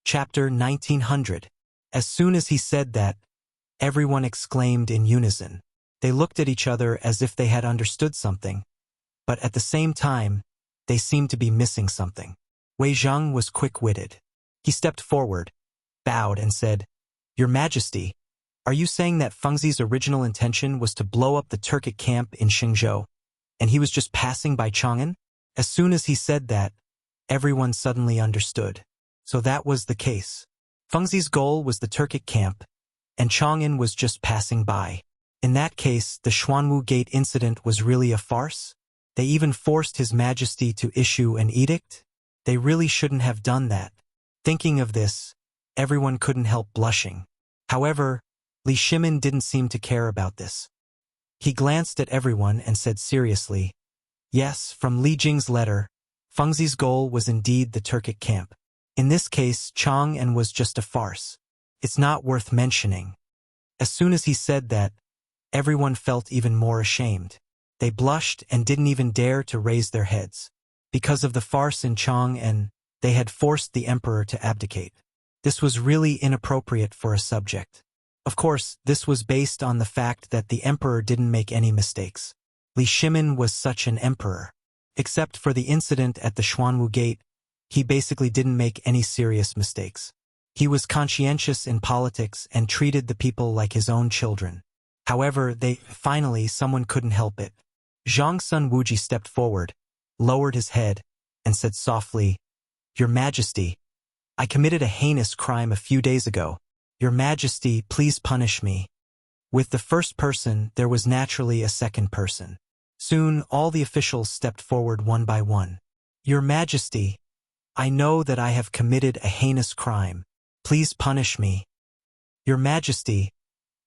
Chapter 1900. As soon as he said that, everyone exclaimed in unison. They looked at each other as if they had understood something, but at the same time, they seemed to be missing something. Wei Zheng was quick-witted. He stepped forward, bowed, and said, "Your Majesty, are you saying that Fengzi's original intention was to blow up the Turkic camp in Xingzhou, and he was just passing by Chang'an?" As soon as he said that, everyone suddenly understood. So that was the case. Fengzi's goal was the Turkic camp, and Chang'an was just passing by. In that case, the Xuanwu Gate incident was really a farce? They even forced His Majesty to issue an edict? They really shouldn't have done that. Thinking of this, everyone couldn't help blushing. However, Li Shimin didn't seem to care about this. He glanced at everyone and said seriously, "Yes, from Li Jing's letter, Fengzi's goal was indeed the Turkic camp. In this case, Chang'an was just a farce. It's not worth mentioning." As soon as he said that, everyone felt even more ashamed. They blushed and didn't even dare to raise their heads. Because of the farce in Chang'an, they had forced the emperor to abdicate. This was really inappropriate for a subject. Of course, this was based on the fact that the emperor didn't make any mistakes. Li Shimin was such an emperor. Except for the incident at the Xuanwu Gate, he basically didn't make any serious mistakes. He was conscientious in politics and treated the people like his own children. However, finally someone couldn't help it. Zhang Sun Wuji stepped forward, lowered his head, and said softly, "Your Majesty, I committed a heinous crime a few days ago. Your Majesty, please punish me." With the first person, there was naturally a second person. Soon, all the officials stepped forward one by one. "Your Majesty, I know that I have committed a heinous crime. Please punish me." "Your Majesty,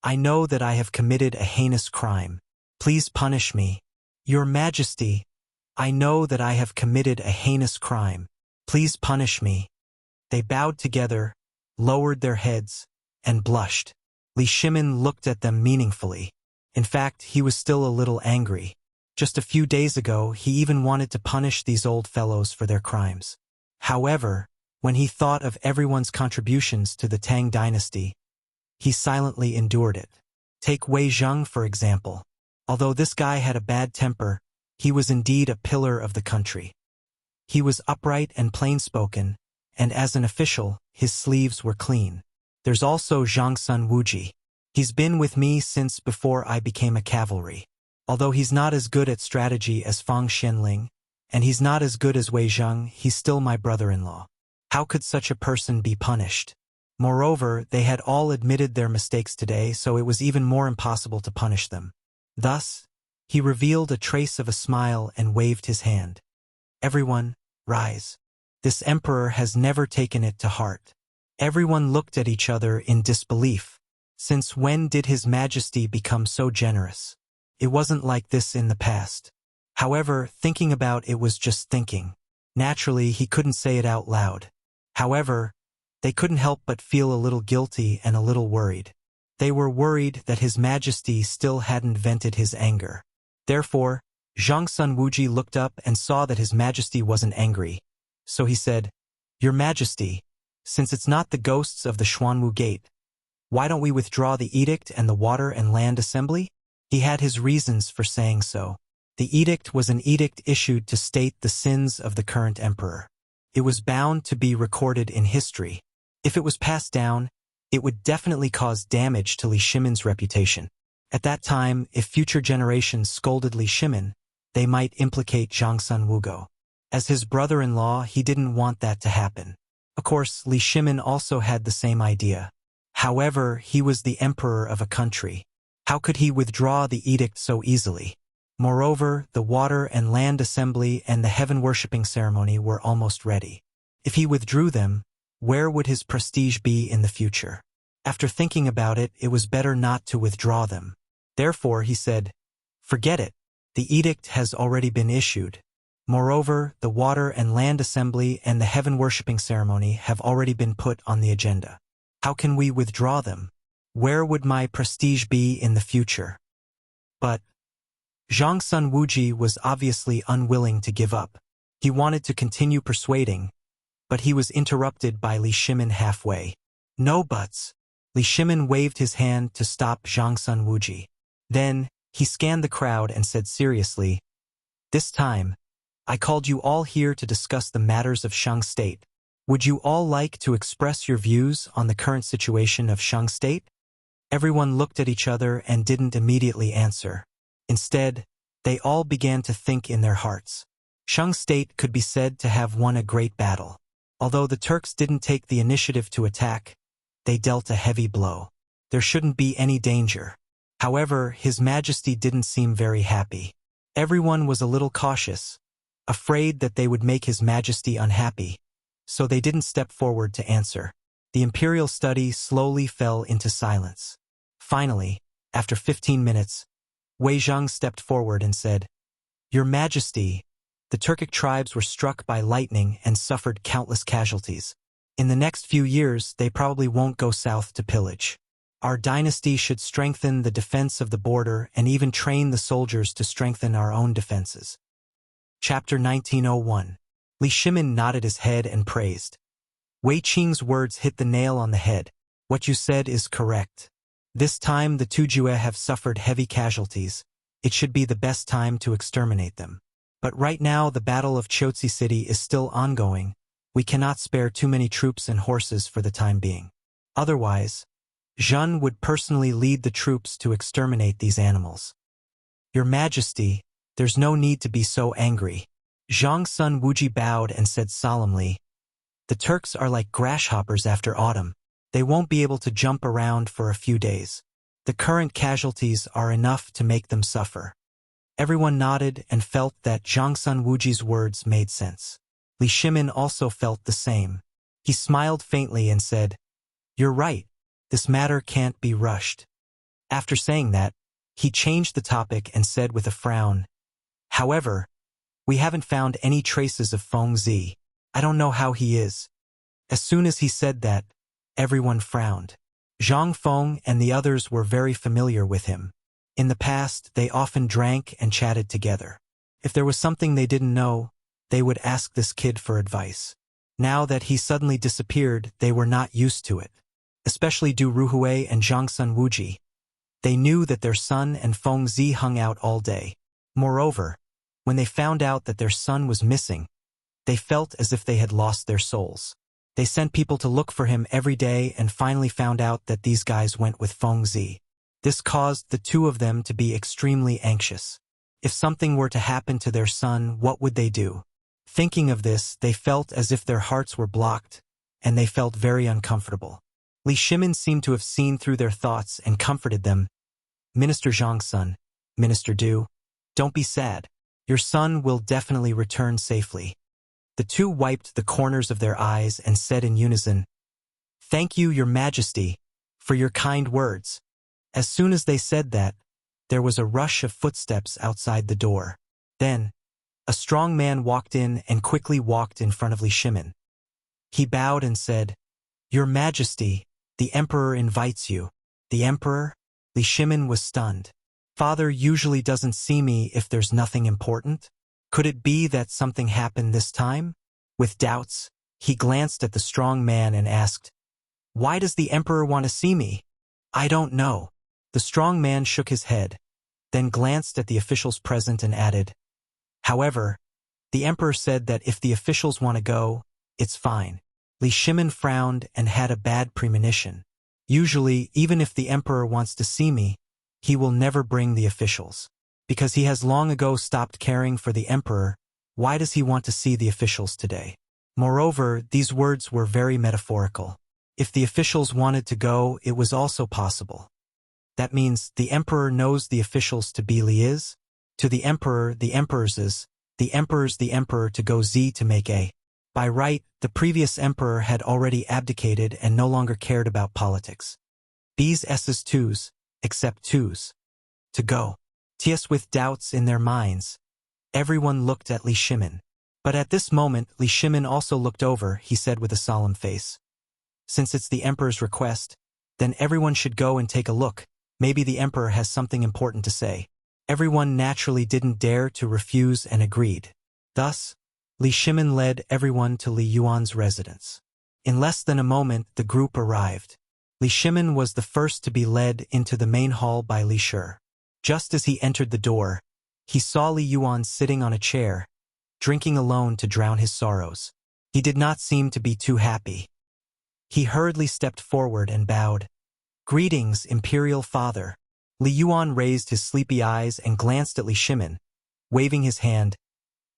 I know that I have committed a heinous crime. Please punish me." "Your Majesty, I know that I have committed a heinous crime. Please punish me." They bowed together, lowered their heads, and blushed. Li Shimin looked at them meaningfully. In fact, he was still a little angry. Just a few days ago, he even wanted to punish these old fellows for their crimes. However, when he thought of everyone's contributions to the Tang dynasty, he silently endured it. Take Wei Zheng, for example. Although this guy had a bad temper, he was indeed a pillar of the country. He was upright and plain-spoken, and as an official, his sleeves were clean. There's also Zhang Sun Wuji. He's been with me since before I became a cavalry. Although he's not as good at strategy as Fang Xianling, and he's not as good as Wei Zheng, he's still my brother-in-law. How could such a person be punished? Moreover, they had all admitted their mistakes today, so it was even more impossible to punish them. Thus, he revealed a trace of a smile and waved his hand. "Everyone, rise. This emperor has never taken it to heart." Everyone looked at each other in disbelief. Since when did His Majesty become so generous? It wasn't like this in the past. However, thinking about it was just thinking. Naturally, he couldn't say it out loud. However, they couldn't help but feel a little guilty and a little worried. They were worried that His Majesty still hadn't vented his anger. Therefore, Zhang Sun Wuji looked up and saw that His Majesty wasn't angry. So he said, "Your Majesty, since it's not the ghosts of the Xuanwu Gate, why don't we withdraw the edict and the Water and Land Assembly?" He had his reasons for saying so. The edict was an edict issued to state the sins of the current emperor. It was bound to be recorded in history. If it was passed down, it would definitely cause damage to Li Shimin's reputation. At that time, if future generations scolded Li Shimin, they might implicate Zhang Sun Wugo. As his brother-in-law, he didn't want that to happen. Of course, Li Shimin also had the same idea. However, he was the emperor of a country. How could he withdraw the edict so easily? Moreover, the Water and Land Assembly and the Heaven-worshipping ceremony were almost ready. If he withdrew them, where would his prestige be in the future? After thinking about it, it was better not to withdraw them. Therefore, he said, "Forget it. The edict has already been issued. Moreover, the Water and Land Assembly and the Heaven-worshipping ceremony have already been put on the agenda. How can we withdraw them? Where would my prestige be in the future?" But Zhang Sun Wuji was obviously unwilling to give up. He wanted to continue persuading, but he was interrupted by Li Shimin halfway. No buts. Li Shimin waved his hand to stop Zhang Sun Wuji. Then, he scanned the crowd and said seriously, "This time, I called you all here to discuss the matters of Shang State. Would you all like to express your views on the current situation of Shang State?" Everyone looked at each other and didn't immediately answer. Instead, they all began to think in their hearts. Shang State could be said to have won a great battle. Although the Turks didn't take the initiative to attack, they dealt a heavy blow. There shouldn't be any danger. However, His Majesty didn't seem very happy. Everyone was a little cautious, afraid that they would make His Majesty unhappy, so they didn't step forward to answer. The imperial study slowly fell into silence. Finally, after 15 minutes, Wei Zhang stepped forward and said, "Your Majesty, the Turkic tribes were struck by lightning and suffered countless casualties. In the next few years, they probably won't go south to pillage. Our dynasty should strengthen the defense of the border and even train the soldiers to strengthen our own defenses." Chapter 1901. Li Shimin nodded his head and praised. Wei Qing's words hit the nail on the head. "What you said is correct. This time the Tujue have suffered heavy casualties. It should be the best time to exterminate them. But right now the Battle of Chotzi City is still ongoing. We cannot spare too many troops and horses for the time being. Otherwise, Zhen would personally lead the troops to exterminate these animals." "Your Majesty, there's no need to be so angry." Zhang Sun Wuji bowed and said solemnly, "The Turks are like grasshoppers after autumn. They won't be able to jump around for a few days. The current casualties are enough to make them suffer." Everyone nodded and felt that Zhang Sun Wuji's words made sense. Li Shimin also felt the same. He smiled faintly and said, "You're right. This matter can't be rushed." After saying that, he changed the topic and said with a frown, "However, we haven't found any traces of Feng Zi. I don't know how he is." As soon as he said that, everyone frowned. Zhang Feng and the others were very familiar with him. In the past, they often drank and chatted together. If there was something they didn't know, they would ask this kid for advice. Now that he suddenly disappeared, they were not used to it. Especially Du Ruhui and Zhang Sun Wuji. They knew that their son and Feng Zi hung out all day. Moreover, when they found out that their son was missing, they felt as if they had lost their souls. They sent people to look for him every day and finally found out that these guys went with Feng Zi. This caused the two of them to be extremely anxious. If something were to happen to their son, what would they do? Thinking of this, they felt as if their hearts were blocked, and they felt very uncomfortable. Li Shimin seemed to have seen through their thoughts and comforted them. "Minister Zhang's son, Minister Du, don't be sad. Your son will definitely return safely." The two wiped the corners of their eyes and said in unison, "Thank you, Your Majesty, for your kind words." As soon as they said that, there was a rush of footsteps outside the door. Then, a strong man walked in and quickly walked in front of Li Shimin. He bowed and said, "Your Majesty, the Emperor invites you." "The Emperor?" Li Shimin was stunned. "Father usually doesn't see me if there's nothing important. Could it be that something happened this time?" With doubts, he glanced at the strong man and asked, "Why does the Emperor want to see me?" "I don't know." The strong man shook his head, then glanced at the officials present and added, "However, the Emperor said that if the officials want to go, it's fine." Li Shimin frowned and had a bad premonition. Usually, even if the Emperor wants to see me, he will never bring the officials. Because he has long ago stopped caring for the Emperor, why does he want to see the officials today? Moreover, these words were very metaphorical. If the officials wanted to go, it was also possible. That means the Emperor knows the officials to be Li is, to the Emperor the Emperor's is, the Emperor's the Emperor to go Z to make A. By right, the previous Emperor had already abdicated and no longer cared about politics. B's S's twos, except twos. To go. Ts with doubts in their minds. Everyone looked at Li Shimin. But at this moment, Li Shimin also looked over, he said with a solemn face. "Since it's the Emperor's request, then everyone should go and take a look. Maybe the Emperor has something important to say." Everyone naturally didn't dare to refuse and agreed. Thus, Li Shimin led everyone to Li Yuan's residence. In less than a moment, the group arrived. Li Shimin was the first to be led into the main hall by Li Shi. Just as he entered the door, he saw Li Yuan sitting on a chair, drinking alone to drown his sorrows. He did not seem to be too happy. He hurriedly stepped forward and bowed. "Greetings, Imperial Father." Li Yuan raised his sleepy eyes and glanced at Li Shimin, waving his hand.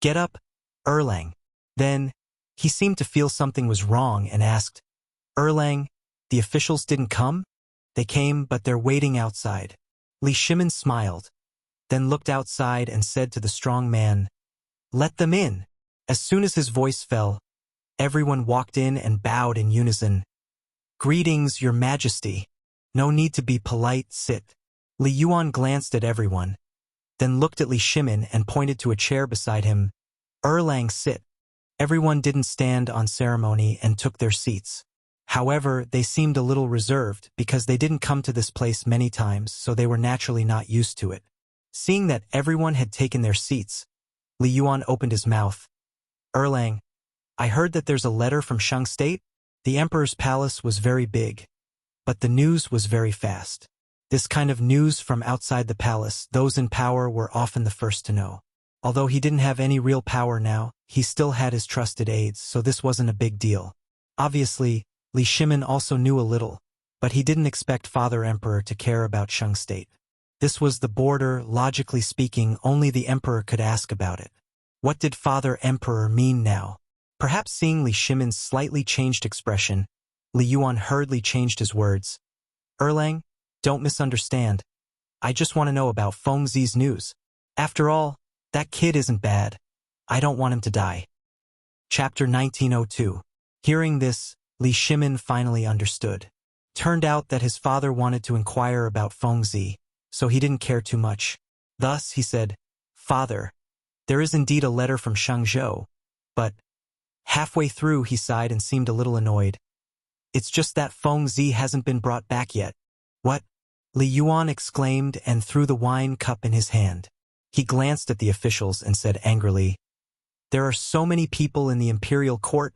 "Get up, Erlang." Then, he seemed to feel something was wrong and asked, "Erlang, the officials didn't come?" "They came, but they're waiting outside." Li Shimin smiled, then looked outside and said to the strong man, "Let them in." As soon as his voice fell, everyone walked in and bowed in unison. "Greetings, Your Majesty. No need to be polite, sit." Li Yuan glanced at everyone, then looked at Li Shimin and pointed to a chair beside him. "Erlang, sit." Everyone didn't stand on ceremony and took their seats. However, they seemed a little reserved because they didn't come to this place many times, so they were naturally not used to it. Seeing that everyone had taken their seats, Li Yuan opened his mouth. "Erlang, I heard that there's a letter from Shang State." The emperor's palace was very big, but the news was very fast. This kind of news from outside the palace, those in power were often the first to know. Although he didn't have any real power now, he still had his trusted aides, so this wasn't a big deal. Obviously, Li Shimin also knew a little, but he didn't expect Father Emperor to care about Shang State. This was the border, logically speaking, only the emperor could ask about it. What did Father Emperor mean now? Perhaps seeing Li Shimin's slightly changed expression, Li Yuan hurriedly changed his words. "Erlang, don't misunderstand. I just want to know about Feng Zi's news. After all, that kid isn't bad. I don't want him to die." Chapter 1902. Hearing this, Li Shimin finally understood. Turned out that his father wanted to inquire about Feng Zi, so he didn't care too much. Thus, he said, "Father, there is indeed a letter from Shangzhou, but..." Halfway through, he sighed and seemed a little annoyed. "It's just that Feng Zi hasn't been brought back yet." "What?" Li Yuan exclaimed and threw the wine cup in his hand. He glanced at the officials and said angrily, "There are so many people in the imperial court,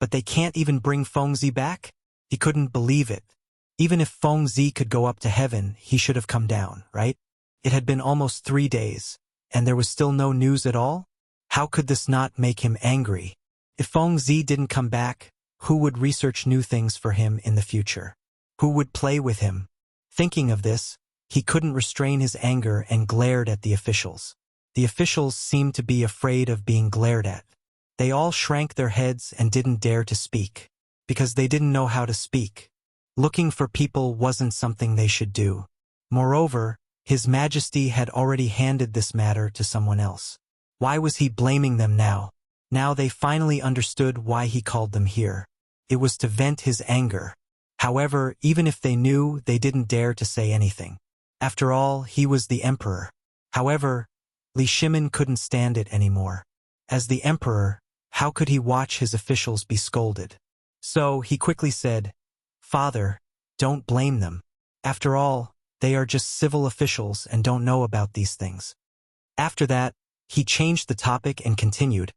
but they can't even bring Feng Zi back?" He couldn't believe it. Even if Feng Zi could go up to heaven, he should have come down, right? It had been almost 3 days, and there was still no news at all? How could this not make him angry? If Feng Zi didn't come back, who would research new things for him in the future? Who would play with him? Thinking of this, he couldn't restrain his anger and glared at the officials. The officials seemed to be afraid of being glared at. They all shrank their heads and didn't dare to speak, because they didn't know how to speak. Looking for people wasn't something they should do. Moreover, His Majesty had already handed this matter to someone else. Why was he blaming them now? Now they finally understood why he called them here. It was to vent his anger. However, even if they knew, they didn't dare to say anything. After all, he was the emperor. However, Li Shimin couldn't stand it anymore. As the emperor, how could he watch his officials be scolded? So he quickly said, "Father, don't blame them. After all, they are just civil officials and don't know about these things." After that, he changed the topic and continued,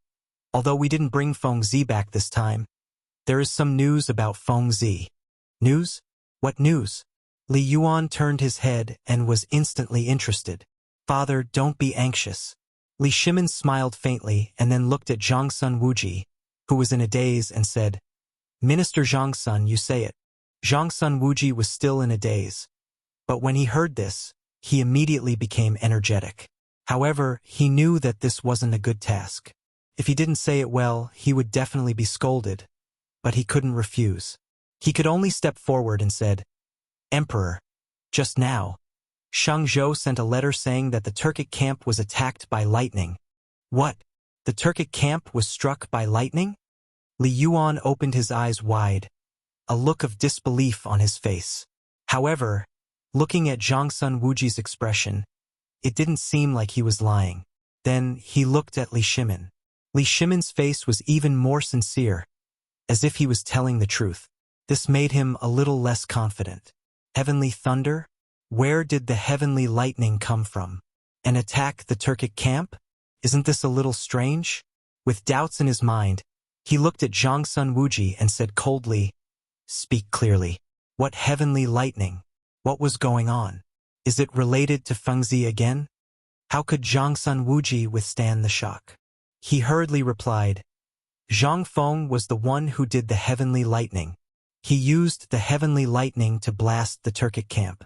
"Although we didn't bring Feng Zi back this time, there is some news about Feng Zi." "News? What news?" Li Yuan turned his head and was instantly interested. "Father, don't be anxious." Li Shimin smiled faintly and then looked at Zhangsun Wuji, who was in a daze, and said, "Minister Zhangsun, you say it." Zhangsun Wuji was still in a daze. But when he heard this, he immediately became energetic. However, he knew that this wasn't a good task. If he didn't say it well, he would definitely be scolded. But he couldn't refuse. He could only step forward and said, "Emperor, just now, Shangzhou sent a letter saying that the Turkic camp was attacked by lightning." "What? The Turkic camp was struck by lightning?" Li Yuan opened his eyes wide, a look of disbelief on his face. However, looking at Zhangsun Wuji's expression, it didn't seem like he was lying. Then he looked at Li Shimin. Li Shimin's face was even more sincere, as if he was telling the truth. This made him a little less confident. Heavenly thunder? Where did the heavenly lightning come from? And attack the Turkic camp? Isn't this a little strange? With doubts in his mind, he looked at Zhang Sun Wuji and said coldly, "Speak clearly. What heavenly lightning? What was going on? Is it related to Fengzi again?" How could Zhang Sun Wuji withstand the shock? He hurriedly replied, "Zhang Feng was the one who did the heavenly lightning. He used the heavenly lightning to blast the Turkic camp."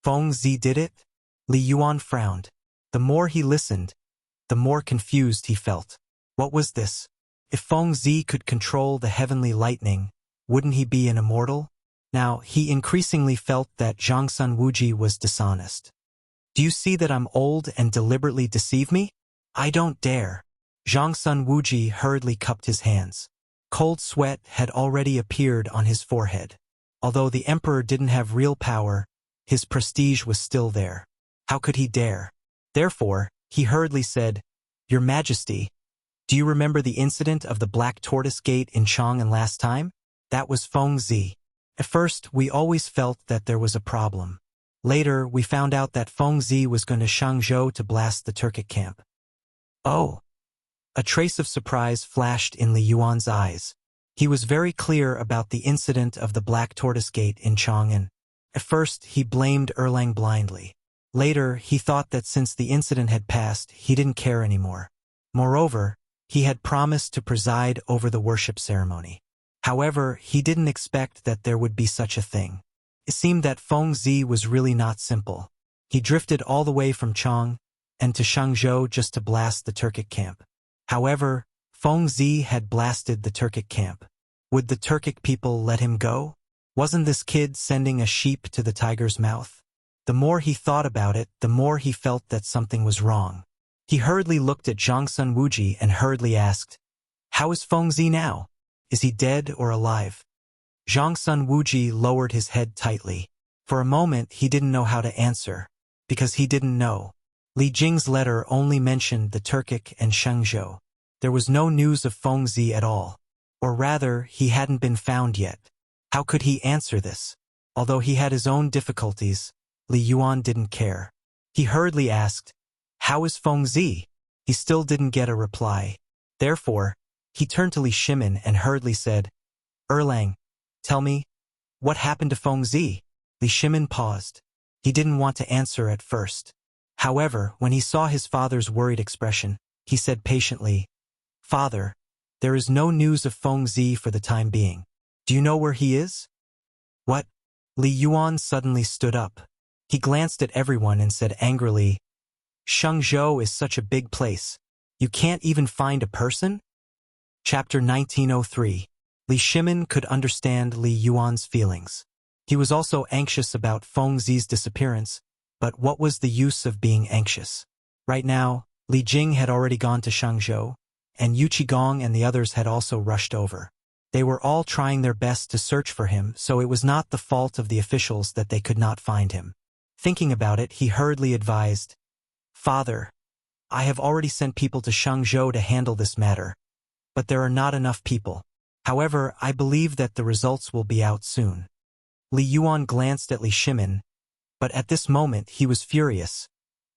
"Feng Zi did it?" Li Yuan frowned. The more he listened, the more confused he felt. What was this? If Feng Zi could control the heavenly lightning, wouldn't he be an immortal? Now, he increasingly felt that Zhang Sun Wuji was dishonest. "Do you see that I'm old and deliberately deceive me? I don't dare." Zhang Sun Wuji hurriedly cupped his hands. Cold sweat had already appeared on his forehead. Although the emperor didn't have real power, his prestige was still there. How could he dare? Therefore, he hurriedly said, "Your Majesty, do you remember the incident of the Black Tortoise Gate in Chang'an last time? That was Feng Zi. At first, we always felt that there was a problem. Later, we found out that Feng Zi was going to Shangzhou to blast the Turkic camp." "Oh." A trace of surprise flashed in Li Yuan's eyes. He was very clear about the incident of the Black Tortoise Gate in Chang'an. At first, he blamed Erlang blindly. Later, he thought that since the incident had passed, he didn't care anymore. Moreover, he had promised to preside over the worship ceremony. However, he didn't expect that there would be such a thing. It seemed that Feng Zi was really not simple. He drifted all the way from Chang and to Shangzhou just to blast the Turkic camp. However, Feng Zi had blasted the Turkic camp. Would the Turkic people let him go? Wasn't this kid sending a sheep to the tiger's mouth? The more he thought about it, the more he felt that something was wrong. He hurriedly looked at Zhang Sun Wuji and hurriedly asked, "How is Feng Zi now? Is he dead or alive?" Zhang Sun Wuji lowered his head tightly. For a moment, he didn't know how to answer, because he didn't know. Li Jing's letter only mentioned the Turkic and Shangzhou. There was no news of Feng Zi at all. Or rather, he hadn't been found yet. How could he answer this? Although he had his own difficulties, Li Yuan didn't care. He hurriedly asked, "How is Feng Zi?" He still didn't get a reply. Therefore, he turned to Li Shimin and hurriedly said, "Erlang, tell me, what happened to Feng Zi?" Li Shimin paused. He didn't want to answer at first. However, when he saw his father's worried expression, he said patiently, "Father, there is no news of Feng Zi for the time being. Do you know where he is?" "What?" Li Yuan suddenly stood up. He glanced at everyone and said angrily, "Shangzhou is such a big place. You can't even find a person?" Chapter 1903. Li Shimin could understand Li Yuan's feelings. He was also anxious about Feng Zi's disappearance, but what was the use of being anxious? Right now, Li Jing had already gone to Shangzhou, and Yu Qigong and the others had also rushed over. They were all trying their best to search for him, so it was not the fault of the officials that they could not find him. Thinking about it, he hurriedly advised, "Father, I have already sent people to Shangzhou to handle this matter, but there are not enough people. However, I believe that the results will be out soon." Li Yuan glanced at Li Shimin, but at this moment he was furious,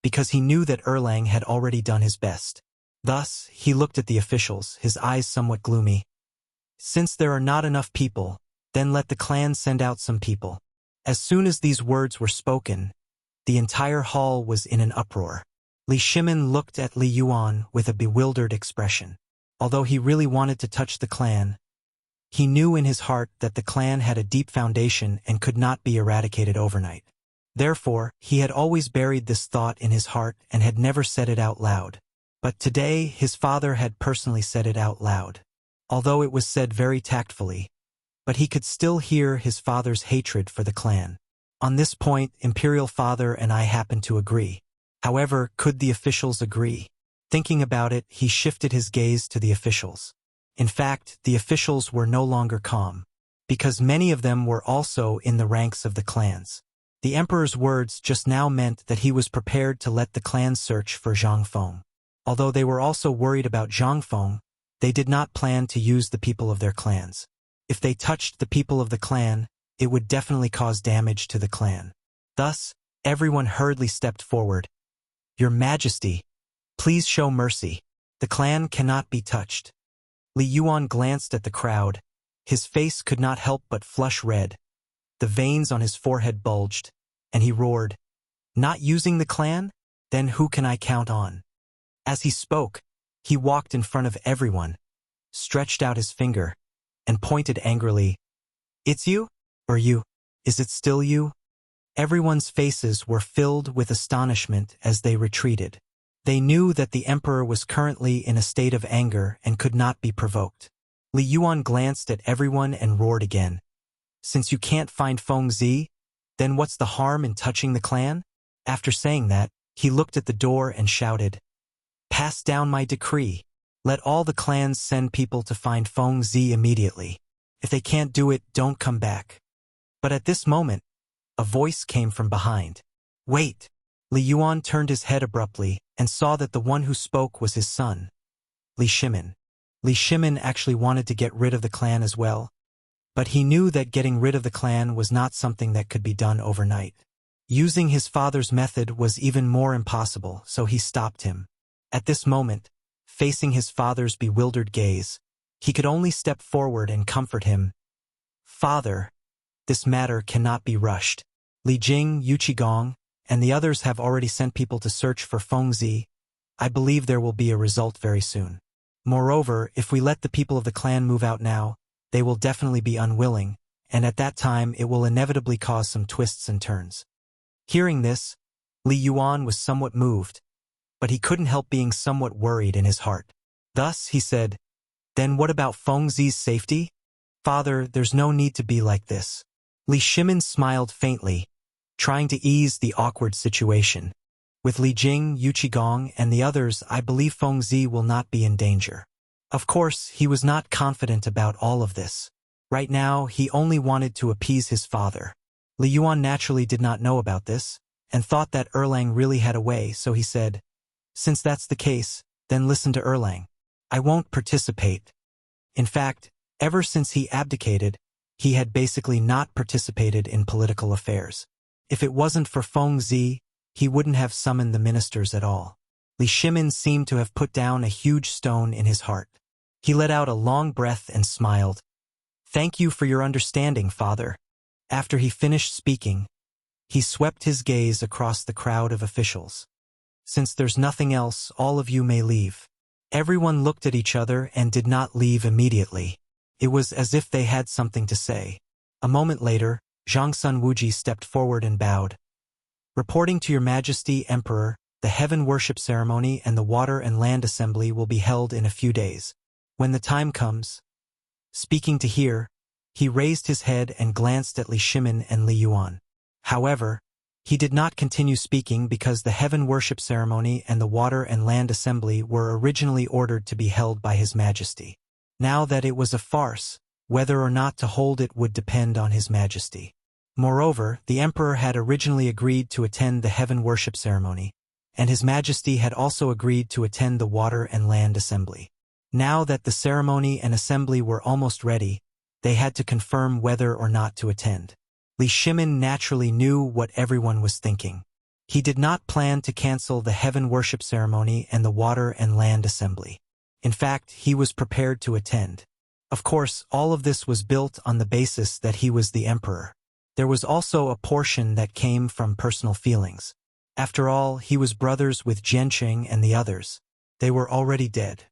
because he knew that Erlang had already done his best. Thus, he looked at the officials, his eyes somewhat gloomy. "Since there are not enough people, then let the clan send out some people." As soon as these words were spoken, the entire hall was in an uproar. Li Shimin looked at Li Yuan with a bewildered expression. Although he really wanted to touch the clan, he knew in his heart that the clan had a deep foundation and could not be eradicated overnight. Therefore, he had always buried this thought in his heart and had never said it out loud. But today, his father had personally said it out loud. Although it was said very tactfully, but he could still hear his father's hatred for the clan. On this point, Imperial Father and I happened to agree. However, could the officials agree? Thinking about it, he shifted his gaze to the officials. In fact, the officials were no longer calm, because many of them were also in the ranks of the clans. The emperor's words just now meant that he was prepared to let the clans search for Zhang Feng. Although they were also worried about Zhang Feng, they did not plan to use the people of their clans. If they touched the people of the clan, it would definitely cause damage to the clan. Thus, everyone hurriedly stepped forward. "Your Majesty, please show mercy." The clan cannot be touched. Li Yuan glanced at the crowd. His face could not help but flush red. The veins on his forehead bulged, and he roared, "Not using the clan? Then who can I count on?" As he spoke, he walked in front of everyone, stretched out his finger, and pointed angrily. "It's you? Or you? Is it still you?" Everyone's faces were filled with astonishment as they retreated. They knew that the emperor was currently in a state of anger and could not be provoked. Li Yuan glanced at everyone and roared again. "Since you can't find Feng Zi, then what's the harm in touching the clan?" After saying that, he looked at the door and shouted, "Pass down my decree. Let all the clans send people to find Feng Zi immediately. If they can't do it, don't come back." But at this moment, a voice came from behind. "Wait!" Li Yuan turned his head abruptly and saw that the one who spoke was his son, Li Shimin. Li Shimin actually wanted to get rid of the clan as well, but he knew that getting rid of the clan was not something that could be done overnight. Using his father's method was even more impossible, so he stopped him. At this moment, facing his father's bewildered gaze, he could only step forward and comfort him. "Father, this matter cannot be rushed. Li Jing, Yu Qigong, and the others have already sent people to search for Feng Zi. I believe there will be a result very soon. Moreover, if we let the people of the clan move out now, they will definitely be unwilling, and at that time it will inevitably cause some twists and turns." Hearing this, Li Yuan was somewhat moved, but he couldn't help being somewhat worried in his heart. Thus, he said, "Then what about Feng Zi's safety? Father, there's no need to be like this." Li Shimin smiled faintly, trying to ease the awkward situation. "With Li Jing, Yu Qigong, and the others, I believe Feng Zi will not be in danger." Of course, he was not confident about all of this. Right now, he only wanted to appease his father. Li Yuan naturally did not know about this, and thought that Erlang really had a way, so he said, "Since that's the case, then listen to Erlang. I won't participate." In fact, ever since he abdicated, he had basically not participated in political affairs. If it wasn't for Feng Zi, he wouldn't have summoned the ministers at all. Li Shimin seemed to have put down a huge stone in his heart. He let out a long breath and smiled. "Thank you for your understanding, father." After he finished speaking, he swept his gaze across the crowd of officials. "Since there's nothing else, all of you may leave." Everyone looked at each other and did not leave immediately. It was as if they had something to say. A moment later, Zhangsun Wuji stepped forward and bowed. "Reporting to your Majesty, Emperor, the heaven worship ceremony and the water and land assembly will be held in a few days. When the time comes." Speaking to hear, he raised his head and glanced at Li Shimin and Li Yuan. However, he did not continue speaking because the heaven worship ceremony and the water and land assembly were originally ordered to be held by His Majesty. Now that it was a farce, whether or not to hold it would depend on His Majesty. Moreover, the Emperor had originally agreed to attend the heaven worship ceremony, and His Majesty had also agreed to attend the water and land assembly. Now that the ceremony and assembly were almost ready, they had to confirm whether or not to attend. Li Shimin naturally knew what everyone was thinking. He did not plan to cancel the heaven worship ceremony and the water and land assembly. In fact, he was prepared to attend. Of course, all of this was built on the basis that he was the emperor. There was also a portion that came from personal feelings. After all, he was brothers with Jianqing and the others. They were already dead.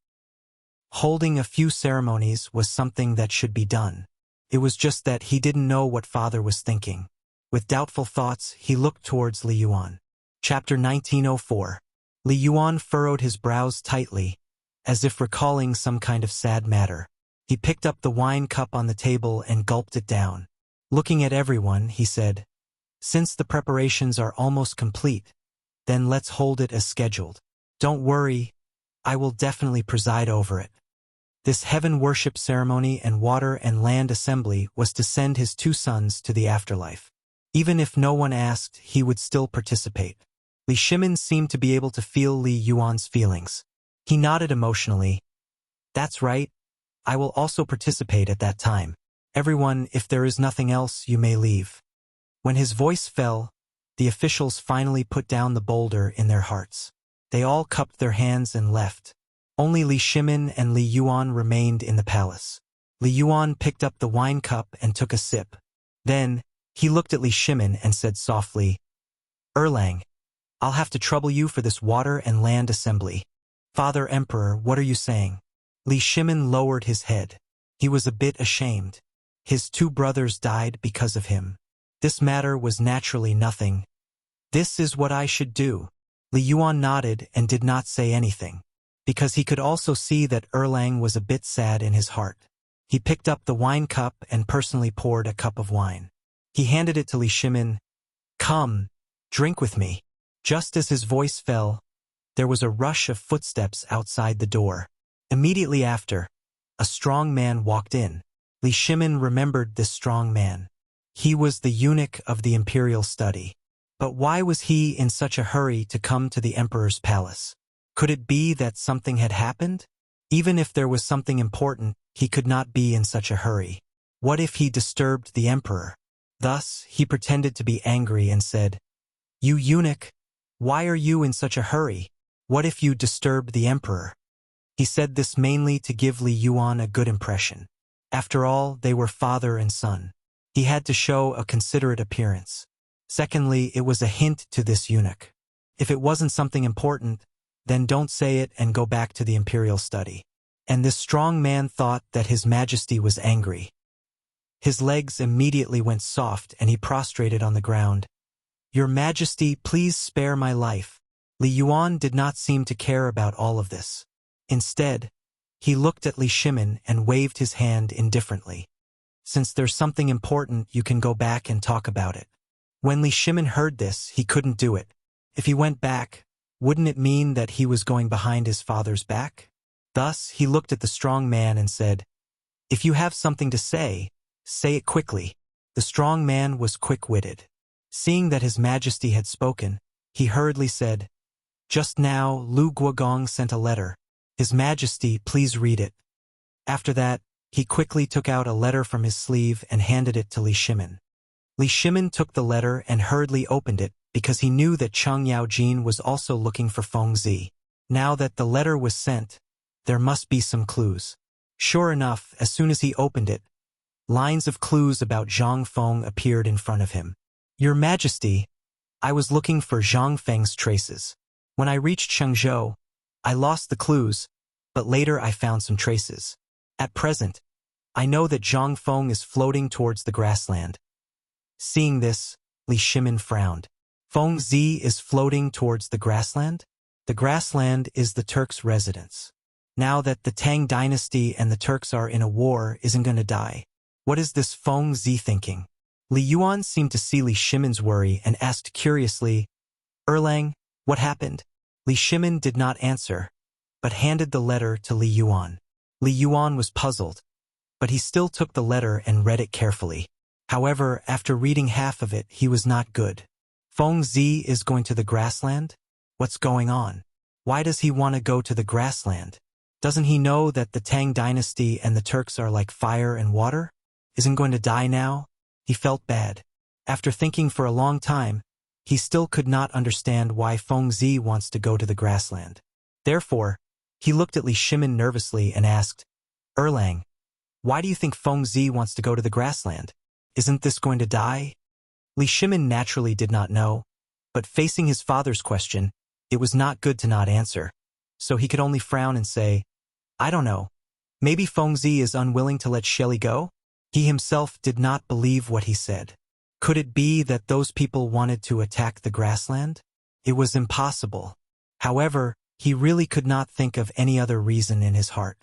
Holding a few ceremonies was something that should be done. It was just that he didn't know what father was thinking. With doubtful thoughts, he looked towards Li Yuan. Chapter 1904. Li Yuan furrowed his brows tightly, as if recalling some kind of sad matter. He picked up the wine cup on the table and gulped it down. Looking at everyone, he said, "Since the preparations are almost complete, then let's hold it as scheduled. Don't worry, I will definitely preside over it." This heaven worship ceremony and water and land assembly was to send his two sons to the afterlife. Even if no one asked, he would still participate. Li Shimin seemed to be able to feel Li Yuan's feelings. He nodded emotionally. "That's right. I will also participate at that time. Everyone, if there is nothing else, you may leave." When his voice fell, the officials finally put down the boulder in their hearts. They all cupped their hands and left. Only Li Shimin and Li Yuan remained in the palace. Li Yuan picked up the wine cup and took a sip. Then, he looked at Li Shimin and said softly, "Erlang, I'll have to trouble you for this water and land assembly." "Father Emperor, what are you saying?" Li Shimin lowered his head. He was a bit ashamed. His two brothers died because of him. This matter was naturally nothing. "This is what I should do." Li Yuan nodded and did not say anything, because he could also see that Erlang was a bit sad in his heart. He picked up the wine cup and personally poured a cup of wine. He handed it to Li Shimin. "Come, drink with me." Just as his voice fell, there was a rush of footsteps outside the door. Immediately after, a strong man walked in. Li Shimin remembered this strong man. He was the eunuch of the imperial study. But why was he in such a hurry to come to the emperor's palace? Could it be that something had happened? Even if there was something important, he could not be in such a hurry. What if he disturbed the emperor? Thus, he pretended to be angry and said, "You eunuch, why are you in such a hurry? What if you disturbed the emperor?" He said this mainly to give Li Yuan a good impression. After all, they were father and son. He had to show a considerate appearance. Secondly, it was a hint to this eunuch. If it wasn't something important, then don't say it and go back to the imperial study. And this strong man thought that His Majesty was angry. His legs immediately went soft and he prostrated on the ground. "Your Majesty, please spare my life." Li Yuan did not seem to care about all of this. Instead, he looked at Li Shimin and waved his hand indifferently. "Since there's something important, you can go back and talk about it." When Li Shimin heard this, he couldn't do it. If he went back, wouldn't it mean that he was going behind his father's back? Thus, he looked at the strong man and said, "If you have something to say it quickly." The strong man was quick-witted. Seeing that His Majesty had spoken, he hurriedly said, "Just now, Lu Guogong sent a letter. His Majesty, please read it." After that, he quickly took out a letter from his sleeve and handed it to Li Shimin. Li Shimin took the letter and hurriedly opened it because he knew that Cheng Yaojin was also looking for Feng Zi. Now that the letter was sent, there must be some clues. Sure enough, as soon as he opened it, lines of clues about Zhang Feng appeared in front of him. "Your Majesty, I was looking for Zhang Feng's traces. When I reached Chengzhou, I lost the clues, but later I found some traces. At present, I know that Zhang Feng is floating towards the grassland." Seeing this, Li Shimin frowned. Feng Zi is floating towards the grassland? The grassland is the Turks' residence. Now that the Tang dynasty and the Turks are in a war, isn't going to die. What is this Feng Zi thinking? Li Yuan seemed to see Li Shimin's worry and asked curiously, "Erlang, what happened?" Li Shimin did not answer, but handed the letter to Li Yuan. Li Yuan was puzzled, but he still took the letter and read it carefully. However, after reading half of it, he was not good. Feng Zi is going to the grassland? What's going on? Why does he want to go to the grassland? Doesn't he know that the Tang dynasty and the Turks are like fire and water? Isn't going to die now? He felt bad. After thinking for a long time, he still could not understand why Feng Zi wants to go to the grassland. Therefore, he looked at Li Shimin nervously and asked, "Erlang, why do you think Feng Zi wants to go to the grassland? Isn't this going to die?" Li Shimin naturally did not know, but facing his father's question, it was not good to not answer, so he could only frown and say, "I don't know. Maybe Feng Zi is unwilling to let Shelly go?" He himself did not believe what he said. Could it be that those people wanted to attack the grassland? It was impossible. However, he really could not think of any other reason in his heart.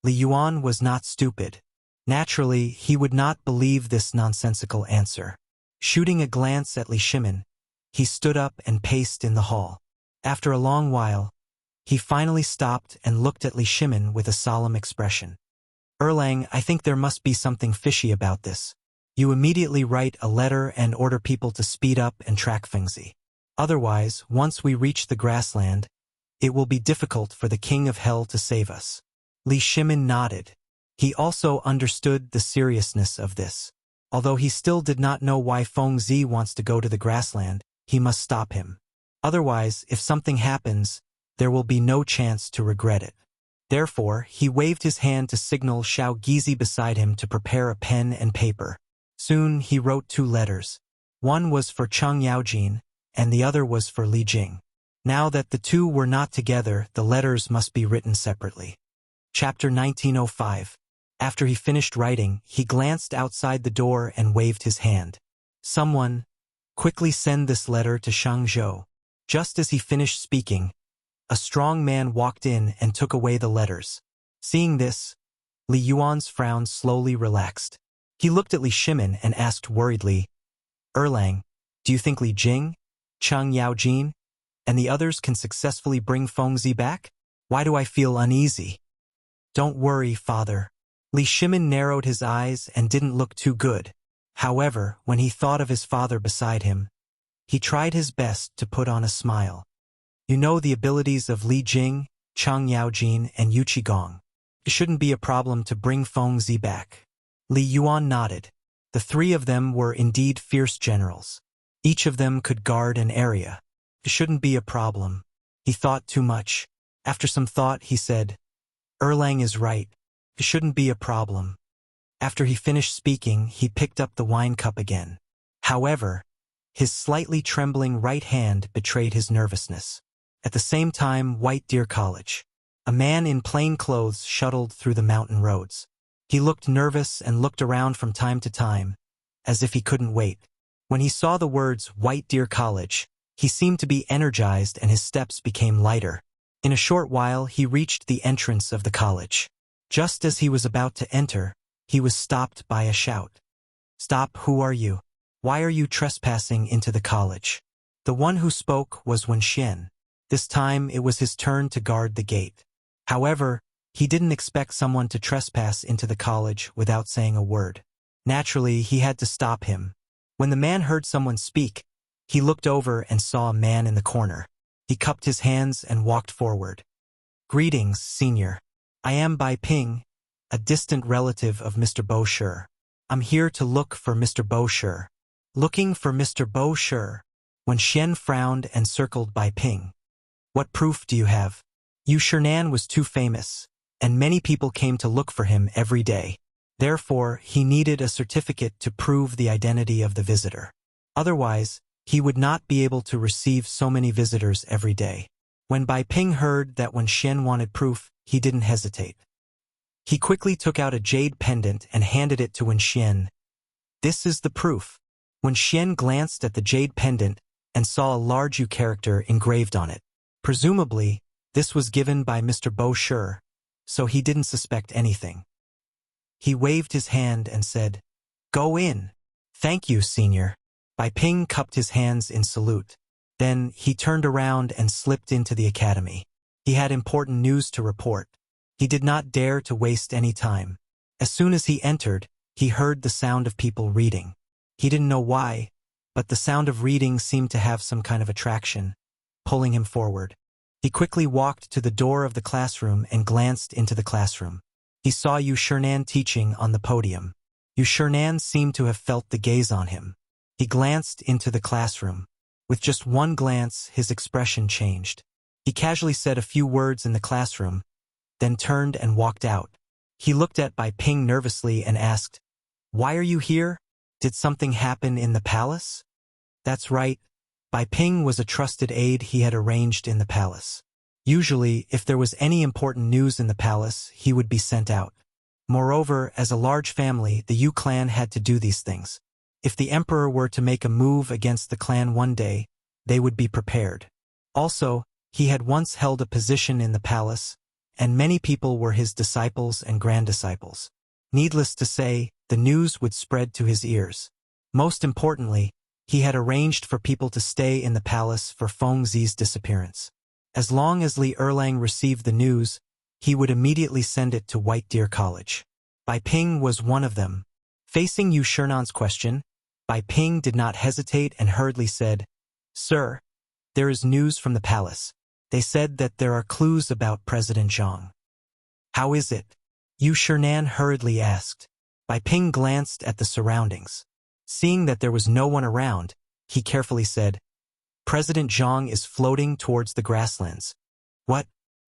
Li Yuan was not stupid. Naturally, he would not believe this nonsensical answer. Shooting a glance at Li Shimin, he stood up and paced in the hall. After a long while, he finally stopped and looked at Li Shimin with a solemn expression. "Erlang, I think there must be something fishy about this. You immediately write a letter and order people to speed up and track Feng Zi. Otherwise, once we reach the grassland, it will be difficult for the King of Hell to save us." Li Shimin nodded. He also understood the seriousness of this. Although he still did not know why Feng Zi wants to go to the grassland, he must stop him. Otherwise, if something happens, there will be no chance to regret it. Therefore, he waved his hand to signal Xiao Gizi beside him to prepare a pen and paper. Soon, he wrote 2 letters. One was for Cheng Yaojin, and the other was for Li Jing. Now that the 2 were not together, the letters must be written separately. Chapter 1905. After he finished writing, he glanced outside the door and waved his hand. Someone, quickly send this letter to Shangzhou. Just as he finished speaking, a strong man walked in and took away the letters. Seeing this, Li Yuan's frown slowly relaxed. He looked at Li Shimin and asked worriedly, Erlang, do you think Li Jing, Cheng Yaojin, and the others can successfully bring Fengzi back? Why do I feel uneasy? Don't worry, father. Li Shimin narrowed his eyes and didn't look too good. However, when he thought of his father beside him, he tried his best to put on a smile. You know the abilities of Li Jing, Cheng Yaojin, and Yu Qigong. It shouldn't be a problem to bring Fengzi back. Li Yuan nodded. The 3 of them were indeed fierce generals. Each of them could guard an area. It shouldn't be a problem. He thought too much. After some thought, he said, Erlang is right. It shouldn't be a problem. After he finished speaking, he picked up the wine cup again. However, his slightly trembling right hand betrayed his nervousness. At the same time, White Deer College. A man in plain clothes shuttled through the mountain roads. He looked nervous and looked around from time to time, as if he couldn't wait. When he saw the words White Deer College, he seemed to be energized and his steps became lighter. In a short while, he reached the entrance of the college. Just as he was about to enter, he was stopped by a shout. Stop, who are you? Why are you trespassing into the college? The one who spoke was Wen Xian. This time, it was his turn to guard the gate. However, he didn't expect someone to trespass into the college without saying a word. Naturally, he had to stop him. When the man heard someone speak, he looked over and saw a man in the corner. He cupped his hands and walked forward. Greetings, senior. I am Bai Ping, a distant relative of Mr. Bo Shi. I'm here to look for Mr. Bo Shi. Looking for Mr. Bo Shi. When Xian frowned and circled Bai Ping. What proof do you have? Yu Shinan was too famous, and many people came to look for him every day. Therefore, he needed a certificate to prove the identity of the visitor. Otherwise, he would not be able to receive so many visitors every day. When Bai Ping heard that Wen Xian wanted proof, he didn't hesitate. He quickly took out a jade pendant and handed it to Wen Xian. This is the proof. Wen Xian glanced at the jade pendant and saw a large Yu character engraved on it. Presumably, this was given by Mr. Bo Shi, so he didn't suspect anything. He waved his hand and said, Go in. Thank you, senior. Bai Ping cupped his hands in salute. Then he turned around and slipped into the academy. He had important news to report. He did not dare to waste any time. As soon as he entered, he heard the sound of people reading. He didn't know why, but the sound of reading seemed to have some kind of attraction, pulling him forward. He quickly walked to the door of the classroom and glanced into the classroom. He saw Yu Shinan teaching on the podium. Yu Shinan seemed to have felt the gaze on him. He glanced into the classroom. With just one glance, his expression changed. He casually said a few words in the classroom, then turned and walked out. He looked at Bai Ping nervously and asked, Why are you here? Did something happen in the palace? That's right. Bai Ping was a trusted aide he had arranged in the palace. Usually, if there was any important news in the palace, he would be sent out. Moreover, as a large family, the Yu clan had to do these things. If the emperor were to make a move against the clan one day, they would be prepared. Also, he had once held a position in the palace, and many people were his disciples and granddisciples. Needless to say, the news would spread to his ears. Most importantly, he had arranged for people to stay in the palace for Fengzi's disappearance. As long as Li Erlang received the news, he would immediately send it to White Deer College. Bai Ping was one of them. Facing Yu Shinan's question, Bai Ping did not hesitate and hurriedly said, Sir, there is news from the palace. They said that there are clues about President Zhang. How is it? Yu Shinan hurriedly asked. Bai Ping glanced at the surroundings. Seeing that there was no one around, he carefully said, President Zhang is floating towards the grasslands. What?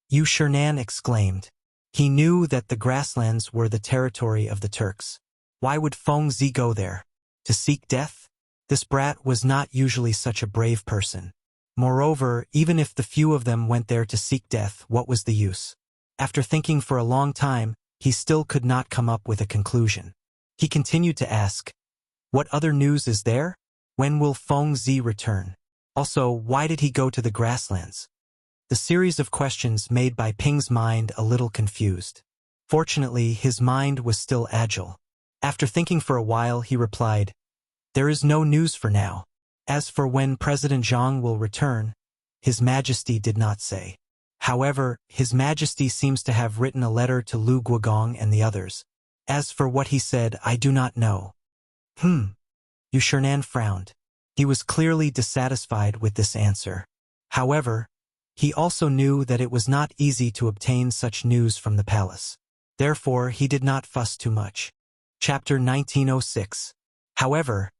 Yu Shinan exclaimed. He knew that the grasslands were the territory of the Turks. Why would Feng Zi go there? To seek death? This brat was not usually such a brave person. Moreover, even if the few of them went there to seek death, what was the use? After thinking for a long time, he still could not come up with a conclusion. He continued to ask, "What other news is there? When will Feng Zi return? Also, why did he go to the grasslands?" The series of questions made by Ping's mind a little confused. Fortunately, his mind was still agile. After thinking for a while, he replied, "There is no news for now. As for when President Zhang will return, His Majesty did not say. However, His Majesty seems to have written a letter to Lu Guogong and the others. As for what he said, I do not know." Yu Shernan frowned. He was clearly dissatisfied with this answer. However, he also knew that it was not easy to obtain such news from the palace. Therefore, he did not fuss too much. Chapter 1906. However,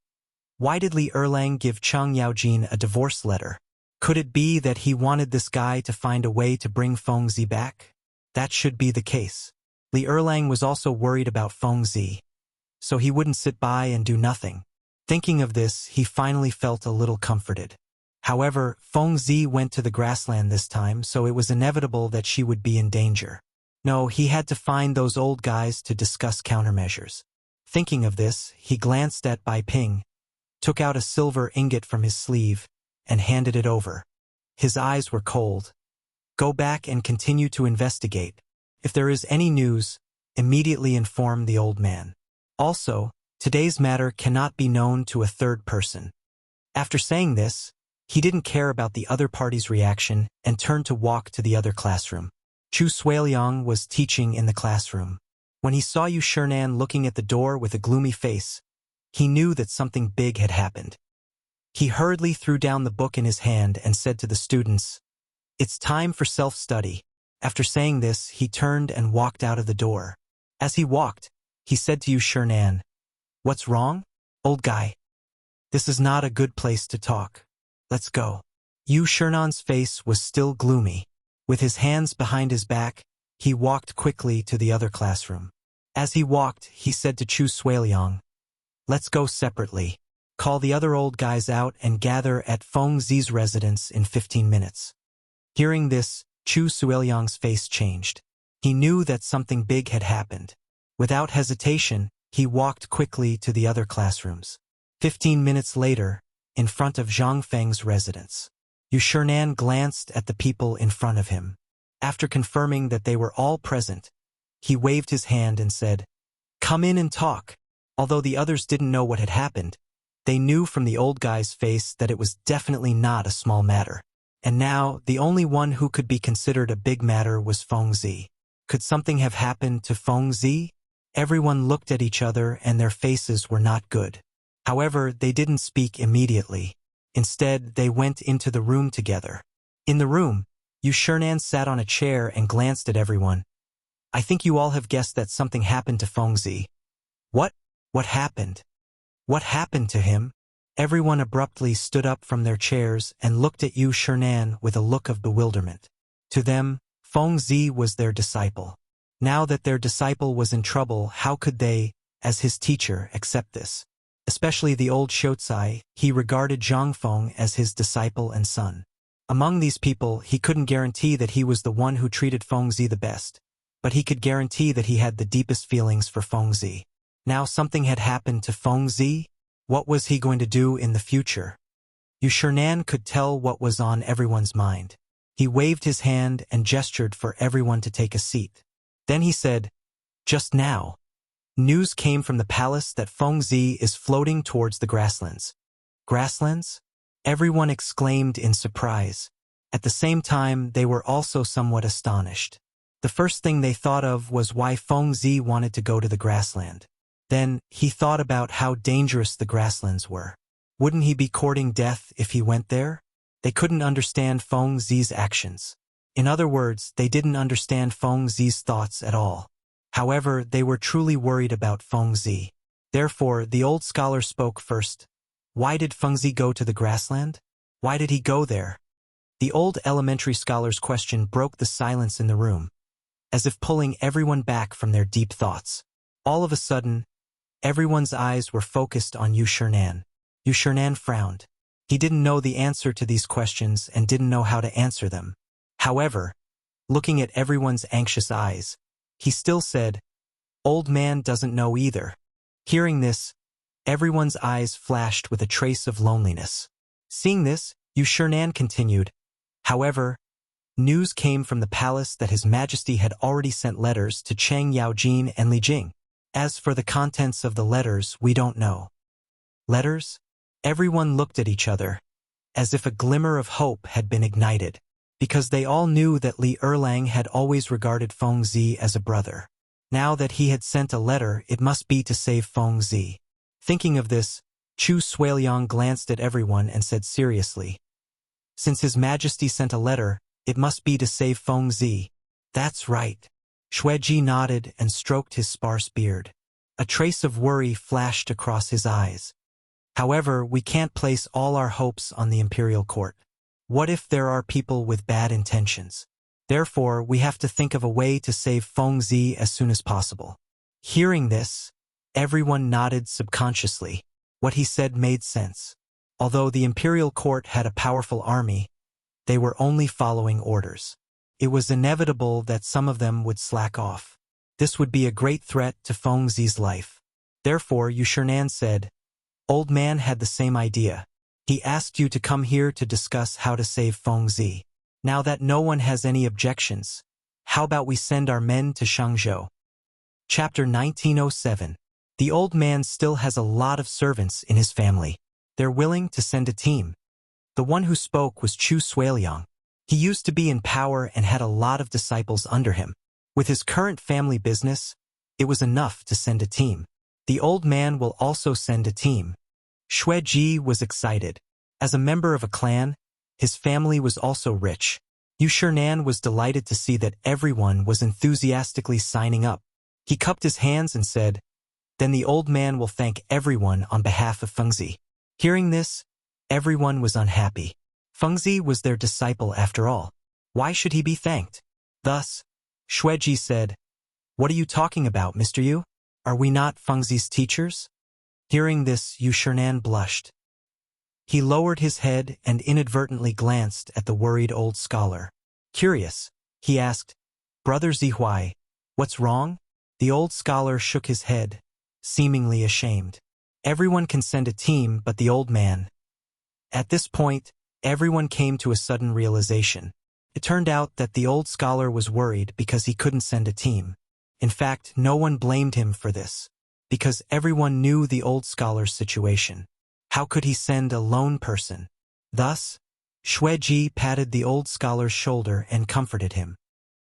why did Li Erlang give Cheng Yaojin a divorce letter? Could it be that he wanted this guy to find a way to bring Feng Zi back? That should be the case. Li Erlang was also worried about Feng Zi, so he wouldn't sit by and do nothing. Thinking of this, he finally felt a little comforted. However, Feng Zi went to the grassland this time, so it was inevitable that she would be in danger. No, he had to find those old guys to discuss countermeasures. Thinking of this, he glanced at Bai Ping, took out a silver ingot from his sleeve, and handed it over. His eyes were cold. "Go back and continue to investigate. If there is any news, immediately inform the old man. Also, today's matter cannot be known to a third person." After saying this, he didn't care about the other party's reaction and turned to walk to the other classroom. Chu Suiliang was teaching in the classroom. When he saw Yu Shernan looking at the door with a gloomy face, he knew that something big had happened. He hurriedly threw down the book in his hand and said to the students, "It's time for self-study." After saying this, he turned and walked out of the door. As he walked, he said to Yu Shernan, "What's wrong, old guy? This is not a good place to talk. Let's go." Yu Shernan's face was still gloomy. With his hands behind his back, he walked quickly to the other classroom. As he walked, he said to Chu Suiliang, "Let's go separately. Call the other old guys out and gather at Feng Zi's residence in 15 minutes. Hearing this, Chu Suiliang's face changed. He knew that something big had happened. Without hesitation, he walked quickly to the other classrooms. 15 minutes later, in front of Zhang Feng's residence, Yu Shernan glanced at the people in front of him. After confirming that they were all present, he waved his hand and said, "Come in and talk." Although the others didn't know what had happened, they knew from the old guy's face that it was definitely not a small matter. And now, the only one who could be considered a big matter was Feng Zi. Could something have happened to Feng Zi? Everyone looked at each other and their faces were not good. However, they didn't speak immediately. Instead, they went into the room together. In the room, Yu Shernan sat on a chair and glanced at everyone. "I think you all have guessed that something happened to Feng Zi." "What? What happened? What happened to him?" Everyone abruptly stood up from their chairs and looked at Yu Shernan with a look of bewilderment. To them, Feng Zi was their disciple. Now that their disciple was in trouble, how could they, as his teacher, accept this? Especially the old Shotsai, he regarded Zhang Feng as his disciple and son. Among these people, he couldn't guarantee that he was the one who treated Feng Zi the best, but he could guarantee that he had the deepest feelings for Feng Zi. Now something had happened to Feng Zi. What was he going to do in the future? Yu Shernan could tell what was on everyone's mind. He waved his hand and gestured for everyone to take a seat. Then he said, "Just now, news came from the palace that Feng Zi is floating towards the grasslands." Grasslands? Everyone exclaimed in surprise. At the same time, they were also somewhat astonished. The first thing they thought of was why Feng Zi wanted to go to the grassland. Then, he thought about how dangerous the grasslands were. Wouldn't he be courting death if he went there? They couldn't understand Feng Zi's actions. In other words, they didn't understand Feng Zi's thoughts at all. However, they were truly worried about Feng Zi. Therefore, the old scholar spoke first. Why did Feng Zi go to the grassland? Why did he go there? The old elementary scholar's question broke the silence in the room. as if pulling everyone back from their deep thoughts. All of a sudden, everyone's eyes were focused on Yu Shernan. Yu Shernan frowned. He didn't know the answer to these questions and didn't know how to answer them. However, looking at everyone's anxious eyes, he still said, "Old man doesn't know either." Hearing this, everyone's eyes flashed with a trace of loneliness. Seeing this, Yu Shernan continued, "However, news came from the palace that His Majesty had already sent letters to Chang Yaojin and Li Jing. As for the contents of the letters, we don't know." Letters? Everyone looked at each other, as if a glimmer of hope had been ignited, because they all knew that Li Erlang had always regarded Feng Zi as a brother. Now that he had sent a letter, it must be to save Feng Zi. Thinking of this, Chu Suiliang glanced at everyone and said seriously, "Since His Majesty sent a letter, it must be to save Feng Zi." "That's right." Xueji nodded and stroked his sparse beard. A trace of worry flashed across his eyes. "However, we can't place all our hopes on the imperial court. What if there are people with bad intentions? Therefore, we have to think of a way to save Feng Zi as soon as possible." Hearing this, everyone nodded subconsciously. What he said made sense. Although the imperial court had a powerful army, they were only following orders. It was inevitable that some of them would slack off. This would be a great threat to Feng Zi's life. Therefore, Yu Shernan said, "Old man had the same idea. He asked you to come here to discuss how to save Feng Zi. Now that no one has any objections, how about we send our men to Shangzhou?" Chapter 1907. The old man still has a lot of servants in his family. They're willing to send a team. The one who spoke was Chu Suiliang. He used to be in power and had a lot of disciples under him. With his current family business, it was enough to send a team. The old man will also send a team. Xueji was excited. As a member of a clan, his family was also rich. Yu Shernan was delighted to see that everyone was enthusiastically signing up. He cupped his hands and said, "Then the old man will thank everyone on behalf of Feng Zi." Hearing this, everyone was unhappy. Feng Zi was their disciple after all. Why should he be thanked? Thus, Xueji said, "What are you talking about, Mr. Yu? Are we not Feng Zi's teachers?" Hearing this, Yu Shernan blushed. He lowered his head and inadvertently glanced at the worried old scholar. Curious, he asked, "Brother Zihuai, what's wrong?" The old scholar shook his head, seemingly ashamed. Everyone can send a team but the old man. At this point, everyone came to a sudden realization. It turned out that the old scholar was worried because he couldn't send a team. In fact, no one blamed him for this, because everyone knew the old scholar's situation. How could he send a lone person? Thus, Xueji patted the old scholar's shoulder and comforted him.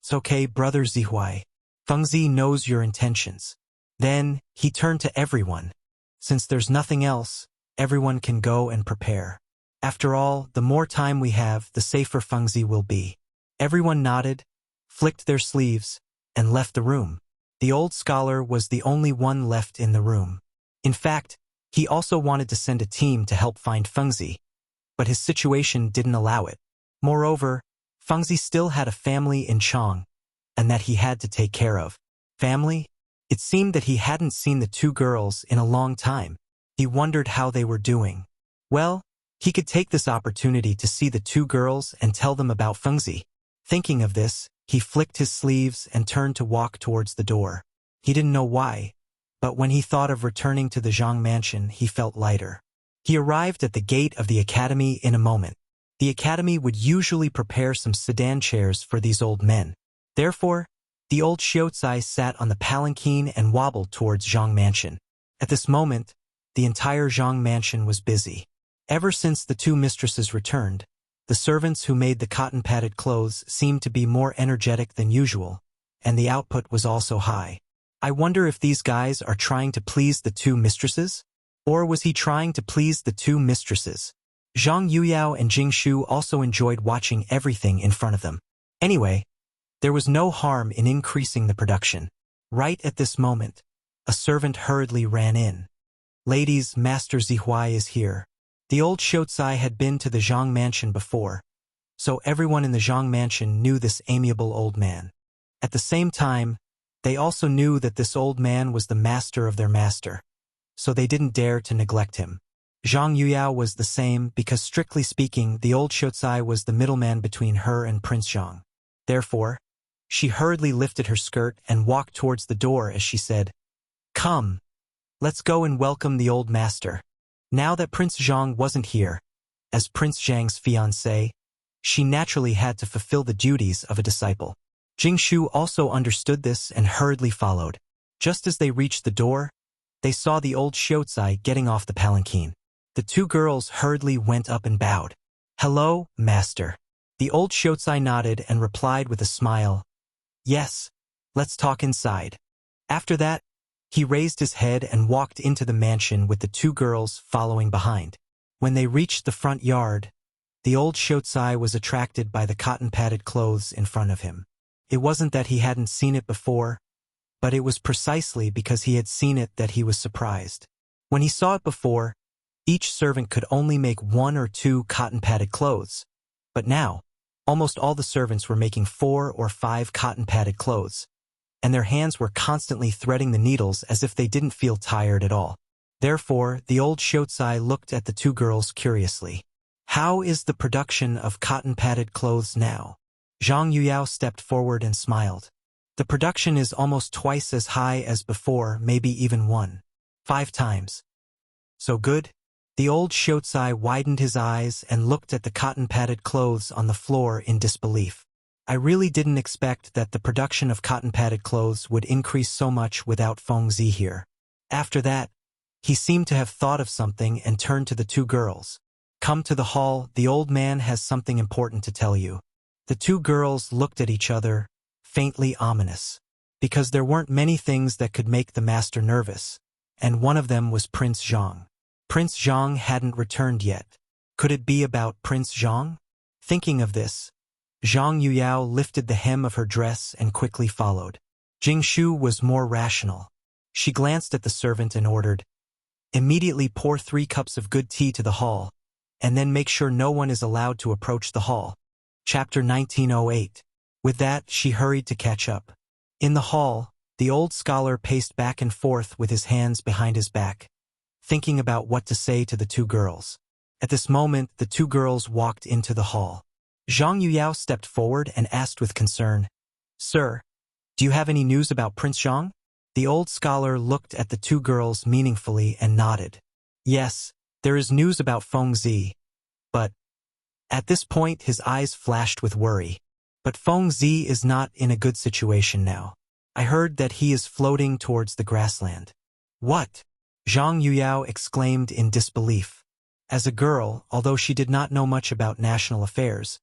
"It's okay, brother Zihuai. Feng Zi knows your intentions." Then, he turned to everyone. "Since there's nothing else, everyone can go and prepare. After all, the more time we have, the safer Feng Zi will be." Everyone nodded, flicked their sleeves, and left the room. The old scholar was the only one left in the room. In fact, he also wanted to send a team to help find Feng Zi, but his situation didn't allow it. Moreover, Feng Zi still had a family in Chang, and that he had to take care of. Family? It seemed that he hadn't seen the two girls in a long time. He wondered how they were doing. Well, he could take this opportunity to see the two girls and tell them about Feng Zi. Thinking of this, he flicked his sleeves and turned to walk towards the door. He didn't know why, but when he thought of returning to the Zhang mansion, he felt lighter. He arrived at the gate of the academy in a moment. The academy would usually prepare some sedan chairs for these old men. Therefore, the old Xiaozai sat on the palanquin and wobbled towards Zhang mansion. At this moment, the entire Zhang mansion was busy. Ever since the two mistresses returned, the servants who made the cotton-padded clothes seemed to be more energetic than usual, and the output was also high. I wonder if these guys are trying to please the two mistresses? Or was he trying to please the two mistresses? Zhang Yuyao and Jing Shu also enjoyed watching everything in front of them. Anyway, there was no harm in increasing the production. Right at this moment, a servant hurriedly ran in. "Ladies, Master Zihuai is here." The old Xiaozai had been to the Zhang mansion before, so everyone in the Zhang mansion knew this amiable old man. At the same time, they also knew that this old man was the master of their master, so they didn't dare to neglect him. Zhang Yuyao was the same because, strictly speaking, the old Xiaocai was the middleman between her and Prince Zhang. Therefore, she hurriedly lifted her skirt and walked towards the door as she said, "Come, let's go and welcome the old master." Now that Prince Zhang wasn't here, as Prince Zhang's fiancé, she naturally had to fulfill the duties of a disciple. Jingshu also understood this and hurriedly followed. Just as they reached the door, they saw the old Xiaocai getting off the palanquin. The two girls hurriedly went up and bowed. "Hello, master." The old Xiaocai nodded and replied with a smile, "Yes, let's talk inside." After that, he raised his head and walked into the mansion with the two girls following behind. When they reached the front yard, the old Xiaocai was attracted by the cotton-padded clothes in front of him. It wasn't that he hadn't seen it before, but it was precisely because he had seen it that he was surprised. When he saw it before, each servant could only make 1 or 2 cotton-padded clothes, but now, almost all the servants were making 4 or 5 cotton-padded clothes, and their hands were constantly threading the needles as if they didn't feel tired at all. Therefore, the old Xiaocai looked at the two girls curiously. "How is the production of cotton-padded clothes now?" Zhang Yuyao stepped forward and smiled. "The production is almost twice as high as before, maybe even 1.5 times. So good?" The old Xiaocai widened his eyes and looked at the cotton-padded clothes on the floor in disbelief. "I really didn't expect that the production of cotton-padded clothes would increase so much without Fengzi here." After that, he seemed to have thought of something and turned to the two girls. "Come to the hall, the old man has something important to tell you." The two girls looked at each other, faintly ominous, because there weren't many things that could make the master nervous, and one of them was Prince Zhang. Prince Zhang hadn't returned yet. Could it be about Prince Zhang? Thinking of this, Zhang Yuyao lifted the hem of her dress and quickly followed. Jingshu was more rational. She glanced at the servant and ordered, "Immediately pour 3 cups of good tea to the hall, and then make sure no one is allowed to approach the hall." Chapter 1908. With that, she hurried to catch up. In the hall, the old scholar paced back and forth with his hands behind his back, thinking about what to say to the two girls. At this moment, the two girls walked into the hall. Zhang Yuyao stepped forward and asked with concern, "Sir, do you have any news about Prince Zhang?" The old scholar looked at the two girls meaningfully and nodded. "Yes, there is news about Fengzi, but..." At this point, his eyes flashed with worry. "But Fengzi is not in a good situation now. I heard that he is floating towards the grassland." "What?" Zhang Yuyao exclaimed in disbelief. As a girl, although she did not know much about national affairs,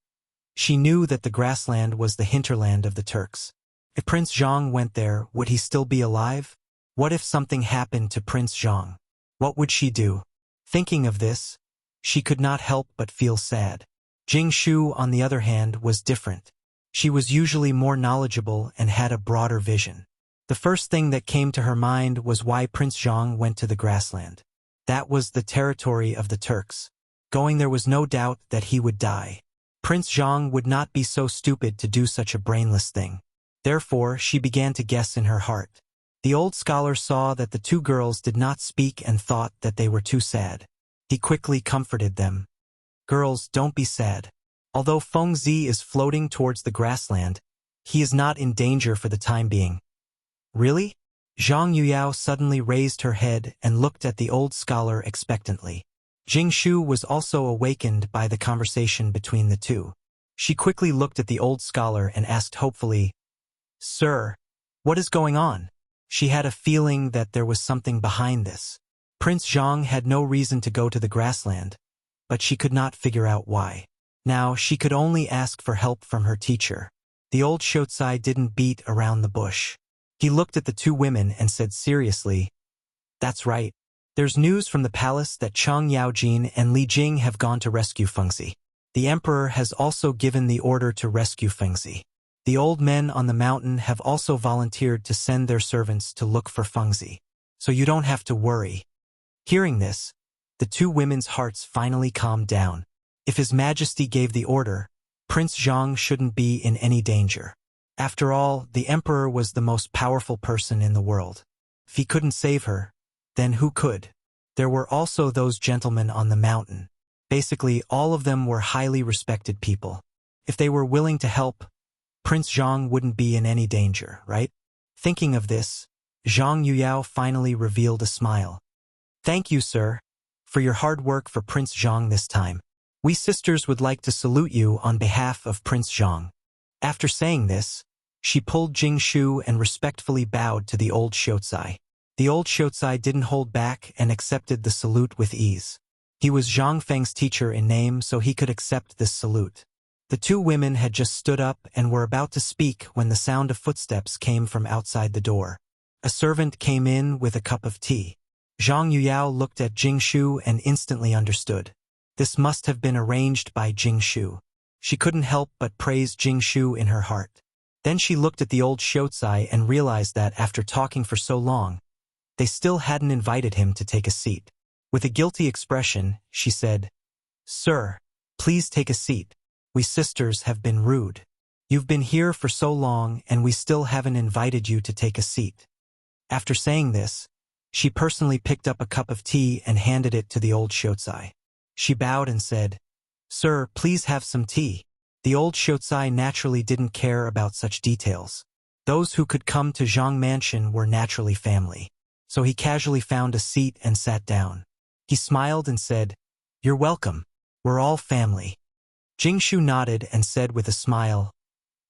she knew that the grassland was the hinterland of the Turks. If Prince Zhang went there, would he still be alive? What if something happened to Prince Zhang? What would she do? Thinking of this, she could not help but feel sad. Jingshu, on the other hand, was different. She was usually more knowledgeable and had a broader vision. The first thing that came to her mind was why Prince Zhang went to the grassland. That was the territory of the Turks. Going there was no doubt that he would die. Prince Zhang would not be so stupid to do such a brainless thing. Therefore, she began to guess in her heart. The old scholar saw that the two girls did not speak and thought that they were too sad. He quickly comforted them. "Girls, don't be sad. Although Fengzi is floating towards the grassland, he is not in danger for the time being." "Really?" Zhang Yuyao suddenly raised her head and looked at the old scholar expectantly. Jingshu was also awakened by the conversation between the two. She quickly looked at the old scholar and asked hopefully, "Sir, what is going on?" She had a feeling that there was something behind this. Prince Zhang had no reason to go to the grassland, but she could not figure out why. Now she could only ask for help from her teacher. The old Xiaocai didn't beat around the bush. He looked at the two women and said seriously, "That's right. There's news from the palace that Cheng Yaojin and Li Jing have gone to rescue Fengzi. The emperor has also given the order to rescue Fengzi. The old men on the mountain have also volunteered to send their servants to look for Fengzi. So you don't have to worry." Hearing this, the two women's hearts finally calmed down. If His Majesty gave the order, Prince Zhang shouldn't be in any danger. After all, the emperor was the most powerful person in the world. If he couldn't save her, then who could? There were also those gentlemen on the mountain. Basically, all of them were highly respected people. If they were willing to help, Prince Zhang wouldn't be in any danger, right? Thinking of this, Zhang Yuyao finally revealed a smile. Thank you, sir, for your hard work for Prince Zhang this time. We sisters would like to salute you on behalf of Prince Zhang. After saying this, she pulled Jing Shu and respectfully bowed to the old Xiaocai. The old Xiaocai didn't hold back and accepted the salute with ease. He was Zhang Feng's teacher in name, so he could accept this salute. The two women had just stood up and were about to speak when the sound of footsteps came from outside the door. A servant came in with a cup of tea. Zhang Yuyao looked at Jing Shu and instantly understood. This must have been arranged by Jing Shu. She couldn't help but praise Jing Shu in her heart. Then she looked at the old Xiaocai and realized that after talking for so long, they still hadn't invited him to take a seat. With a guilty expression, she said, "Sir, please take a seat. We sisters have been rude. You've been here for so long and we still haven't invited you to take a seat." After saying this, she personally picked up a cup of tea and handed it to the old Xiaocai. She bowed and said, "Sir, please have some tea." The old Xiaocai naturally didn't care about such details. Those who could come to Zhang Mansion were naturally family. So he casually found a seat and sat down. He smiled and said, "You're welcome. We're all family." Jing Shu nodded and said with a smile,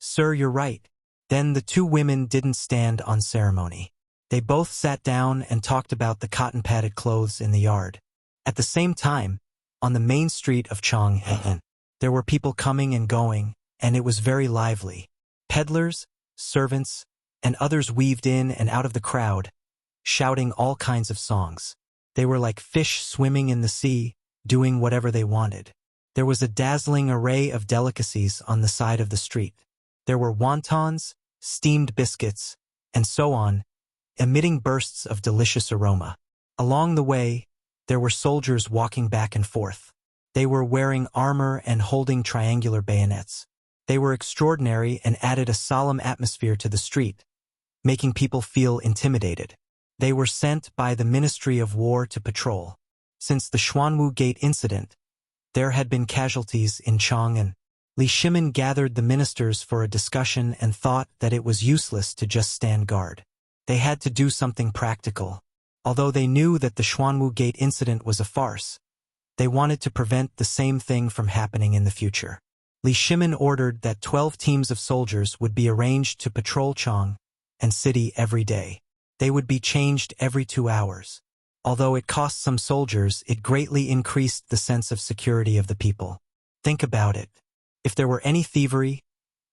"Sir, you're right." Then the two women didn't stand on ceremony. They both sat down and talked about the cotton-padded clothes in the yard. At the same time, on the main street of Chang'an, there were people coming and going, and it was very lively. Peddlers, servants, and others weaved in and out of the crowd, shouting all kinds of songs. They were like fish swimming in the sea, doing whatever they wanted. There was a dazzling array of delicacies on the side of the street. There were wontons, steamed biscuits, and so on, emitting bursts of delicious aroma. Along the way, there were soldiers walking back and forth. They were wearing armor and holding triangular bayonets. They were extraordinary and added a solemn atmosphere to the street, making people feel intimidated. They were sent by the Ministry of War to patrol. Since the Xuanwu Gate incident, there had been casualties in Chang'an. Li Shimin gathered the ministers for a discussion and thought that it was useless to just stand guard. They had to do something practical. Although they knew that the Xuanwu Gate incident was a farce, they wanted to prevent the same thing from happening in the future. Li Shimin ordered that 12 teams of soldiers would be arranged to patrol Chang and city every day. They would be changed every 2 hours. Although it cost some soldiers, it greatly increased the sense of security of the people. Think about it. If there were any thievery,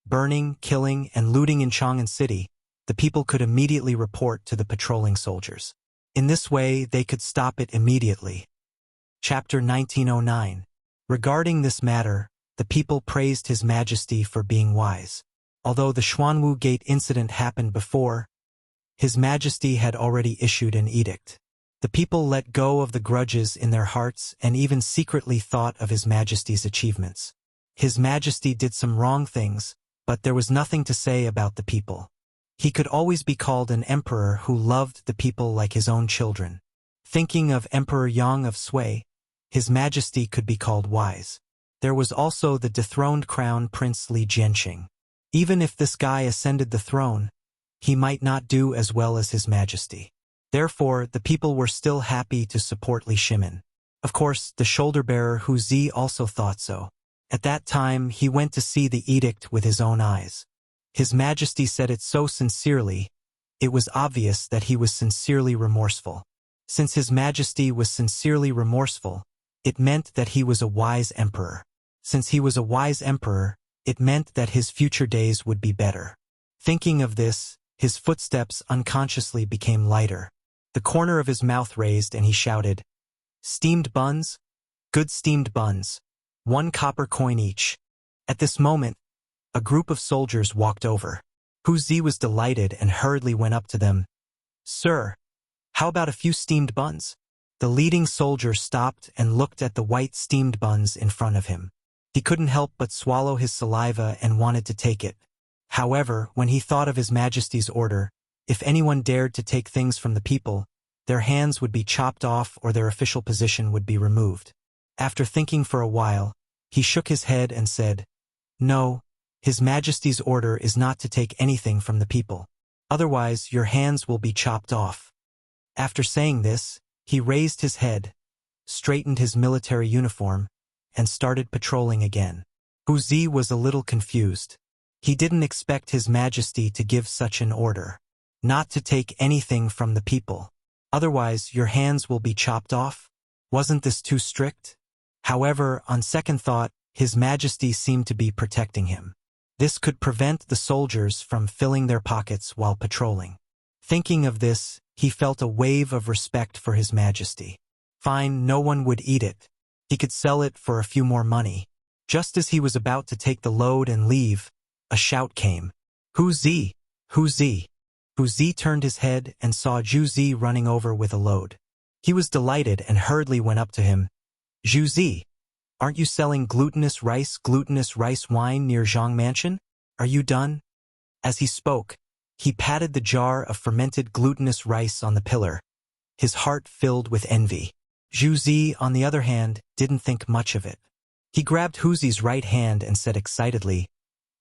burning, killing, and looting in Chang'an City, the people could immediately report to the patrolling soldiers. In this way, they could stop it immediately. Chapter 1909. Regarding this matter, the people praised His Majesty for being wise. Although the Xuanwu Gate incident happened before, His Majesty had already issued an edict. The people let go of the grudges in their hearts and even secretly thought of His Majesty's achievements. His Majesty did some wrong things, but there was nothing to say about the people. He could always be called an emperor who loved the people like his own children. Thinking of Emperor Yang of Sui, His Majesty could be called wise. There was also the dethroned crown Prince Li Jianqing. Even if this guy ascended the throne, he might not do as well as His Majesty. Therefore, the people were still happy to support Li Shimin. Of course, the shoulder-bearer Hu Zi also thought so. At that time, he went to see the edict with his own eyes. His Majesty said it so sincerely, it was obvious that he was sincerely remorseful. Since His Majesty was sincerely remorseful, it meant that he was a wise emperor. Since he was a wise emperor, it meant that his future days would be better. Thinking of this, his footsteps unconsciously became lighter. The corner of his mouth raised and he shouted, "Steamed buns? Good steamed buns. 1 copper coin each." At this moment, a group of soldiers walked over. Hu Zi was delighted and hurriedly went up to them. "Sir, how about a few steamed buns?" The leading soldier stopped and looked at the white steamed buns in front of him. He couldn't help but swallow his saliva and wanted to take it. However, when he thought of His Majesty's order, if anyone dared to take things from the people, their hands would be chopped off or their official position would be removed. After thinking for a while, he shook his head and said, "No, His Majesty's order is not to take anything from the people. Otherwise, your hands will be chopped off." After saying this, he raised his head, straightened his military uniform, and started patrolling again. Wuxia was a little confused. He didn't expect His Majesty to give such an order. Not to take anything from the people. Otherwise, your hands will be chopped off? Wasn't this too strict? However, on second thought, His Majesty seemed to be protecting him. This could prevent the soldiers from filling their pockets while patrolling. Thinking of this, he felt a wave of respect for His Majesty. Fine, no one would eat it. He could sell it for a few more money. Just as he was about to take the load and leave, a shout came. "Wuxia! Wuxia!" Wuxia turned his head and saw Wuxia running over with a load. He was delighted and hurriedly went up to him. "Wuxia, aren't you selling glutinous rice wine near Zhang Mansion? Are you done?" As he spoke, he patted the jar of fermented glutinous rice on the pillar. His heart filled with envy. Wuxia, on the other hand, didn't think much of it. He grabbed Wuxia's right hand and said excitedly,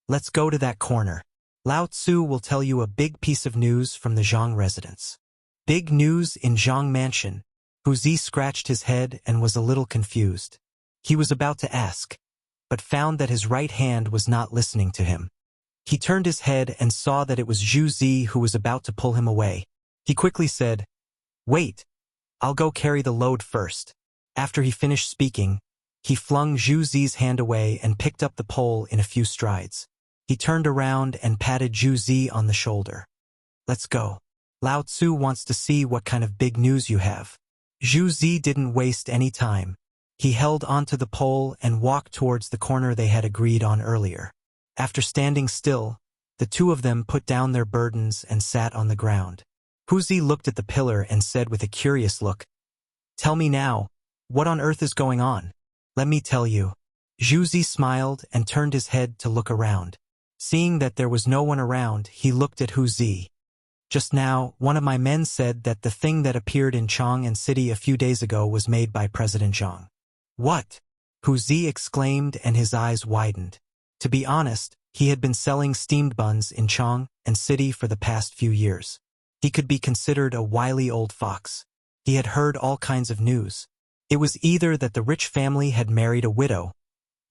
"Let's go to that corner. Lao Tzu will tell you a big piece of news from the Zhang residence." Big news in Zhang Mansion. Wuxia scratched his head and was a little confused. He was about to ask, but found that his right hand was not listening to him. He turned his head and saw that it was Wuxia who was about to pull him away. He quickly said, "Wait, I'll go carry the load first." After he finished speaking, he flung Wuxia's hand away and picked up the pole in a few strides. He turned around and patted Wuxia on the shoulder. "Let's go. Lao Tzu wants to see what kind of big news you have." Wuxia didn't waste any time. He held onto the pole and walked towards the corner they had agreed on earlier. After standing still, the two of them put down their burdens and sat on the ground. Wuxia looked at the pillar and said with a curious look, "Tell me now, what on earth is going on?" "Let me tell you." Wuxia smiled and turned his head to look around. Seeing that there was no one around, he looked at Wuxia. "Just now, one of my men said that the thing that appeared in Chang'an City a few days ago was made by President Zhang." "What?" Wuxia exclaimed and his eyes widened. To be honest, he had been selling steamed buns in Chang'an City for the past few years. He could be considered a wily old fox. He had heard all kinds of news. It was either that the rich family had married a widow,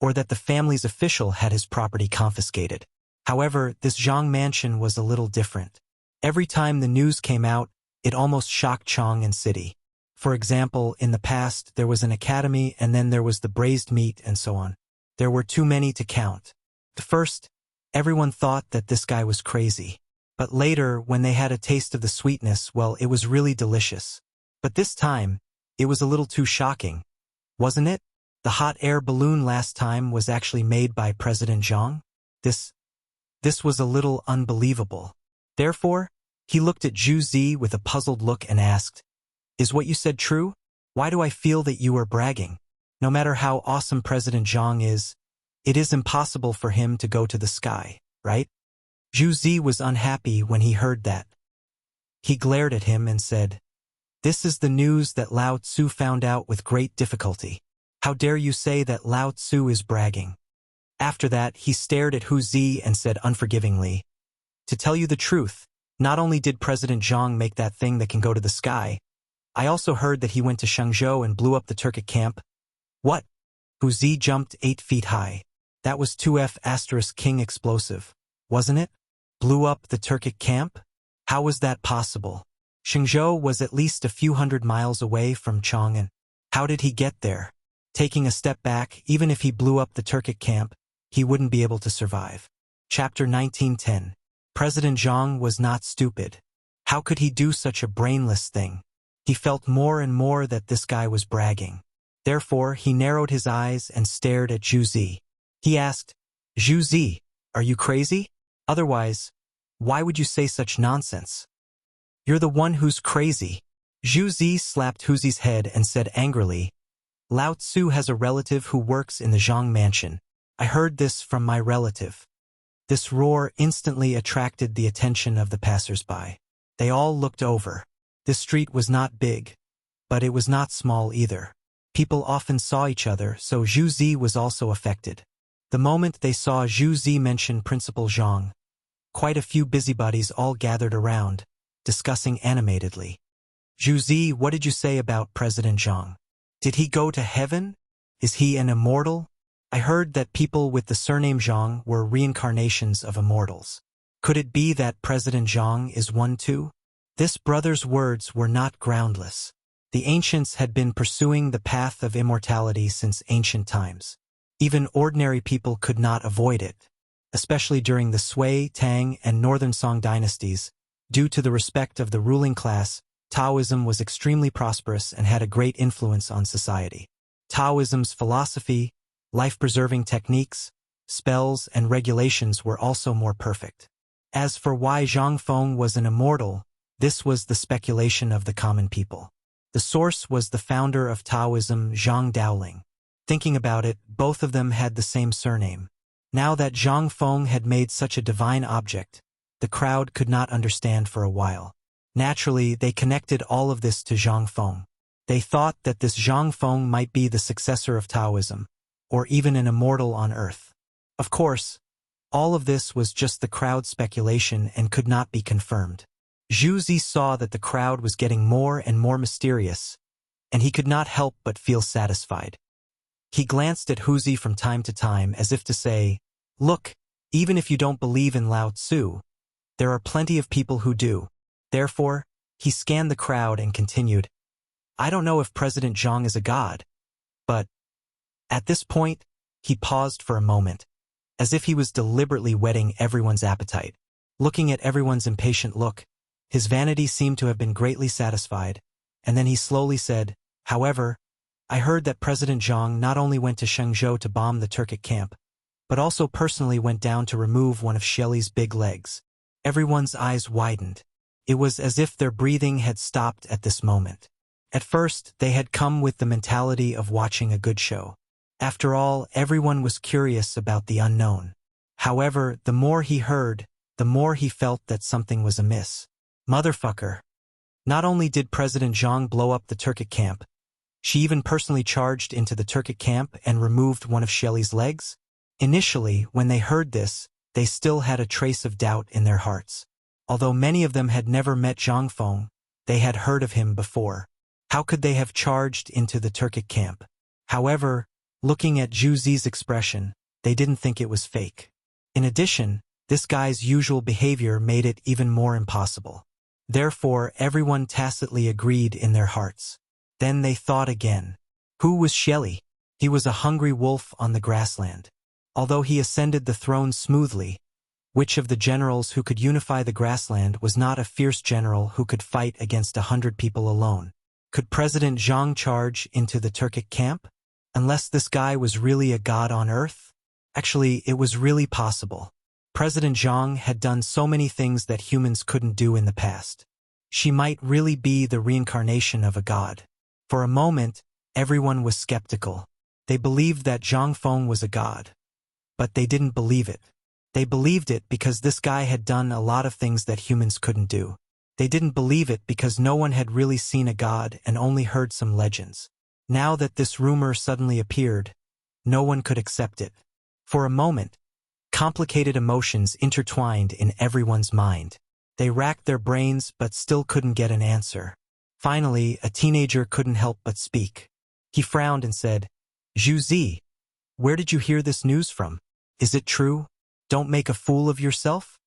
or that the family's official had his property confiscated. However, this Zhang mansion was a little different. Every time the news came out, it almost shocked Chang'an City. For example, in the past, there was an academy and then there was the braised meat and so on. There were too many to count. At first, everyone thought that this guy was crazy. But later, when they had a taste of the sweetness, well, it was really delicious. But this time, it was a little too shocking, wasn't it? The hot air balloon last time was actually made by President Zhang. This was a little unbelievable. Therefore, he looked at Wuxia with a puzzled look and asked, "Is what you said true? Why do I feel that you are bragging? No matter how awesome President Zhang is, it is impossible for him to go to the sky, right?" Wuxia was unhappy when he heard that. He glared at him and said, "This is the news that Lao Tzu found out with great difficulty. How dare you say that Lao Tzu is bragging?" After that, he stared at Wuxia and said unforgivingly, "To tell you the truth, not only did President Zhang make that thing that can go to the sky, I also heard that he went to Shangzhou and blew up the Turkic camp." "What?" Wuxia jumped 8 feet high. That was 2F** King explosive, wasn't it? Blew up the Turkic camp? How was that possible? Shangzhou was at least a few hundred miles away from Chang'an. How did he get there? Taking a step back, even if he blew up the Turkic camp, he wouldn't be able to survive. Chapter 1910. President Zhang was not stupid. How could he do such a brainless thing? He felt more and more that this guy was bragging. Therefore, he narrowed his eyes and stared at Wuxia. He asked, "Wuxia, are you crazy? Otherwise, why would you say such nonsense? You're the one who's crazy." Wuxia slapped Wuxia's head and said angrily, "Lao Tzu has a relative who works in the Zhang mansion. I heard this from my relative." This roar instantly attracted the attention of the passers-by. They all looked over. This street was not big, but it was not small either. People often saw each other, so Zhu Zi was also affected. The moment they saw Zhu Zi mention Principal Zhang, quite a few busybodies all gathered around, discussing animatedly. Zhu Zi, what did you say about President Zhang? Did he go to heaven? Is he an immortal? I heard that people with the surname Zhang were reincarnations of immortals. Could it be that President Zhang is one too? This brother's words were not groundless. The ancients had been pursuing the path of immortality since ancient times. Even ordinary people could not avoid it, especially during the Sui, Tang, and Northern Song dynasties. Due to the respect of the ruling class, Taoism was extremely prosperous and had a great influence on society. Taoism's philosophy, life-preserving techniques, spells, and regulations were also more perfect. As for why Zhang Feng was an immortal, this was the speculation of the common people. The source was the founder of Taoism, Zhang Daoling. Thinking about it, both of them had the same surname. Now that Zhang Feng had made such a divine object, the crowd could not understand for a while. Naturally, they connected all of this to Zhang Feng. They thought that this Zhang Feng might be the successor of Taoism, or even an immortal on earth. Of course, all of this was just the crowd's speculation and could not be confirmed. Zhu Zi saw that the crowd was getting more and more mysterious, and he could not help but feel satisfied. He glanced at Hu Zi from time to time as if to say, "Look, even if you don't believe in Lao Tzu, there are plenty of people who do." Therefore, he scanned the crowd and continued, "I don't know if President Zhang is a god, but..." At this point, he paused for a moment, as if he was deliberately whetting everyone's appetite. Looking at everyone's impatient look, his vanity seemed to have been greatly satisfied, and then he slowly said, "However, I heard that President Zhang not only went to Shenzhou to bomb the Turkic camp, but also personally went down to remove one of Shelley's big legs." Everyone's eyes widened. It was as if their breathing had stopped at this moment. At first, they had come with the mentality of watching a good show. After all, everyone was curious about the unknown. However, the more he heard, the more he felt that something was amiss. Motherfucker. Not only did President Zhang blow up the Turkic camp, she even personally charged into the Turkic camp and removed one of Shelley's legs? Initially, when they heard this, they still had a trace of doubt in their hearts. Although many of them had never met Zhang Feng, they had heard of him before. How could they have charged into the Turkic camp? However, looking at Zhu Zi's expression, they didn't think it was fake. In addition, this guy's usual behavior made it even more impossible. Therefore, everyone tacitly agreed in their hearts. Then they thought again. Who was Shelley? He was a hungry wolf on the grassland. Although he ascended the throne smoothly, which of the generals who could unify the grassland was not a fierce general who could fight against 100 people alone? Could President Zhang charge into the Turkic camp? Unless this guy was really a god on earth? Actually, it was really possible. President Zhang had done so many things that humans couldn't do in the past. She might really be the reincarnation of a god. For a moment, everyone was skeptical. They believed that Zhang Feng was a god. But they didn't believe it. They believed it because this guy had done a lot of things that humans couldn't do. They didn't believe it because no one had really seen a god and only heard some legends. Now that this rumor suddenly appeared, no one could accept it. For a moment, complicated emotions intertwined in everyone's mind. They racked their brains but still couldn't get an answer. Finally, a teenager couldn't help but speak. He frowned and said, "Zhu Zi, where did you hear this news from? Is it true? Don't make a fool of yourself?"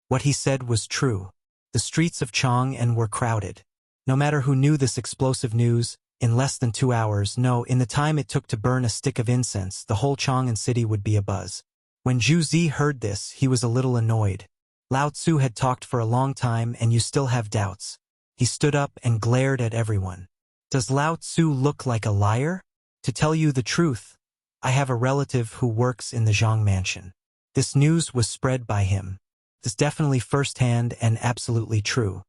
What he said was true. The streets of Chang'an were crowded. No matter who knew this explosive news, in less than 2 hours, no, in the time it took to burn a stick of incense, the whole Chang'an city would be abuzz. When Zhu Zi heard this, he was a little annoyed. Lao Tzu had talked for a long time and you still have doubts. He stood up and glared at everyone. Does Lao Tzu look like a liar? To tell you the truth, I have a relative who works in the Zhang mansion. This news was spread by him. It's definitely first-hand and absolutely true.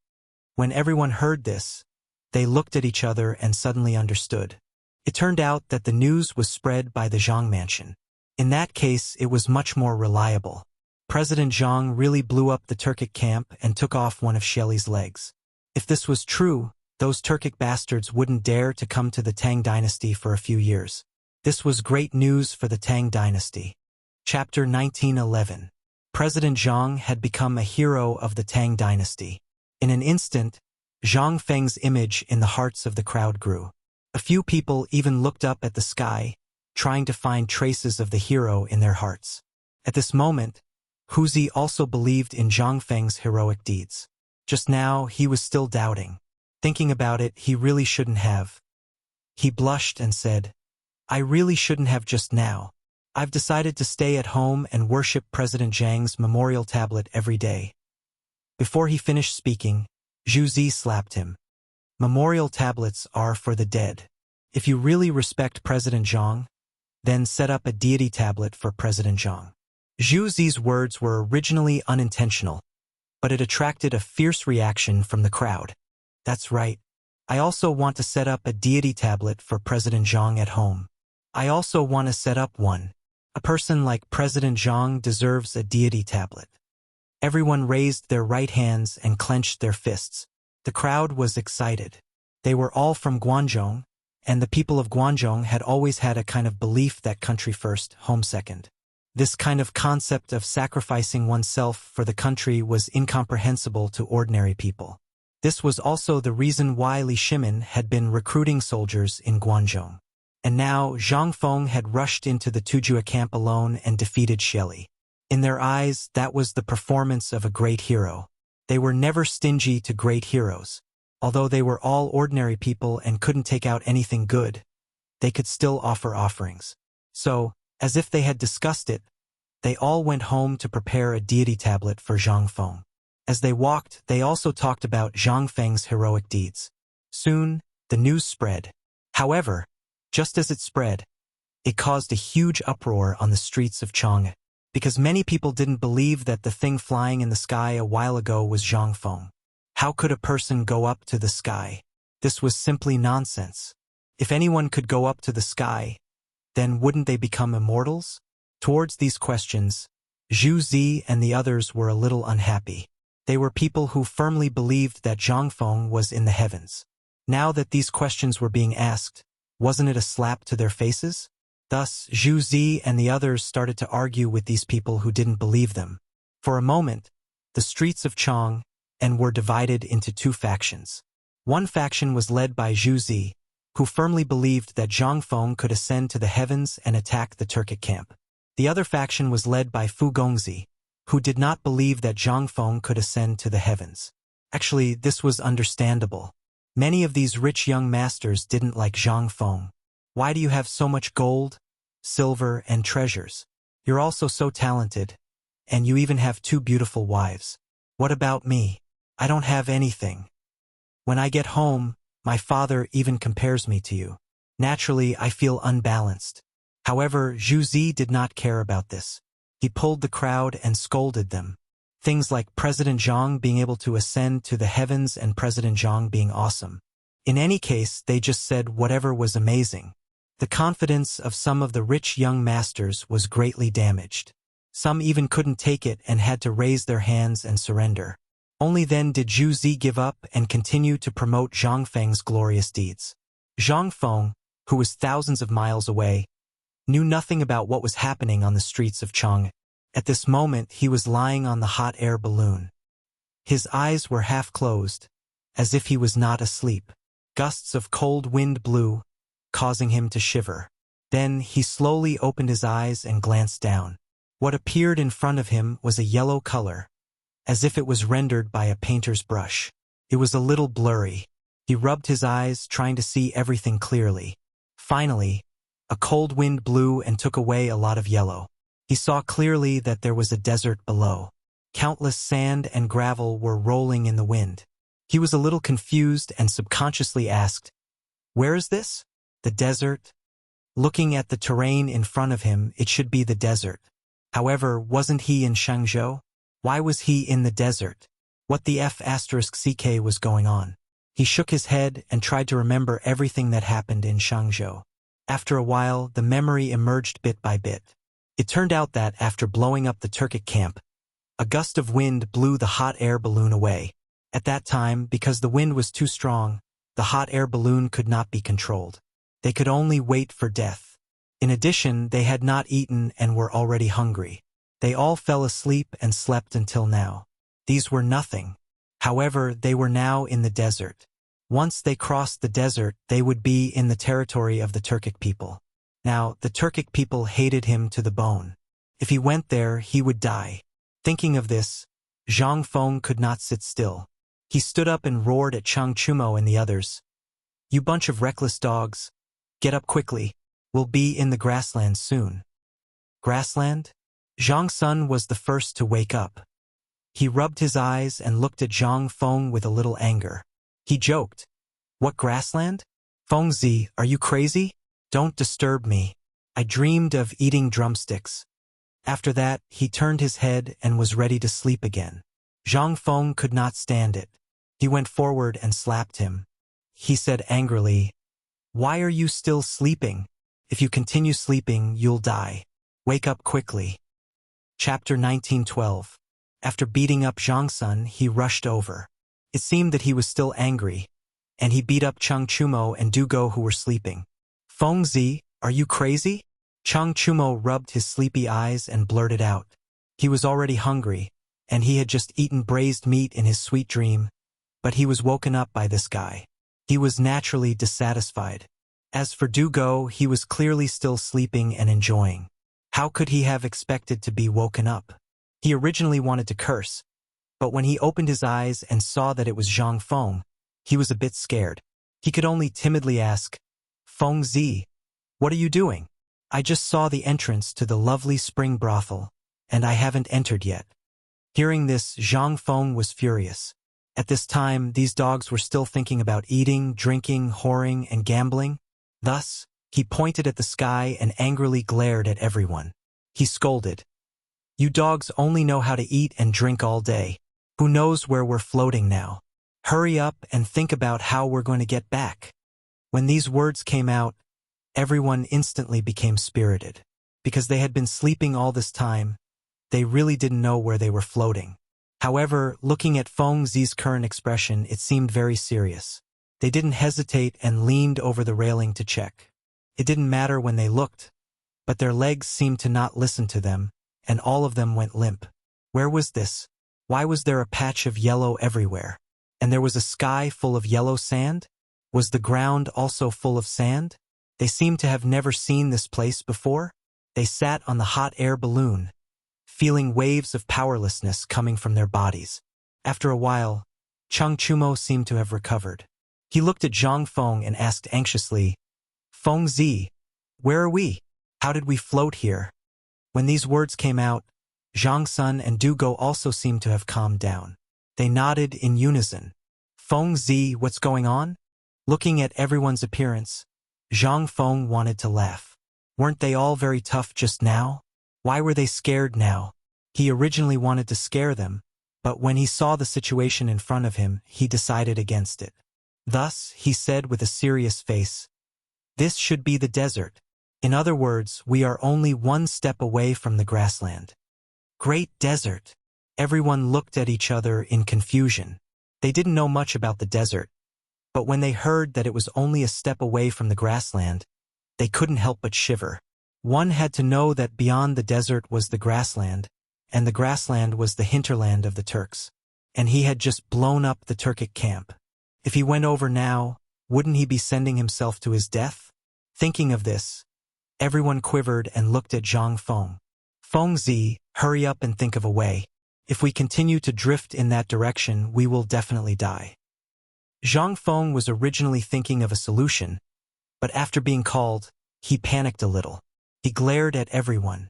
When everyone heard this, they looked at each other and suddenly understood. It turned out that the news was spread by the Zhang mansion. In that case, it was much more reliable. President Zhang really blew up the Turkic camp and took off one of Shelley's legs. If this was true, those Turkic bastards wouldn't dare to come to the Tang dynasty for a few years. This was great news for the Tang dynasty. Chapter 1911. President Zhang had become a hero of the Tang dynasty. In an instant, Zhang Feng's image in the hearts of the crowd grew. A few people even looked up at the sky, trying to find traces of the hero in their hearts. At this moment, Wuxia also believed in Zhang Feng's heroic deeds. Just now, he was still doubting. Thinking about it, he really shouldn't have. He blushed and said, "I really shouldn't have just now. I've decided to stay at home and worship President Zhang's memorial tablet every day." Before he finished speaking, Wuxia slapped him. "Memorial tablets are for the dead. If you really respect President Zhang, then set up a deity tablet for President Zhang." Wuxia's words were originally unintentional, but it attracted a fierce reaction from the crowd. "That's right. I also want to set up a deity tablet for President Zhang at home. I also want to set up one. A person like President Zhang deserves a deity tablet." Everyone raised their right hands and clenched their fists. The crowd was excited. They were all from Guangzhou, and the people of Guangzhou had always had a kind of belief that country first, home second. This kind of concept of sacrificing oneself for the country was incomprehensible to ordinary people. This was also the reason why Li Shimin had been recruiting soldiers in Guangzhou. And now Zhang Feng had rushed into the Tujue camp alone and defeated Shelley. In their eyes, that was the performance of a great hero. They were never stingy to great heroes. Although they were all ordinary people and couldn't take out anything good, they could still offer offerings. So, as if they had discussed it, they all went home to prepare a deity tablet for Zhang Feng. As they walked, they also talked about Zhang Feng's heroic deeds. Soon, the news spread. However, just as it spread, it caused a huge uproar on the streets of Chang'e, because many people didn't believe that the thing flying in the sky a while ago was Zhang Feng. How could a person go up to the sky? This was simply nonsense. If anyone could go up to the sky, then wouldn't they become immortals? Towards these questions, Wuxia and the others were a little unhappy. They were people who firmly believed that Zhang Feng was in the heavens. Now that these questions were being asked, wasn't it a slap to their faces? Thus, Wuxia and the others started to argue with these people who didn't believe them. For a moment, the streets of Chang'e were divided into two factions. One faction was led by Wuxia, who firmly believed that Zhang Feng could ascend to the heavens and attack the Turkic camp. The other faction was led by Fu Gongzi, who did not believe that Zhang Feng could ascend to the heavens. Actually, this was understandable. Many of these rich young masters didn't like Zhang Feng. "Why do you have so much gold, silver, and treasures? You're also so talented, and you even have 2 beautiful wives. What about me? I don't have anything. When I get home, my father even compares me to you. Naturally, I feel unbalanced." However, Wuxia did not care about this. He pulled the crowd and scolded them. Things like President Zhang being able to ascend to the heavens and President Zhang being awesome. In any case, they just said whatever was amazing. The confidence of some of the rich young masters was greatly damaged. Some even couldn't take it and had to raise their hands and surrender. Only then did Wuxia give up and continue to promote Zhang Feng's glorious deeds. Zhang Feng, who was thousands of miles away, knew nothing about what was happening on the streets of Chang'e. At this moment, he was lying on the hot air balloon. His eyes were half closed, as if he was not asleep. Gusts of cold wind blew, causing him to shiver. Then he slowly opened his eyes and glanced down. What appeared in front of him was a yellow color, as if it was rendered by a painter's brush. It was a little blurry. He rubbed his eyes, trying to see everything clearly. Finally, a cold wind blew and took away a lot of yellow. He saw clearly that there was a desert below. Countless sand and gravel were rolling in the wind. He was a little confused and subconsciously asked, "Where is this?" "The desert." Looking at the terrain in front of him, it should be the desert. However, wasn't he in Shangzhou? Why was he in the desert? What the F***ck was going on? He shook his head and tried to remember everything that happened in Shangzhou. After a while, the memory emerged bit by bit. It turned out that after blowing up the Turkic camp, A gust of wind blew the hot air balloon away. At that time, because the wind was too strong, the hot air balloon could not be controlled. They could only wait for death. In addition, they had not eaten and were already hungry. They all fell asleep and slept until now. These were nothing. However, they were now in the desert. Once they crossed the desert, they would be in the territory of the Turkic people. Now, the Turkic people hated him to the bone. If he went there, he would die. Thinking of this, Zhang Feng could not sit still. He stood up and roared at Chang Chumo and the others. "You bunch of reckless dogs. Get up quickly. We'll be in the grassland soon." Grassland? Zhang Sun was the first to wake up. He rubbed his eyes and looked at Zhang Feng with a little anger. He joked, "What grassland? Fengzi, are you crazy? Don't disturb me. I dreamed of eating drumsticks." After that, he turned his head and was ready to sleep again. Zhang Feng could not stand it. He went forward and slapped him. He said angrily, "Why are you still sleeping? If you continue sleeping, you'll die. Wake up quickly." Chapter 19:12. After beating up Zhang Sun, he rushed over. It seemed that he was still angry, and he beat up Chang Chumo and Dugo who were sleeping. "Fengzi, are you crazy?" Chang Chumo rubbed his sleepy eyes and blurted out. He was already hungry, and he had just eaten braised meat in his sweet dream, but he was woken up by this guy. He was naturally dissatisfied. As for Dugo, he was clearly still sleeping and enjoying. How could he have expected to be woken up? He originally wanted to curse, but when he opened his eyes and saw that it was Zhang Feng, he was a bit scared. He could only timidly ask, "Fengzi, what are you doing?" "I just saw the entrance to the lovely spring brothel, and I haven't entered yet." Hearing this, Zhang Feng was furious. At this time, these dogs were still thinking about eating, drinking, whoring, and gambling. Thus, he pointed at the sky and angrily glared at everyone. He scolded, "You dogs only know how to eat and drink all day. Who knows where we're floating now? Hurry up and think about how we're going to get back." When these words came out, everyone instantly became spirited. Because they had been sleeping all this time, they really didn't know where they were floating. However, looking at Fengzi's current expression, it seemed very serious. They didn't hesitate and leaned over the railing to check. It didn't matter when they looked, but their legs seemed to not listen to them, and all of them went limp. Where was this? Why was there a patch of yellow everywhere? And there was a sky full of yellow sand? Was the ground also full of sand? They seemed to have never seen this place before. They sat on the hot air balloon, feeling waves of powerlessness coming from their bodies. After a while, Chang Chumo seemed to have recovered. He looked at Zhang Feng and asked anxiously, "Fengzi, where are we? How did we float here?" When these words came out, Zhang Sun and Dugo also seemed to have calmed down. They nodded in unison. "Fengzi, what's going on?" Looking at everyone's appearance, Zhang Feng wanted to laugh. Weren't they all very tough just now? Why were they scared now? He originally wanted to scare them, but when he saw the situation in front of him, he decided against it. Thus, he said with a serious face, "This should be the desert. In other words, we are only one step away from the grassland." Great desert! Everyone looked at each other in confusion. They didn't know much about the desert, but when they heard that it was only a step away from the grassland, they couldn't help but shiver. One had to know that beyond the desert was the grassland, and the grassland was the hinterland of the Turks, and he had just blown up the Turkic camp. If he went over now, wouldn't he be sending himself to his death? Thinking of this, everyone quivered and looked at Zhang Feng. "Fengzi, hurry up and think of a way. If we continue to drift in that direction, we will definitely die." Zhang Feng was originally thinking of a solution, but after being called, he panicked a little. He glared at everyone.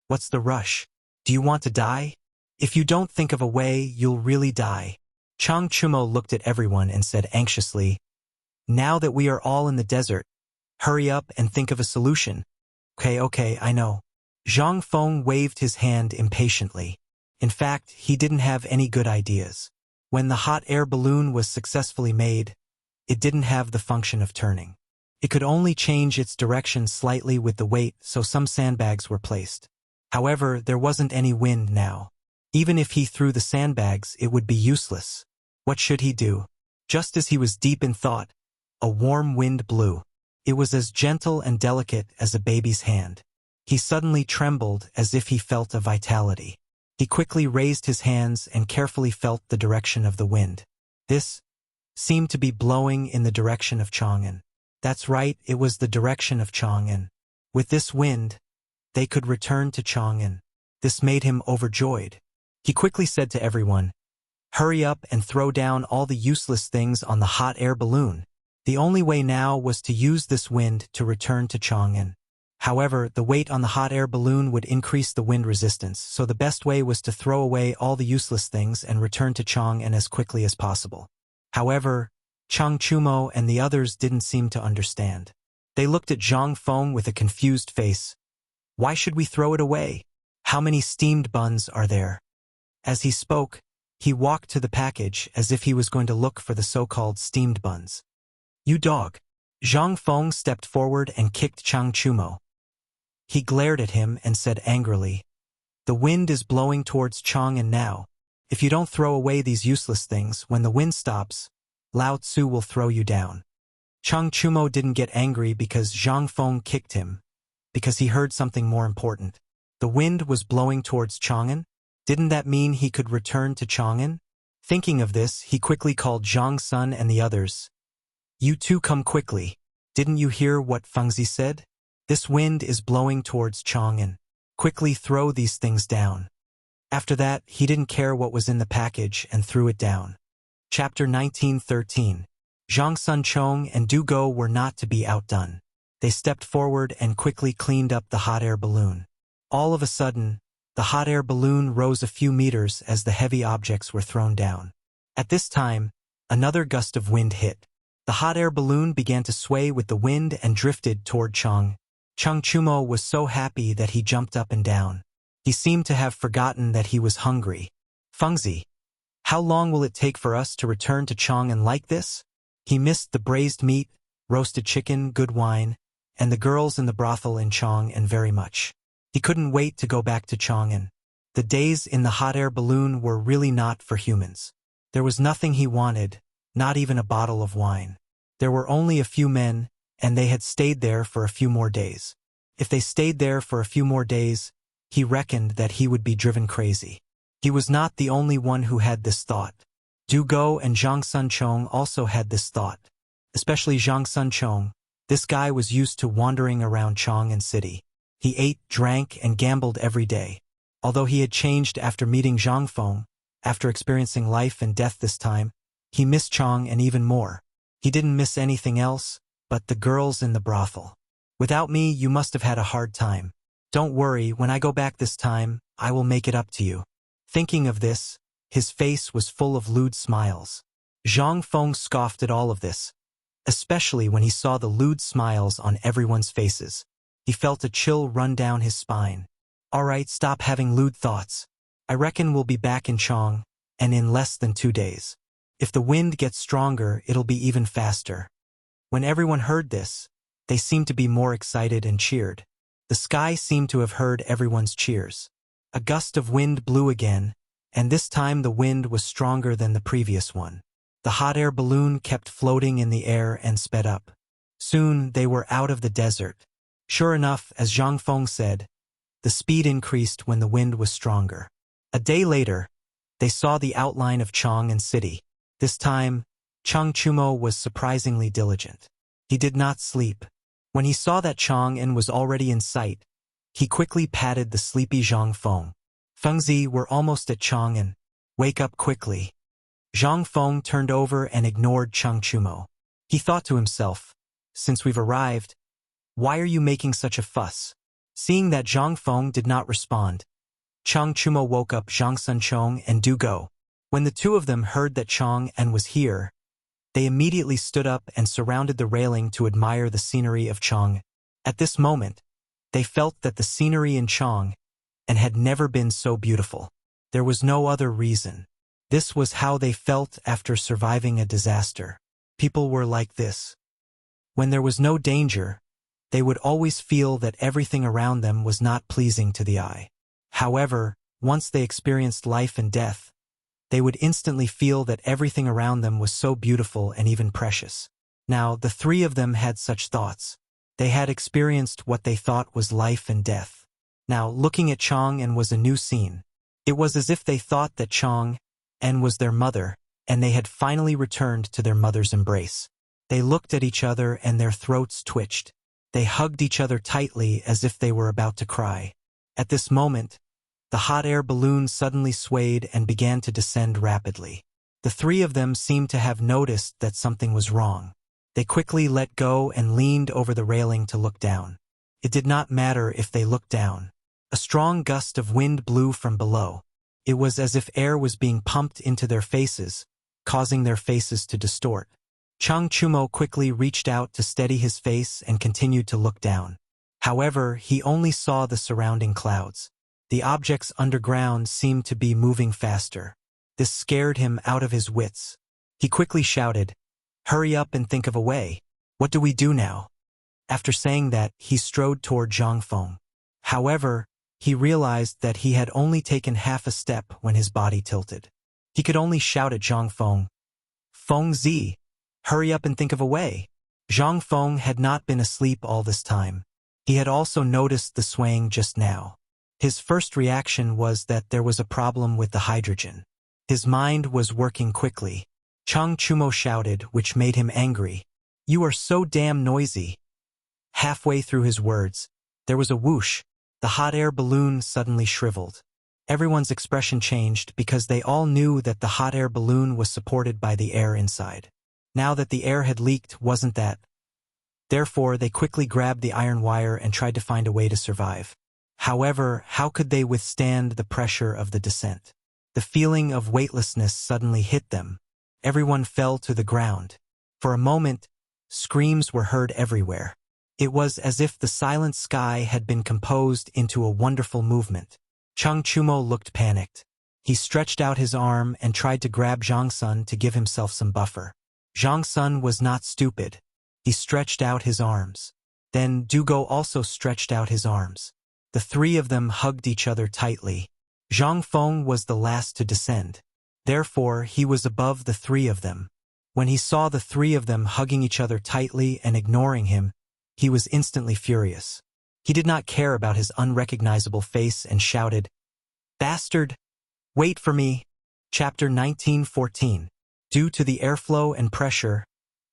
"What's the rush? Do you want to die? If you don't think of a way, you'll really die." Chang Chumo looked at everyone and said anxiously, "Now that we are all in the desert, hurry up and think of a solution." Okay, I know." Zhang Feng waved his hand impatiently. In fact, he didn't have any good ideas. When the hot air balloon was successfully made, it didn't have the function of turning. It could only change its direction slightly with the weight, so some sandbags were placed. However, there wasn't any wind now. Even if he threw the sandbags, it would be useless. What should he do? Just as he was deep in thought, a warm wind blew. It was as gentle and delicate as a baby's hand. He suddenly trembled as if he felt a vitality. He quickly raised his hands and carefully felt the direction of the wind. This seemed to be blowing in the direction of Chang'an. That's right, it was the direction of Chang'an. With this wind, they could return to Chang'an. This made him overjoyed. He quickly said to everyone, "Hurry up and throw down all the useless things on the hot air balloon." The only way now was to use this wind to return to Chang'an. However, the weight on the hot air balloon would increase the wind resistance, so the best way was to throw away all the useless things and return to Chang'an as quickly as possible. However, Chang Chumo and the others didn't seem to understand. They looked at Zhang Feng with a confused face. "Why should we throw it away? How many steamed buns are there?" As he spoke, he walked to the package as if he was going to look for the so-called steamed buns. "You dog!" Zhang Feng stepped forward and kicked Chang Chumo. He glared at him and said angrily, "The wind is blowing towards Chang'an now. If you don't throw away these useless things, when the wind stops, Lao Tzu will throw you down." Chang Chumo didn't get angry because Zhang Feng kicked him, because he heard something more important. The wind was blowing towards Chang'an? Didn't that mean he could return to Chang'an? Thinking of this, he quickly called Zhang Sun and the others. "You two come quickly. Didn't you hear what Fengzi said? This wind is blowing towards Chang'an. Quickly throw these things down." After that, he didn't care what was in the package and threw it down. Chapter 19:13. Zhang Sun Chong and Du Go were not to be outdone. They stepped forward and quickly cleaned up the hot air balloon. All of a sudden, the hot air balloon rose a few meters as the heavy objects were thrown down. At this time, another gust of wind hit. The hot air balloon began to sway with the wind and drifted toward Chang. Chang Chumo was so happy that he jumped up and down. He seemed to have forgotten that he was hungry. "Fengzi, how long will it take for us to return to Chang'an like this?" He missed the braised meat, roasted chicken, good wine, and the girls in the brothel in Chang'an very much. He couldn't wait to go back to Chang'an. The days in the hot air balloon were really not for humans. There was nothing he wanted, not even a bottle of wine. There were only a few men, and they had stayed there for a few more days. If they stayed there for a few more days, he reckoned that he would be driven crazy. He was not the only one who had this thought. Du Go and Zhang Sun Chong also had this thought. Especially Zhang Sun Chong. This guy was used to wandering around Chang'an City. He ate, drank, and gambled every day. Although he had changed after meeting Zhang Feng, after experiencing life and death this time, he missed Chang'an even more. He didn't miss anything else but the girls in the brothel. "Without me, you must have had a hard time. Don't worry, when I go back this time, I will make it up to you." Thinking of this, his face was full of lewd smiles. Zhang Feng scoffed at all of this, especially when he saw the lewd smiles on everyone's faces. He felt a chill run down his spine. "All right, stop having lewd thoughts. I reckon we'll be back in Chang'an in less than 2 days. If the wind gets stronger, it'll be even faster." When everyone heard this, they seemed to be more excited and cheered. The sky seemed to have heard everyone's cheers. A gust of wind blew again, and this time the wind was stronger than the previous one. The hot air balloon kept floating in the air and sped up. Soon they were out of the desert. Sure enough, as Zhang Feng said, the speed increased when the wind was stronger. A day later, they saw the outline of Chang'an City. This time, Chang Chumo was surprisingly diligent. He did not sleep. When he saw that Chang'an was already in sight, he quickly patted the sleepy Zhang Feng. "Fengzi, we're almost at Chang'an. Wake up quickly." Zhang Feng turned over and ignored Chang Chumo. He thought to himself, "Since we've arrived, why are you making such a fuss?" Seeing that Zhang Feng did not respond, Chang Chumo woke up Zhang Sun Chong and Du Go. When the two of them heard that Chang'an was here, they immediately stood up and surrounded the railing to admire the scenery of Chang'an. At this moment, they felt that the scenery in Chang'an had never been so beautiful. There was no other reason. This was how they felt after surviving a disaster. People were like this. When there was no danger, they would always feel that everything around them was not pleasing to the eye. However, once they experienced life and death, they would instantly feel that everything around them was so beautiful and even precious. Now, the three of them had such thoughts. They had experienced what they thought was life and death. Now, looking at Chang was a new scene. It was as if they thought that Chang was their mother, and they had finally returned to their mother's embrace. They looked at each other and their throats twitched. They hugged each other tightly as if they were about to cry. At this moment, the hot air balloon suddenly swayed and began to descend rapidly. The three of them seemed to have noticed that something was wrong. They quickly let go and leaned over the railing to look down. It did not matter if they looked down. A strong gust of wind blew from below. It was as if air was being pumped into their faces, causing their faces to distort. Chang Chumo quickly reached out to steady his face and continued to look down. However, he only saw the surrounding clouds. The objects underground seemed to be moving faster. This scared him out of his wits. He quickly shouted, "Hurry up and think of a way. What do we do now?" After saying that, he strode toward Zhang Feng. However, he realized that he had only taken half a step when his body tilted. He could only shout at Zhang Feng, "Feng Zi, hurry up and think of a way." Zhang Feng had not been asleep all this time. He had also noticed the swaying just now. His first reaction was that there was a problem with the hydrogen. His mind was working quickly. Chang Chumo shouted, which made him angry, "You are so damn noisy." Halfway through his words, there was a whoosh. The hot air balloon suddenly shriveled. Everyone's expression changed because they all knew that the hot air balloon was supported by the air inside. Now that the air had leaked, wasn't that? Therefore, they quickly grabbed the iron wire and tried to find a way to survive. However, how could they withstand the pressure of the descent? The feeling of weightlessness suddenly hit them. Everyone fell to the ground. For a moment, screams were heard everywhere. It was as if the silent sky had been composed into a wonderful movement. Chang Chumo looked panicked. He stretched out his arm and tried to grab Zhang Sun to give himself some buffer. Zhang Sun was not stupid. He stretched out his arms. Then Dugo also stretched out his arms. The three of them hugged each other tightly. Zhang Feng was the last to descend. Therefore, he was above the three of them. When he saw the three of them hugging each other tightly and ignoring him, he was instantly furious. He did not care about his unrecognizable face and shouted, "Bastard! Wait for me!" Chapter 19:14. Due to the airflow and pressure,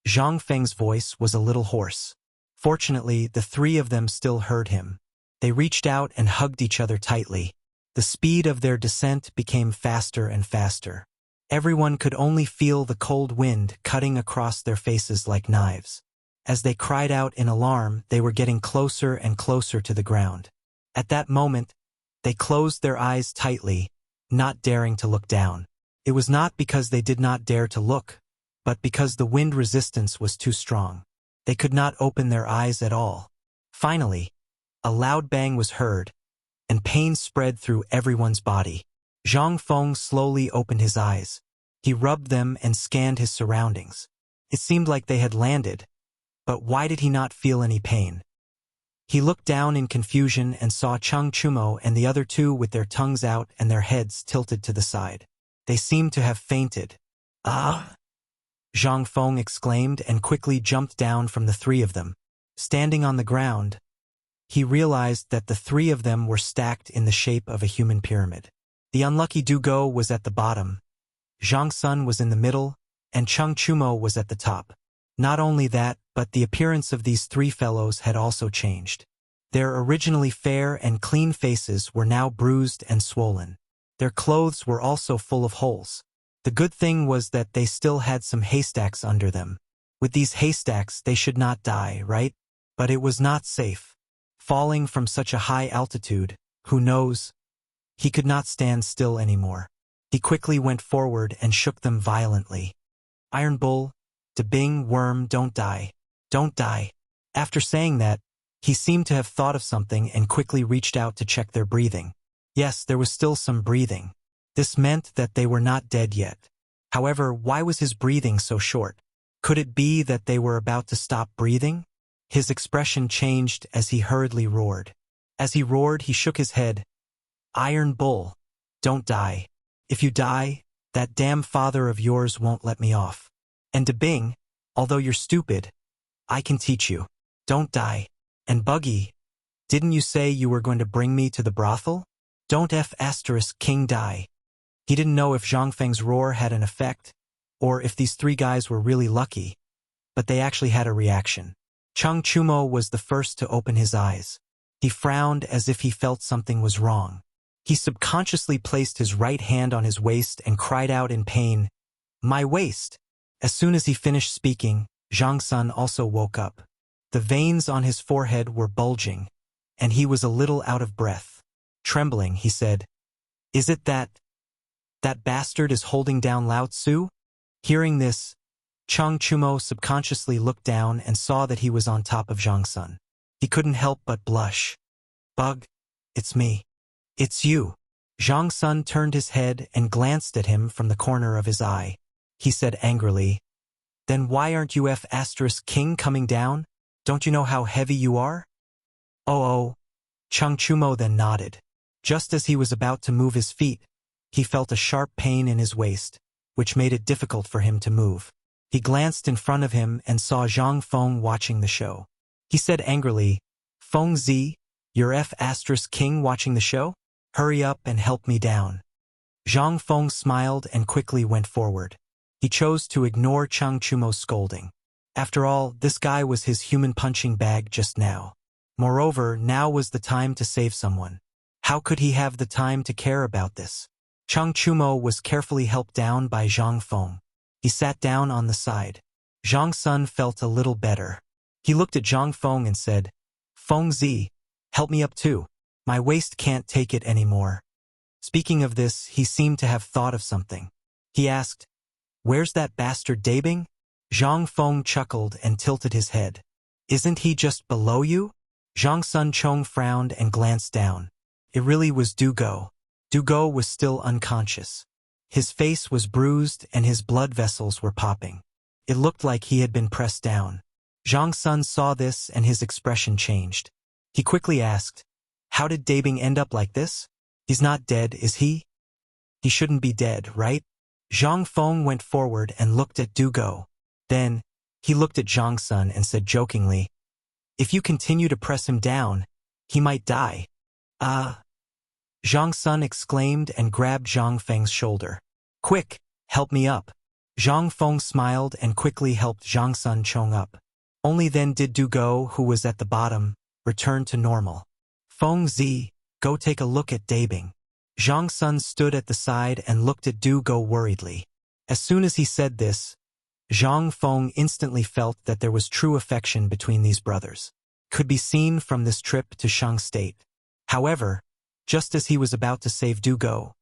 Zhang Feng's voice was a little hoarse. Fortunately, the three of them still heard him. They reached out and hugged each other tightly. The speed of their descent became faster and faster. Everyone could only feel the cold wind cutting across their faces like knives. As they cried out in alarm, they were getting closer and closer to the ground. At that moment, they closed their eyes tightly, not daring to look down. It was not because they did not dare to look, but because the wind resistance was too strong. They could not open their eyes at all. Finally, a loud bang was heard, and pain spread through everyone's body. Zhang Feng slowly opened his eyes. He rubbed them and scanned his surroundings. It seemed like they had landed, but why did he not feel any pain? He looked down in confusion and saw Chang Chumo and the other two with their tongues out and their heads tilted to the side. They seemed to have fainted. "Ah!" Zhang Feng exclaimed and quickly jumped down from the three of them. Standing on the ground, he realized that the three of them were stacked in the shape of a human pyramid. The unlucky Dugo was at the bottom, Zhang Sun was in the middle, and Chang Chumo was at the top. Not only that, but the appearance of these three fellows had also changed. Their originally fair and clean faces were now bruised and swollen. Their clothes were also full of holes. The good thing was that they still had some haystacks under them. With these haystacks, they should not die, right? But it was not safe. Falling from such a high altitude, who knows? He could not stand still anymore. He quickly went forward and shook them violently. "Iron Bull, De Bing Worm, don't die. Don't die." After saying that, he seemed to have thought of something and quickly reached out to check their breathing. Yes, there was still some breathing. This meant that they were not dead yet. However, why was his breathing so short? Could it be that they were about to stop breathing? His expression changed as he hurriedly roared. As he roared, he shook his head. "Iron Bull, Don't die. If you die, that damn father of yours won't let me off. And to Bing, although you're stupid, I can teach you. Don't die. And Buggy, didn't you say you were going to bring me to the brothel? Don't King die. He didn't know if Zhang Feng's roar had an effect, or if these three guys were really lucky, but they actually had a reaction. Chang Chumo was the first to open his eyes. He frowned as if he felt something was wrong. He subconsciously placed his right hand on his waist and cried out in pain, "My waist!" As soon as he finished speaking, Zhang Sun also woke up. The veins on his forehead were bulging, and he was a little out of breath. Trembling, he said, "Is it that bastard is holding down Lao Tzu?" Hearing this, Chang Chumo subconsciously looked down and saw that he was on top of Zhang Sun. He couldn't help but blush. "Bug, it's me. It's you." Zhang Sun turned his head and glanced at him from the corner of his eye. He said angrily, "Then why aren't you King coming down? Don't you know how heavy you are?" Oh. Chang Chumo then nodded. Just as he was about to move his feet, he felt a sharp pain in his waist, which made it difficult for him to move. He glanced in front of him and saw Zhang Feng watching the show. He said angrily, "Feng Zi, you're King watching the show? Hurry up and help me down." Zhang Feng smiled and quickly went forward. He chose to ignore Chang Chumo's scolding. After all, this guy was his human punching bag just now. Moreover, now was the time to save someone. How could he have the time to care about this? Chang Chumo was carefully helped down by Zhang Feng. He sat down on the side. Zhang Sun felt a little better. He looked at Zhang Feng and said, "Feng Zi, help me up too. My waist can't take it anymore." Speaking of this, he seemed to have thought of something. He asked, "Where's that bastard Dabing?" Zhang Feng chuckled and tilted his head. "Isn't he just below you?" Zhang Sun Chong frowned and glanced down. It really was Du Go. Du Go was still unconscious. His face was bruised and his blood vessels were popping. It looked like he had been pressed down. Zhang Sun saw this and his expression changed. He quickly asked, "How did Dabing end up like this? He's not dead, is he?" "He shouldn't be dead, right?" Zhang Feng went forward and looked at Du Go. Then, he looked at Zhang Sun and said jokingly, "If you continue to press him down, he might die." Zhang Sun exclaimed and grabbed Zhang Feng's shoulder. "Quick, help me up." Zhang Feng smiled and quickly helped Zhang Sun Chong up. Only then did Du Go, who was at the bottom, return to normal. "Feng Zi, go take a look at Dabing." Zhang Sun stood at the side and looked at Du Go worriedly. As soon as he said this, Zhang Feng instantly felt that there was true affection between these brothers. Could be seen from this trip to Shang State. However, just as he was about to save Du Go,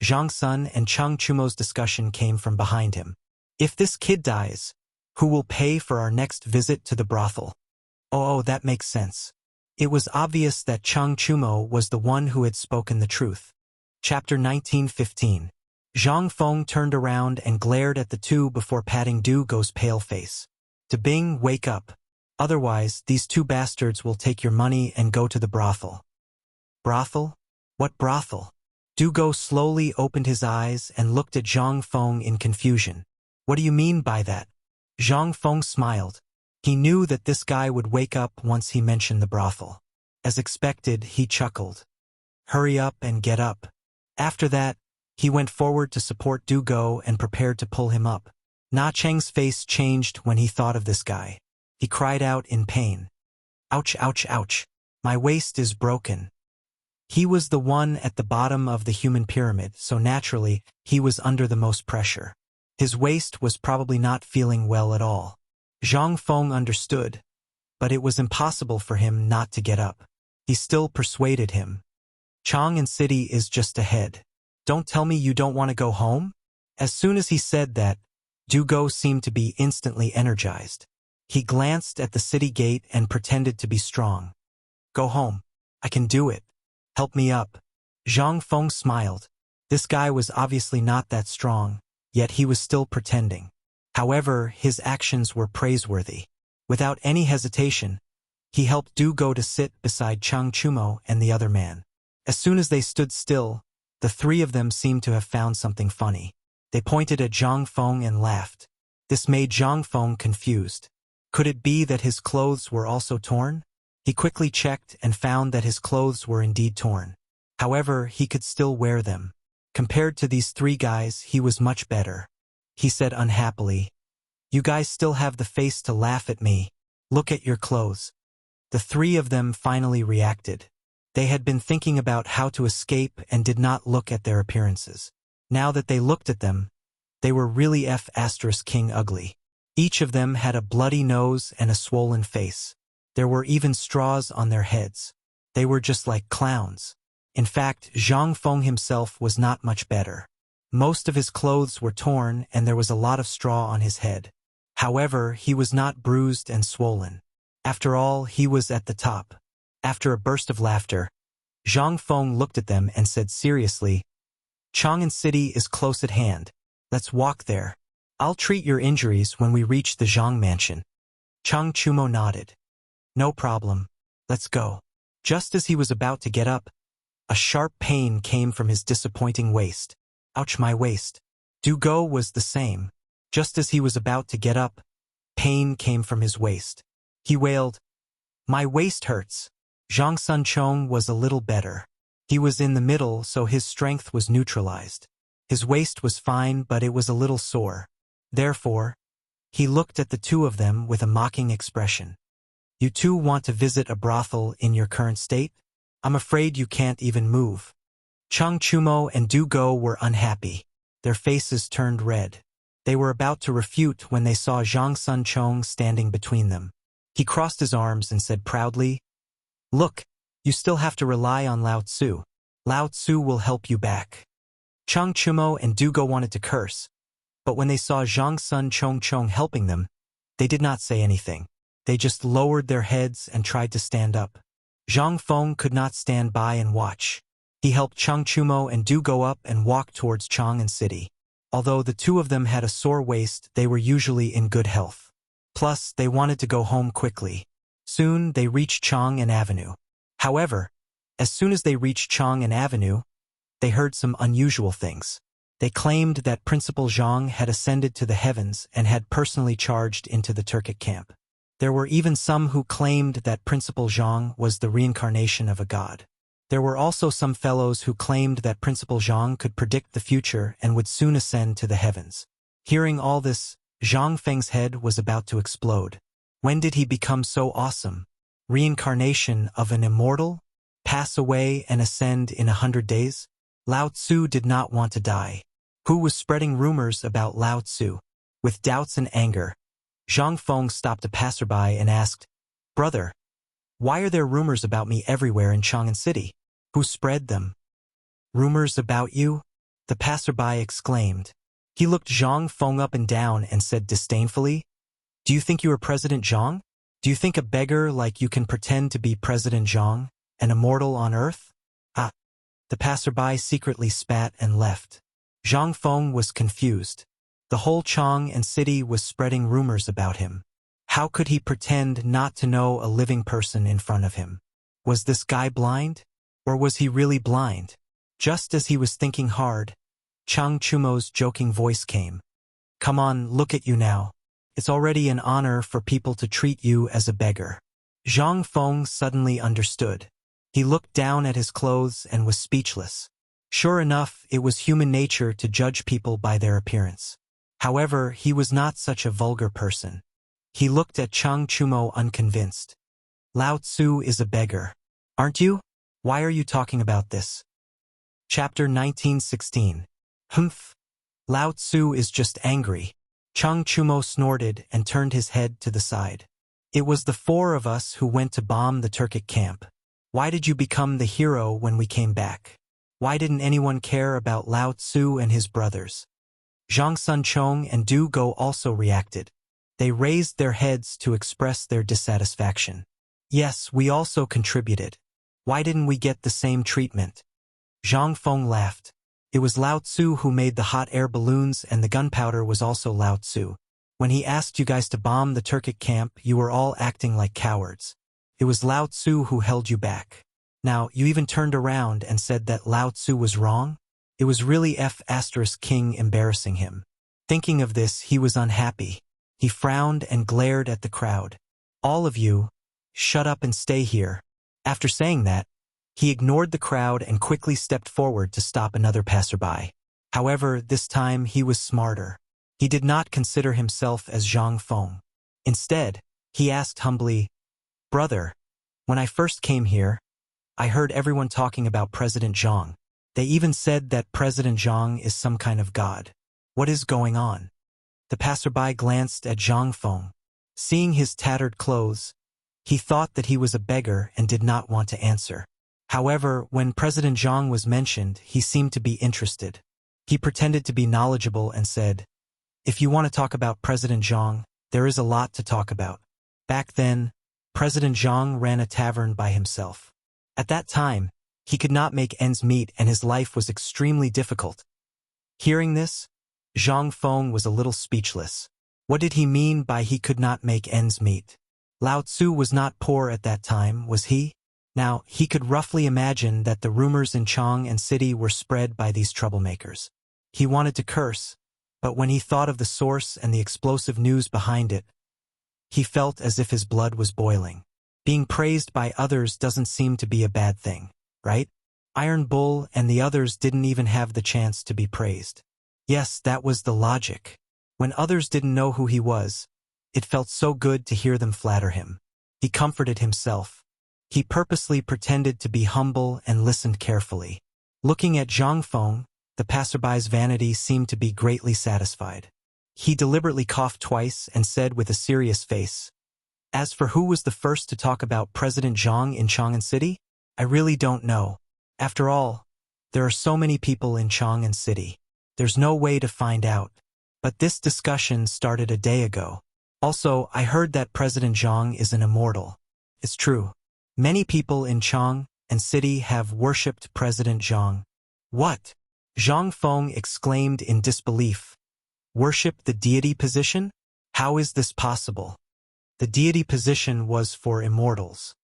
Zhang Sun and Chang Chumo's discussion came from behind him. "If this kid dies, who will pay for our next visit to the brothel?" Oh, that makes sense. It was obvious that Chang Chumo was the one who had spoken the truth. Chapter 19:15. Zhang Feng turned around and glared at the two before patting Du Go's pale face. "Dabing, wake up. Otherwise, these two bastards will take your money and go to the brothel." "Brothel? What brothel?" Du Go slowly opened his eyes and looked at Zhang Feng in confusion. "What do you mean by that?" Zhang Feng smiled. He knew that this guy would wake up once he mentioned the brothel. As expected, he chuckled. "Hurry up and get up." After that, he went forward to support Du Go and prepared to pull him up. Na Cheng's face changed when he thought of this guy. He cried out in pain. "Ouch, ouch, ouch. My waist is broken." He was the one at the bottom of the human pyramid, so naturally, he was under the most pressure. His waist was probably not feeling well at all. Zhang Feng understood, but it was impossible for him not to get up. He still persuaded him. "Chang'an City is just ahead. Don't tell me you don't want to go home?" As soon as he said that, Du Go seemed to be instantly energized. He glanced at the city gate and pretended to be strong. "Go home. I can do it. Help me up." Zhang Feng smiled. This guy was obviously not that strong, yet he was still pretending. However, his actions were praiseworthy. Without any hesitation, he helped Du Go to sit beside Chang Chumo and the other man. As soon as they stood still, the The three of them seemed to have found something funny. They pointed at Zhang Feng and laughed. This made Zhang Feng confused. Could it be that his clothes were also torn? He quickly checked and found that his clothes were indeed torn. However, he could still wear them. Compared to these three guys, he was much better. He said unhappily, "You guys still have the face to laugh at me. Look at your clothes." The three of them finally reacted. They had been thinking about how to escape and did not look at their appearances. Now that they looked at them, they were really King ugly. Each of them had a bloody nose and a swollen face. There were even straws on their heads. They were just like clowns. In fact, Zhang Feng himself was not much better. Most of his clothes were torn and there was a lot of straw on his head. However, he was not bruised and swollen. After all, he was at the top. After a burst of laughter, Zhang Feng looked at them and said seriously, "Chang'an City is close at hand. Let's walk there. I'll treat your injuries when we reach the Zhang mansion." Chang Chumo nodded. "No problem. Let's go." Just as he was about to get up, a sharp pain came from his disappointing waist. "Ouch, my waist." Du Go was the same. Just as he was about to get up, pain came from his waist. He wailed, "My waist hurts." Zhang Sunchong was a little better. He was in the middle, so his strength was neutralized. His waist was fine, but it was a little sore. Therefore, he looked at the two of them with a mocking expression. "You two want to visit a brothel in your current state? I'm afraid you can't even move." Chang Chumo and Du Go were unhappy. Their faces turned red. They were about to refute when they saw Zhang Sunchong standing between them. He crossed his arms and said proudly, "Look, you still have to rely on Lao Tzu. Lao Tzu will help you back." Chang Chumo and Du Go wanted to curse, but when they saw Zhang Sunchong helping them, they did not say anything. They just lowered their heads and tried to stand up. Zhang Feng could not stand by and watch. He helped Chang Chumo and Du Go up and walked towards Chang'an City. Although the two of them had a sore waist, they were usually in good health. Plus, they wanted to go home quickly. Soon, they reached Chang'an Avenue. However, as soon as they reached Chang'an Avenue, they heard some unusual things. They claimed that Principal Zhang had ascended to the heavens and had personally charged into the Turkic camp. There were even some who claimed that Principal Zhang was the reincarnation of a god. There were also some fellows who claimed that Principal Zhang could predict the future and would soon ascend to the heavens. Hearing all this, Zhang Feng's head was about to explode. When did he become so awesome? Reincarnation of an immortal? Pass away and ascend in 100 days? Lao Tzu did not want to die. Who was spreading rumors about Lao Tzu? With doubts and anger, Zhang Feng stopped a passerby and asked, "Brother, why are there rumors about me everywhere in Chang'an City? Who spread them?" "Rumors about you?" the passerby exclaimed. He looked Zhang Feng up and down and said disdainfully, "Do you think you are President Zhang? Do you think a beggar like you can pretend to be President Zhang, an immortal on earth?" "Ah." The passerby secretly spat and left. Zhang Feng was confused. The whole Chang'an City was spreading rumors about him. How could he pretend not to know a living person in front of him? Was this guy blind? Or was he really blind? Just as he was thinking hard, Chang Chumo's joking voice came. "Come on, look at you now. It's already an honor for people to treat you as a beggar." Zhang Feng suddenly understood. He looked down at his clothes and was speechless. Sure enough, it was human nature to judge people by their appearance. However, he was not such a vulgar person. He looked at Chang Chumo unconvinced. "Lao Tzu is a beggar. Aren't you? Why are you talking about this?" Chapter 1916. Humph. Lao Tzu is just angry. Chang Chumo snorted and turned his head to the side. "It was the four of us who went to bomb the Turkic camp. Why did you become the hero when we came back? Why didn't anyone care about Lao Tzu and his brothers?" Zhang Sunchong and Du Go also reacted. They raised their heads to express their dissatisfaction. "Yes, we also contributed. Why didn't we get the same treatment?" Zhang Feng laughed. "It was Lao Tzu who made the hot air balloons and the gunpowder was also Lao Tzu. When he asked you guys to bomb the Turkic camp, you were all acting like cowards. It was Lao Tzu who held you back. Now, you even turned around and said that Lao Tzu was wrong? It was really King embarrassing him. Thinking of this, he was unhappy. He frowned and glared at the crowd. All of you, shut up and stay here. After saying that, he ignored the crowd and quickly stepped forward to stop another passerby. However, this time he was smarter. He did not consider himself as Zhang Feng. Instead, he asked humbly, "Brother, when I first came here, I heard everyone talking about President Zhang. They even said that President Zhang is some kind of god. What is going on?" The passerby glanced at Zhang Feng. Seeing his tattered clothes, he thought that he was a beggar and did not want to answer. However, when President Zhang was mentioned, he seemed to be interested. He pretended to be knowledgeable and said, "If you want to talk about President Zhang, there is a lot to talk about. Back then, President Zhang ran a tavern by himself. At that time, he could not make ends meet and his life was extremely difficult." Hearing this, Zhang Feng was a little speechless. What did he mean by he could not make ends meet? Lao Tzu was not poor at that time, was he? Now, he could roughly imagine that the rumors in Chang and city were spread by these troublemakers. He wanted to curse, but when he thought of the source and the explosive news behind it, he felt as if his blood was boiling. Being praised by others doesn't seem to be a bad thing, right? Iron Bull and the others didn't even have the chance to be praised. Yes, that was the logic. When others didn't know who he was, it felt so good to hear them flatter him. He comforted himself. He purposely pretended to be humble and listened carefully. Looking at Zhang Feng, the passerby's vanity seemed to be greatly satisfied. He deliberately coughed twice and said with a serious face, "As for who was the first to talk about President Zhang in Chang'an City, I really don't know. After all, there are so many people in Chang'an City. There's no way to find out. But this discussion started a day ago. Also, I heard that President Zhang is an immortal. It's true. Many people in Chang and city have worshipped President Zhang." "What?" Zhang Feng exclaimed in disbelief. "Worship the deity position? How is this possible?" The deity position was for immortals.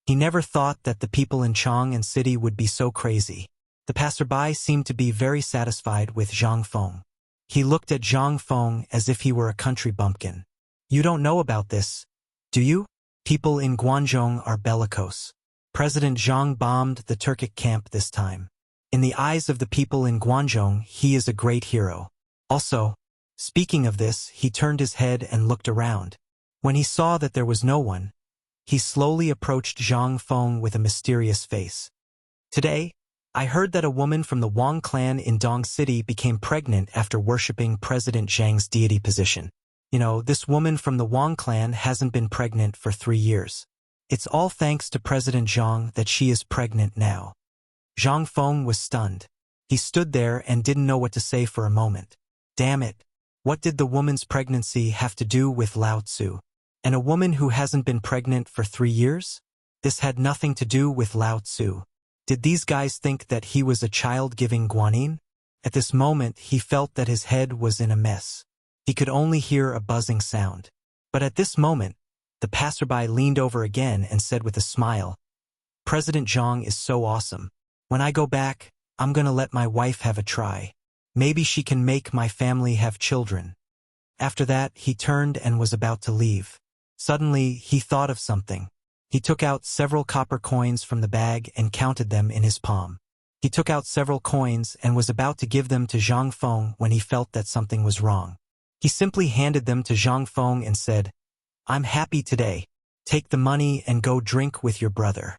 He never thought that the people in Chang and city would be so crazy. The passerby seemed to be very satisfied with Zhang Feng. He looked at Zhang Feng as if he were a country bumpkin. "You don't know about this, do you? People in Guangzhou are bellicose. President Zhang bombed the Turkic camp this time. In the eyes of the people in Guangzhou, he is a great hero. Also, speaking of this, he turned his head and looked around. When he saw that there was no one, he slowly approached Zhang Feng with a mysterious face. "Today, I heard that a woman from the Wang clan in Dong City became pregnant after worshipping President Zhang's deity position. You know, this woman from the Wang clan hasn't been pregnant for 3 years. It's all thanks to President Zhang that she is pregnant now." Zhang Feng was stunned. He stood there and didn't know what to say for a moment. Damn it, what did the woman's pregnancy have to do with Lao Tzu? And a woman who hasn't been pregnant for 3 years? This had nothing to do with Lao Tzu. Did these guys think that he was a child-giving guanyin? At this moment, he felt that his head was in a mess. He could only hear a buzzing sound. But at this moment, the passerby leaned over again and said with a smile, "President Zhang is so awesome. When I go back, I'm gonna let my wife have a try. Maybe she can make my family have children." After that, he turned and was about to leave. Suddenly, he thought of something. He took out several copper coins from the bag and counted them in his palm. He took out several coins and was about to give them to Zhang Feng when he felt that something was wrong. He simply handed them to Zhang Feng and said, "I'm happy today. Take the money and go drink with your brother."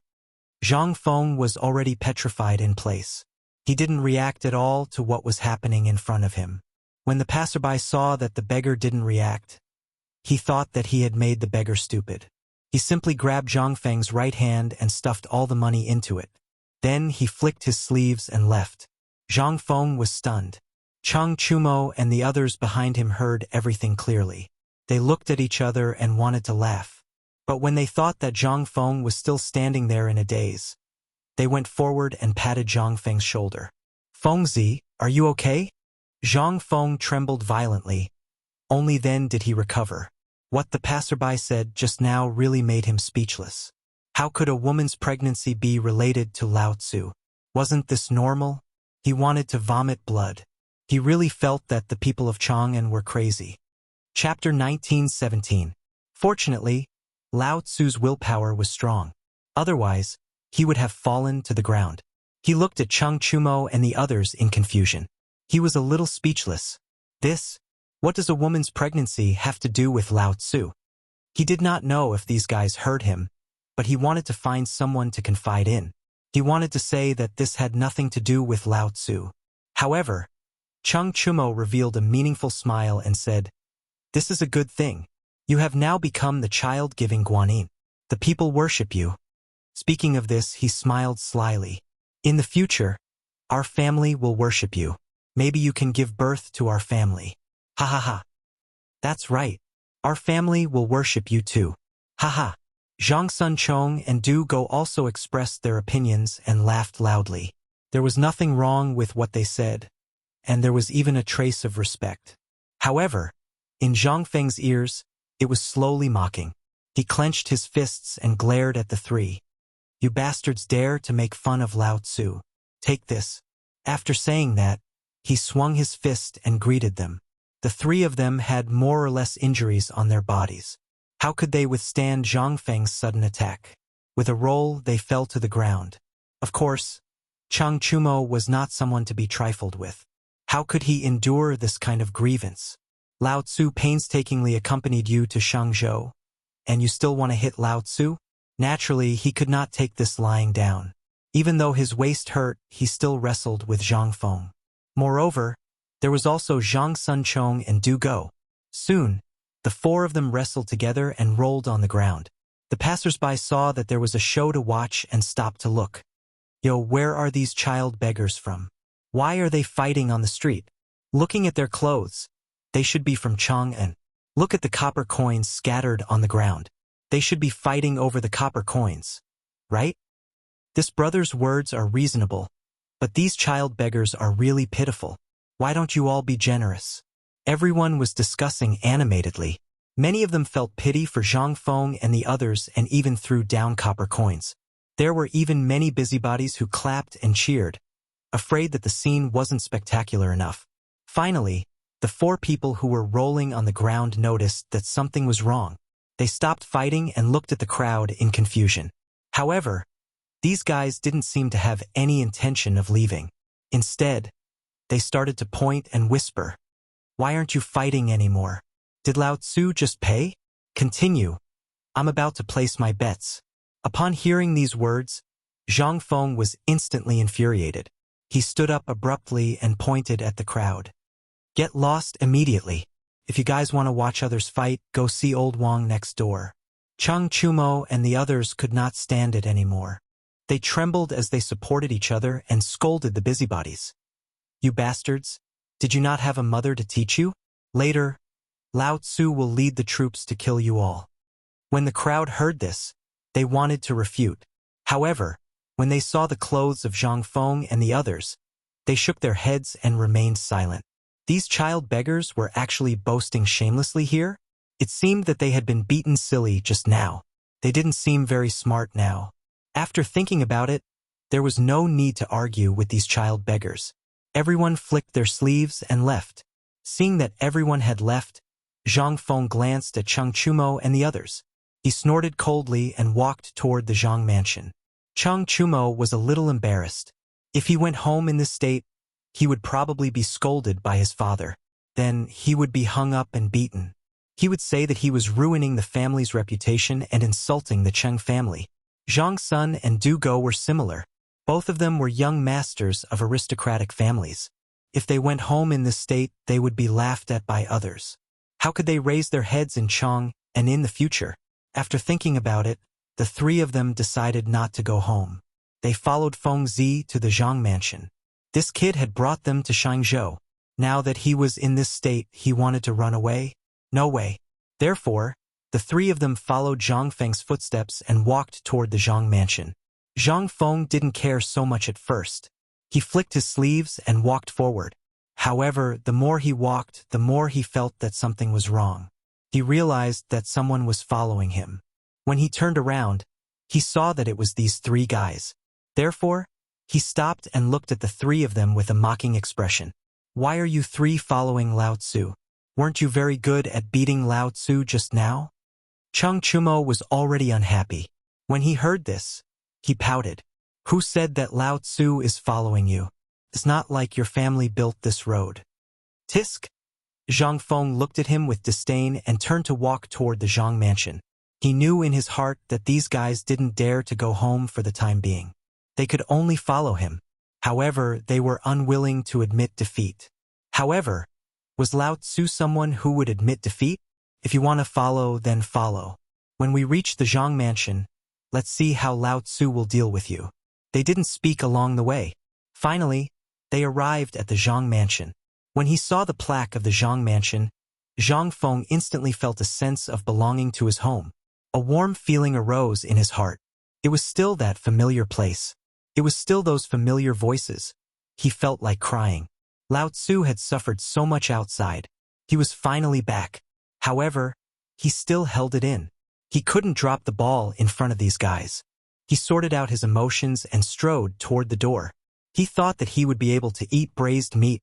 Zhang Feng was already petrified in place. He didn't react at all to what was happening in front of him. When the passerby saw that the beggar didn't react, he thought that he had made the beggar stupid. He simply grabbed Zhang Feng's right hand and stuffed all the money into it. Then he flicked his sleeves and left. Zhang Feng was stunned. Chang Chumo and the others behind him heard everything clearly. They looked at each other and wanted to laugh. But when they thought that Zhang Feng was still standing there in a daze, they went forward and patted Zhang Feng's shoulder. "Fengzi, are you okay?" Zhang Feng trembled violently. Only then did he recover. What the passerby said just now really made him speechless. How could a woman's pregnancy be related to Lao Tzu? Wasn't this normal? He wanted to vomit blood. He really felt that the people of Chang'an were crazy. Chapter 19:17. Fortunately, Lao Tzu's willpower was strong. Otherwise, he would have fallen to the ground. He looked at Cheng Chumo and the others in confusion. He was a little speechless. What does a woman's pregnancy have to do with Lao Tzu? He did not know if these guys heard him, but he wanted to find someone to confide in. He wanted to say that this had nothing to do with Lao Tzu. However, Cheng Chumo revealed a meaningful smile and said, "This is a good thing. You have now become the child-giving Guanyin. The people worship you." Speaking of this, he smiled slyly. "In the future, our family will worship you. Maybe you can give birth to our family." Ha ha ha. "That's right. Our family will worship you too. Ha ha." Zhang Sunchong and Du Go also expressed their opinions and laughed loudly. There was nothing wrong with what they said, and there was even a trace of respect. However, in Zhang Feng's ears, it was slowly mocking. He clenched his fists and glared at the three. "You bastards dare to make fun of Lao Tzu. Take this." After saying that, he swung his fist and greeted them. The three of them had more or less injuries on their bodies. How could they withstand Zhang Feng's sudden attack? With a roll, they fell to the ground. Of course, Cheng Chumo was not someone to be trifled with. How could he endure this kind of grievance? Lao Tzu painstakingly accompanied you to Shangzhou, and you still want to hit Lao Tzu? Naturally, he could not take this lying down. Even though his waist hurt, he still wrestled with Zhang Feng. Moreover, there was also Zhang Sunchong and Du Go. Soon, the four of them wrestled together and rolled on the ground. The passers-by saw that there was a show to watch and stopped to look. Yo, where are these child beggars from? Why are they fighting on the street? Looking at their clothes, they should be from Chang'an. Look at the copper coins scattered on the ground. They should be fighting over the copper coins, right? This brother's words are reasonable, but these child beggars are really pitiful. Why don't you all be generous? Everyone was discussing animatedly. Many of them felt pity for Zhang Feng and the others and even threw down copper coins. There were even many busybodies who clapped and cheered, afraid that the scene wasn't spectacular enough. Finally, the four people who were rolling on the ground noticed that something was wrong. They stopped fighting and looked at the crowd in confusion. However, these guys didn't seem to have any intention of leaving. Instead, they started to point and whisper. "Why aren't you fighting anymore? Did Lao Tzu just pay? Continue. I'm about to place my bets." Upon hearing these words, Zhang Feng was instantly infuriated. He stood up abruptly and pointed at the crowd. "Get lost immediately. If you guys want to watch others fight, go see old Wang next door." Cheng Chumo and the others could not stand it anymore. They trembled as they supported each other and scolded the busybodies. "You bastards, did you not have a mother to teach you? Later, Lao Tzu will lead the troops to kill you all." When the crowd heard this, they wanted to refute. However, when they saw the clothes of Zhang Feng and the others, they shook their heads and remained silent. These child beggars were actually boasting shamelessly here? It seemed that they had been beaten silly just now. They didn't seem very smart now. After thinking about it, there was no need to argue with these child beggars. Everyone flicked their sleeves and left. Seeing that everyone had left, Zhang Feng glanced at Cheng Chumo and the others. He snorted coldly and walked toward the Zhang mansion. Cheng Chumo was a little embarrassed. If he went home in this state, he would probably be scolded by his father. Then he would be hung up and beaten. He would say that he was ruining the family's reputation and insulting the Cheng family. Zhang Sun and Du Go were similar. Both of them were young masters of aristocratic families. If they went home in this state, they would be laughed at by others. How could they raise their heads in Chang and in the future? After thinking about it, the three of them decided not to go home. They followed Feng Zi to the Zhang mansion. This kid had brought them to Shangzhou. Now that he was in this state, he wanted to run away? No way. Therefore, the three of them followed Zhang Feng's footsteps and walked toward the Zhang mansion. Zhang Feng didn't care so much at first. He flicked his sleeves and walked forward. However, the more he walked, the more he felt that something was wrong. He realized that someone was following him. When he turned around, he saw that it was these three guys. Therefore, He stopped and looked at the three of them with a mocking expression. Why are you three following Lao Tzu? Weren't you very good at beating Lao Tzu just now? Cheng Chumo was already unhappy. When he heard this, he pouted. Who said that Lao Tzu is following you? It's not like your family built this road. Tisk? Zhang Feng looked at him with disdain and turned to walk toward the Zhang mansion. He knew in his heart that these guys didn't dare to go home for the time being. They could only follow him. However, they were unwilling to admit defeat. However, was Lao Tzu someone who would admit defeat? If you want to follow, then follow. When we reach the Zhang mansion, let's see how Lao Tzu will deal with you. They didn't speak along the way. Finally, they arrived at the Zhang mansion. When he saw the plaque of the Zhang mansion, Zhang Feng instantly felt a sense of belonging to his home. A warm feeling arose in his heart. It was still that familiar place. It was still those familiar voices. He felt like crying. Lao Tzu had suffered so much outside. He was finally back. However, he still held it in. He couldn't drop the ball in front of these guys. He sorted out his emotions and strode toward the door. He thought that he would be able to eat braised meat,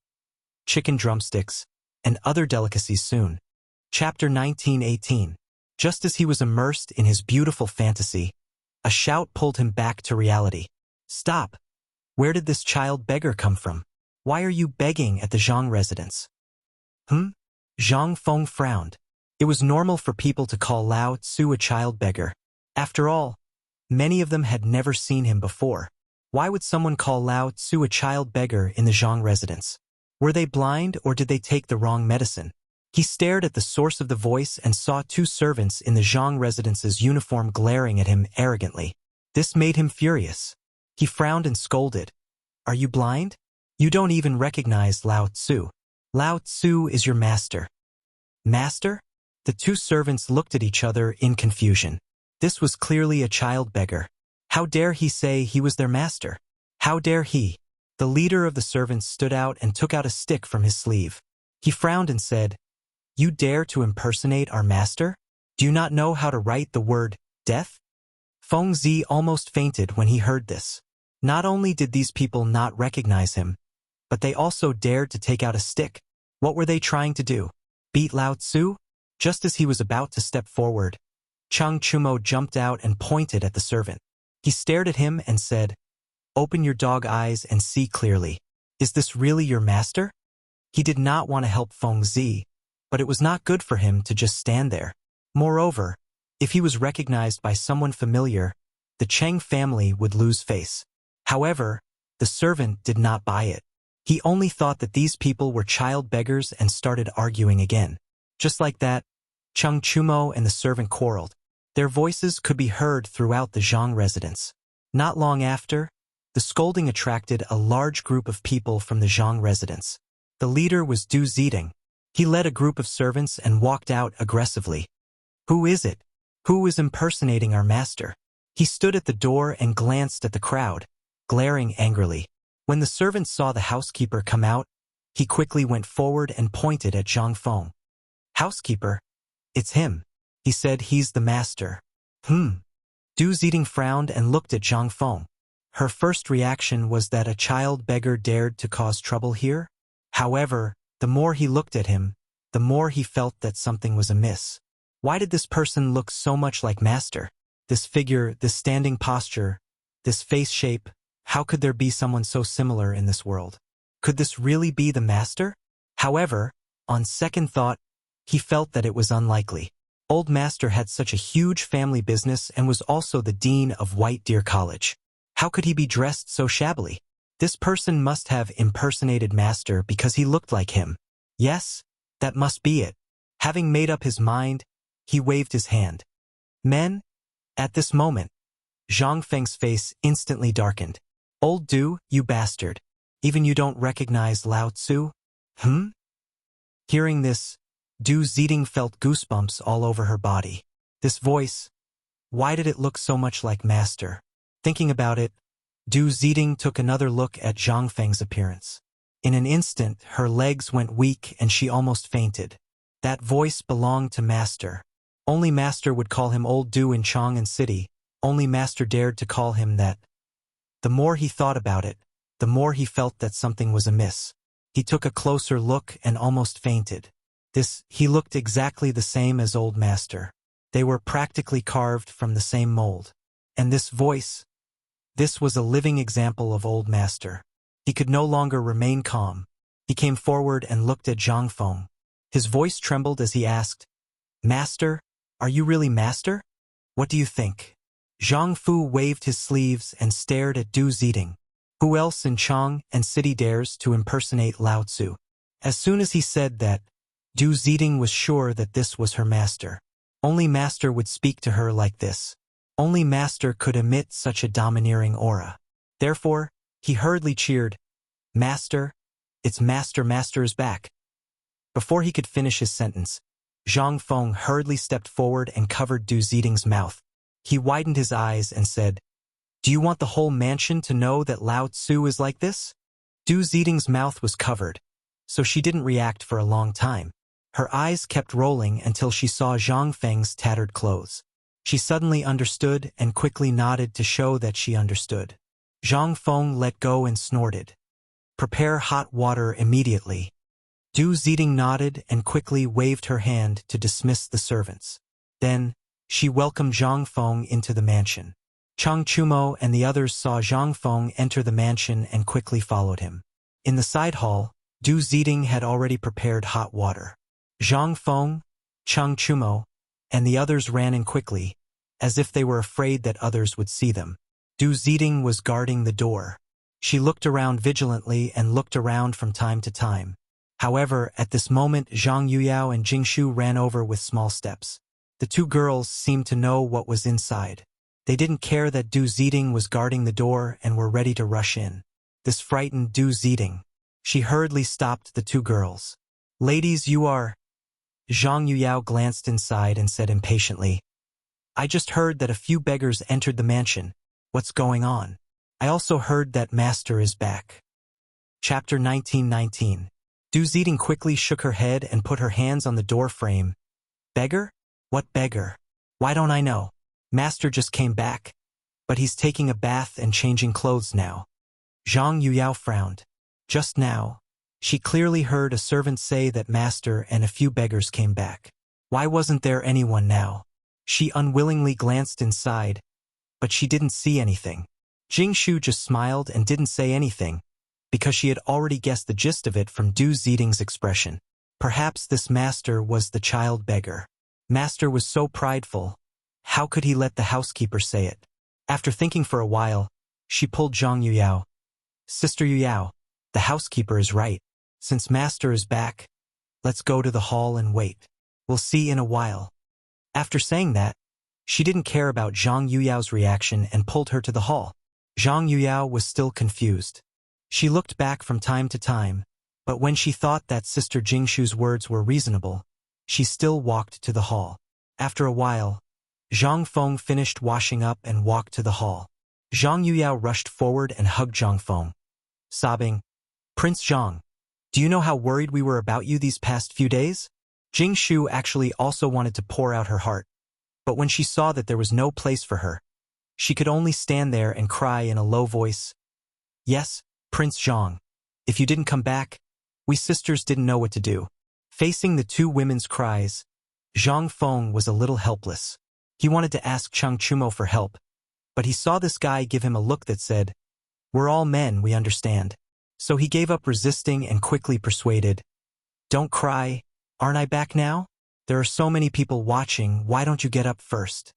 chicken drumsticks, and other delicacies soon. Chapter 19:18. Just as he was immersed in his beautiful fantasy, a shout pulled him back to reality. Stop! Where did this child beggar come from? Why are you begging at the Zhang residence? Zhang Feng frowned. It was normal for people to call Lao Tzu a child beggar. After all, many of them had never seen him before. Why would someone call Lao Tzu a child beggar in the Zhang residence? Were they blind or did they take the wrong medicine? He stared at the source of the voice and saw two servants in the Zhang residence's uniform glaring at him arrogantly. This made him furious. He frowned and scolded. Are you blind? You don't even recognize Lao Tzu. Lao Tzu is your master. Master? The two servants looked at each other in confusion. This was clearly a child beggar. How dare he say he was their master? How dare he? The leader of the servants stood out and took out a stick from his sleeve. He frowned and said, You dare to impersonate our master? Do you not know how to write the word death? Feng Zi almost fainted when he heard this. Not only did these people not recognize him, but they also dared to take out a stick. What were they trying to do? Beat Lao Tzu? Just as he was about to step forward, Cheng Chumo jumped out and pointed at the servant. He stared at him and said, Open your dog eyes and see clearly. Is this really your master? He did not want to help Feng Zi, but it was not good for him to just stand there. Moreover, if he was recognized by someone familiar, the Cheng family would lose face. However, the servant did not buy it. He only thought that these people were child beggars and started arguing again. Just like that, Cheng Chumo and the servant quarreled. Their voices could be heard throughout the Zhang residence. Not long after, the scolding attracted a large group of people from the Zhang residence. The leader was Du Ziding. He led a group of servants and walked out aggressively. Who is it? Who is impersonating our master? He stood at the door and glanced at the crowd, glaring angrily. When the servant saw the housekeeper come out, he quickly went forward and pointed at Zhang Feng. Housekeeper? It's him. He said he's the master. Du Ziding frowned and looked at Zhang Feng. Her first reaction was that a child beggar dared to cause trouble here. However, the more he looked at him, the more he felt that something was amiss. Why did this person look so much like master? This figure, this standing posture, this face shape, how could there be someone so similar in this world? Could this really be the master? However, on second thought, he felt that it was unlikely. Old Master had such a huge family business and was also the dean of White Deer College. How could he be dressed so shabbily? This person must have impersonated Master because he looked like him. Yes, that must be it. Having made up his mind, he waved his hand. Men? At this moment, Zhang Feng's face instantly darkened. Old Du, you bastard. Even you don't recognize Lao Tzu? Hearing this, Du Ziding felt goosebumps all over her body. This voice, why did it look so much like Master? Thinking about it, Du Ziding took another look at Zhang Feng's appearance. In an instant, her legs went weak and she almost fainted. That voice belonged to Master. Only Master would call him Old Du in Chang'an City. Only Master dared to call him that. The more he thought about it, the more he felt that something was amiss. He took a closer look and almost fainted. He looked exactly the same as Old Master. They were practically carved from the same mold. And this voice, this was a living example of Old Master. He could no longer remain calm. He came forward and looked at Zhang Feng. His voice trembled as he asked, "Master, are you really Master? What do you think?" Zhang Fu waved his sleeves and stared at Du Ziding. Who else in Chang and city dares to impersonate Lao Tzu? As soon as he said that, Du Ziding was sure that this was her master. Only Master would speak to her like this. Only Master could emit such a domineering aura. Therefore, he hurriedly cheered, "Master, it's Master, Master is back." Before he could finish his sentence, Zhang Feng hurriedly stepped forward and covered Du Ziding's mouth. He widened his eyes and said, "Do you want the whole mansion to know that Lao Tzu is like this?" Du Ziding's mouth was covered, so she didn't react for a long time. Her eyes kept rolling until she saw Zhang Feng's tattered clothes. She suddenly understood and quickly nodded to show that she understood. Zhang Feng let go and snorted. "Prepare hot water immediately." Du Ziding nodded and quickly waved her hand to dismiss the servants. Then, she welcomed Zhang Feng into the mansion. Chang Chumo and the others saw Zhang Feng enter the mansion and quickly followed him. In the side hall, Du Ziding had already prepared hot water. Zhang Feng, Chang Chumo, and the others ran in quickly, as if they were afraid that others would see them. Du Ziding was guarding the door. She looked around vigilantly and looked around from time to time. However, at this moment Zhang Yuyao and Jingshu ran over with small steps. The two girls seemed to know what was inside. They didn't care that Du Ziding was guarding the door and were ready to rush in. This frightened Du Ziding. She hurriedly stopped the two girls. "Ladies, you are—" Zhang Yuyao glanced inside and said impatiently, "I just heard that a few beggars entered the mansion. What's going on? I also heard that Master is back." Chapter 1919. Du Ziding quickly shook her head and put her hands on the door frame. "Beggar? What beggar? Why don't I know? Master just came back. But he's taking a bath and changing clothes now." Zhang Yuyao frowned. Just now, she clearly heard a servant say that Master and a few beggars came back. Why wasn't there anyone now? She unwillingly glanced inside, but she didn't see anything. Jingshu just smiled and didn't say anything, because she had already guessed the gist of it from Du Ziding's expression. Perhaps this Master was the child beggar. Master was so prideful. How could he let the housekeeper say it? After thinking for a while, she pulled Zhang Yuyao. "Sister Yuyao, the housekeeper is right. Since Master is back, let's go to the hall and wait. We'll see in a while." After saying that, she didn't care about Zhang Yuyao's reaction and pulled her to the hall. Zhang Yuyao was still confused. She looked back from time to time, but when she thought that Sister Jingshu's words were reasonable, she still walked to the hall. After a while, Zhang Feng finished washing up and walked to the hall. Zhang Yuyao rushed forward and hugged Zhang Feng, sobbing, "Prince Zhang, do you know how worried we were about you these past few days?" Jingshu actually also wanted to pour out her heart, but when she saw that there was no place for her, she could only stand there and cry in a low voice, "Yes, Prince Zhang, if you didn't come back, we sisters didn't know what to do." Facing the two women's cries, Zhang Feng was a little helpless. He wanted to ask Chang Chumo for help, but he saw this guy give him a look that said, "We're all men, we understand." So he gave up resisting and quickly persuaded, "Don't cry, aren't I back now? There are so many people watching, why don't you get up first?"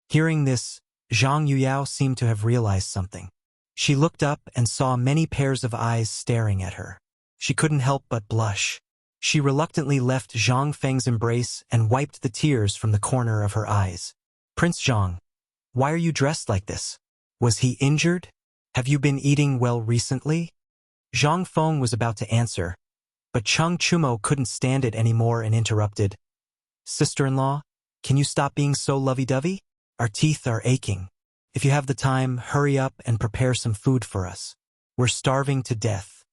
Hearing this, Zhang Yuyao seemed to have realized something. She looked up and saw many pairs of eyes staring at her. She couldn't help but blush. She reluctantly left Zhang Feng's embrace and wiped the tears from the corner of her eyes. "Prince Zhang, why are you dressed like this? Was he injured? Have you been eating well recently?" Zhang Feng was about to answer, but Chang Chumo couldn't stand it anymore and interrupted. "Sister-in-law, can you stop being so lovey-dovey? Our teeth are aching. If you have the time, hurry up and prepare some food for us. We're starving to death."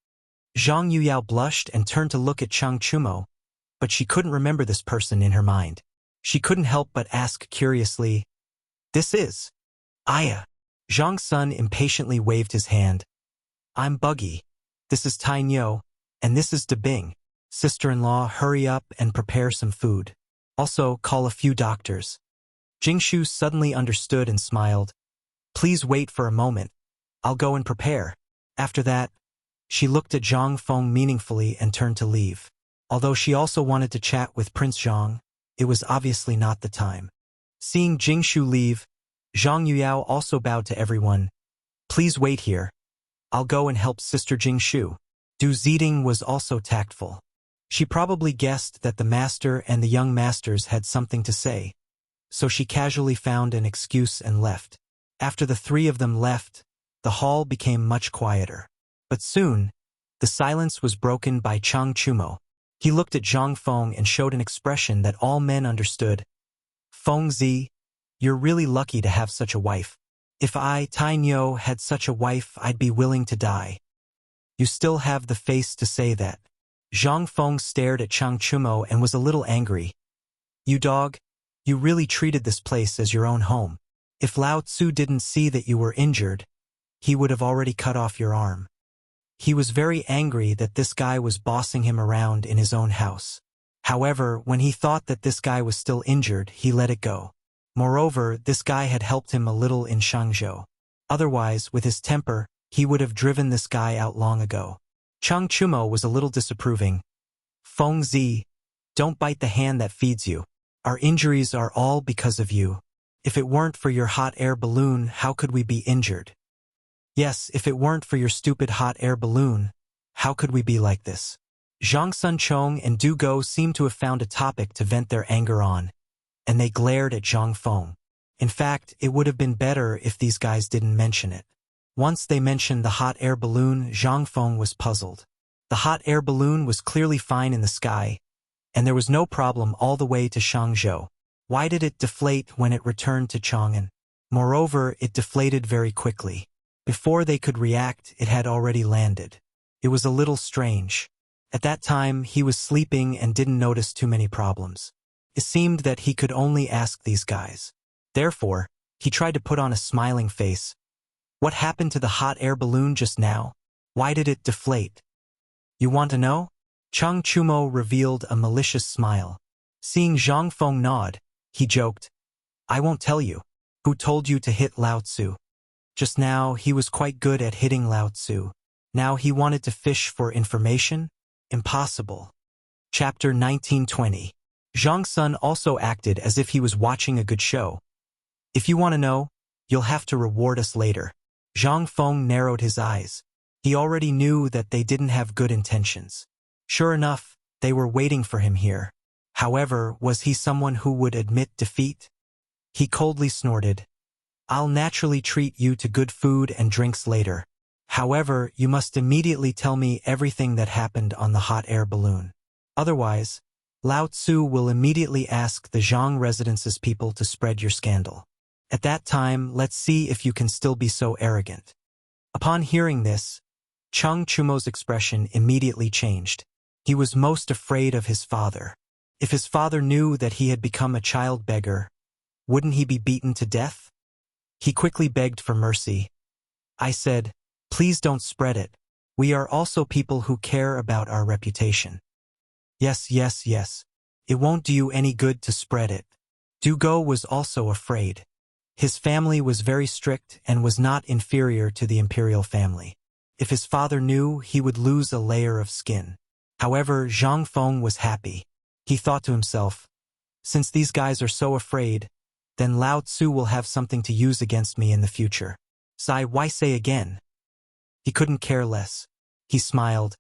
Zhang Yuyao blushed and turned to look at Chang Chumo, but she couldn't remember this person in her mind. She couldn't help but ask curiously, "This is Aya." Zhang Sun impatiently waved his hand. I'm Buggy. This is Tai Nyo, and this is De Bing. Sister-in-law, hurry up and prepare some food. Also, call a few doctors. Jingshu suddenly understood and smiled. Please wait for a moment. I'll go and prepare. After that, she looked at Zhang Feng meaningfully and turned to leave. Although she also wanted to chat with Prince Zhang, it was obviously not the time. Seeing Jingshu leave, Zhang Yuyao also bowed to everyone. Please wait here. I'll go and help Sister Jingshu. Du Ziding was also tactful. She probably guessed that the master and the young masters had something to say, so she casually found an excuse and left. After the three of them left, the hall became much quieter. But soon, the silence was broken by Chang Chumo. He looked at Zhang Feng and showed an expression that all men understood. Feng Zi, you're really lucky to have such a wife. If I, Tai Nyo, had such a wife, I'd be willing to die. You still have the face to say that. Zhang Feng stared at Chang Chumo and was a little angry. You dog, you really treated this place as your own home. If Lao Tzu didn't see that you were injured, he would have already cut off your arm. He was very angry that this guy was bossing him around in his own house. However, when he thought that this guy was still injured, he let it go. Moreover, this guy had helped him a little in Shangzhou. Otherwise, with his temper, he would have driven this guy out long ago. Chang Chumo was a little disapproving. Feng Zi, don't bite the hand that feeds you. Our injuries are all because of you. If it weren't for your hot air balloon, how could we be injured? Yes, if it weren't for your stupid hot air balloon, how could we be like this? Zhang Sun Chong and Du Go seemed to have found a topic to vent their anger on, and they glared at Zhang Feng. In fact, it would have been better if these guys didn't mention it. Once they mentioned the hot air balloon, Zhang Feng was puzzled. The hot air balloon was clearly fine in the sky, and there was no problem all the way to Shangzhou. Why did it deflate when it returned to Chang'an? Moreover, it deflated very quickly. Before they could react, it had already landed. It was a little strange. At that time, he was sleeping and didn't notice too many problems. It seemed that he could only ask these guys. Therefore, he tried to put on a smiling face. What happened to the hot air balloon just now? Why did it deflate? You want to know? Chang Chumo revealed a malicious smile. Seeing Zhang Feng nod, he joked, I won't tell you. Who told you to hit Lao Tzu? Just now, he was quite good at hitting Lao Tzu. Now he wanted to fish for information? Impossible. Chapter 1920. Zhang Sun also acted as if he was watching a good show. If you want to know, you'll have to reward us later. Zhang Feng narrowed his eyes. He already knew that they didn't have good intentions. Sure enough, they were waiting for him here. However, was he someone who would admit defeat? He coldly snorted. I'll naturally treat you to good food and drinks later. However, you must immediately tell me everything that happened on the hot air balloon. Otherwise, Lao Tzu will immediately ask the Zhang residence's people to spread your scandal. At that time, let's see if you can still be so arrogant. Upon hearing this, Chang Chumo's expression immediately changed. He was most afraid of his father. If his father knew that he had become a child beggar, wouldn't he be beaten to death? He quickly begged for mercy. I said, please don't spread it. We are also people who care about our reputation. Yes. It won't do you any good to spread it. Du Go was also afraid. His family was very strict and was not inferior to the imperial family. If his father knew, he would lose a layer of skin. However, Zhang Feng was happy. He thought to himself, since these guys are so afraid, then Lao Tzu will have something to use against me in the future. Why say again? He couldn't care less. He smiled.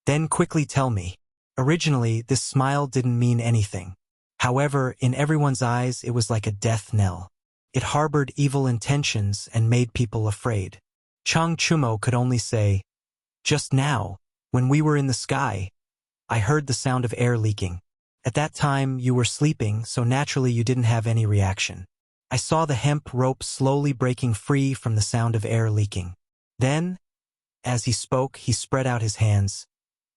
Then quickly tell me. Originally, this smile didn't mean anything. However, in everyone's eyes, it was like a death knell. It harbored evil intentions and made people afraid. Chang Chumo could only say, just now, when we were in the sky, I heard the sound of air leaking. At that time, you were sleeping, so naturally you didn't have any reaction. I saw the hemp rope slowly breaking free from the sound of air leaking. Then, as he spoke, he spread out his hands.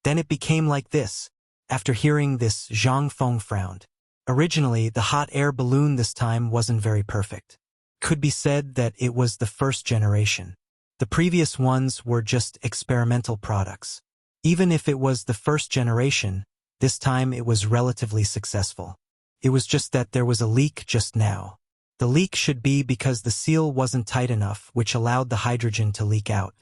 Then it became like this. After hearing this, Zhang Feng frowned. Originally, the hot air balloon this time wasn't very perfect. could be said that it was the first generation. The previous ones were just experimental products. Even if it was the first generation, this time it was relatively successful. It was just that there was a leak just now. The leak should be because the seal wasn't tight enough, which allowed the hydrogen to leak out.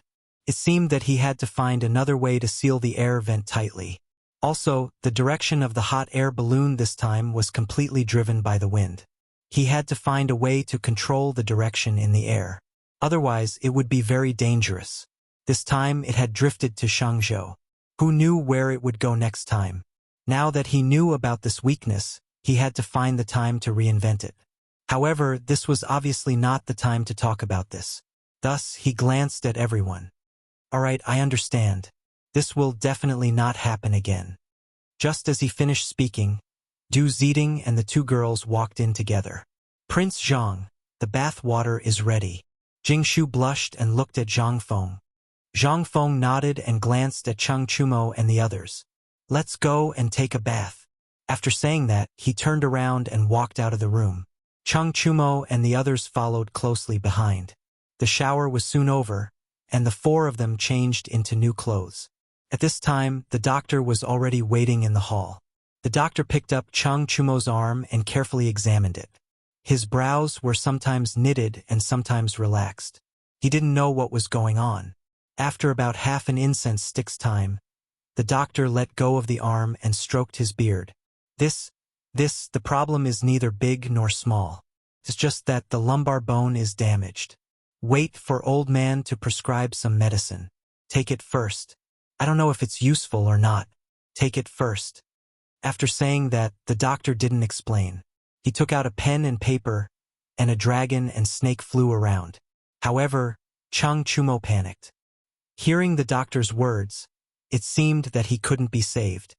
It seemed that he had to find another way to seal the air vent tightly. Also, the direction of the hot air balloon this time was completely driven by the wind. He had to find a way to control the direction in the air. Otherwise, it would be very dangerous. This time it had drifted to Shangzhou. Who knew where it would go next time? Now that he knew about this weakness, he had to find the time to reinvent it. However, this was obviously not the time to talk about this. Thus, he glanced at everyone. All right, I understand. This will definitely not happen again. Just as he finished speaking, Du Ziding and the two girls walked in together. Prince Zhang, the bath water is ready. Jingshu blushed and looked at Zhang Feng. Zhang Feng nodded and glanced at Cheng Chumo and the others. Let's go and take a bath. After saying that, he turned around and walked out of the room. Cheng Chumo and the others followed closely behind. The shower was soon over, and the four of them changed into new clothes. At this time, the doctor was already waiting in the hall. The doctor picked up Cheng Chumo's arm and carefully examined it. His brows were sometimes knitted and sometimes relaxed. He didn't know what was going on. After about half an incense stick's time, the doctor let go of the arm and stroked his beard. The problem is neither big nor small. It's just that the lumbar bone is damaged. Wait for old man to prescribe some medicine. Take it first. I don't know if it's useful or not. Take it first. After saying that, the doctor didn't explain. He took out a pen and paper, and a dragon and snake flew around. However, Cheng Chumo panicked. Hearing the doctor's words, it seemed that he couldn't be saved.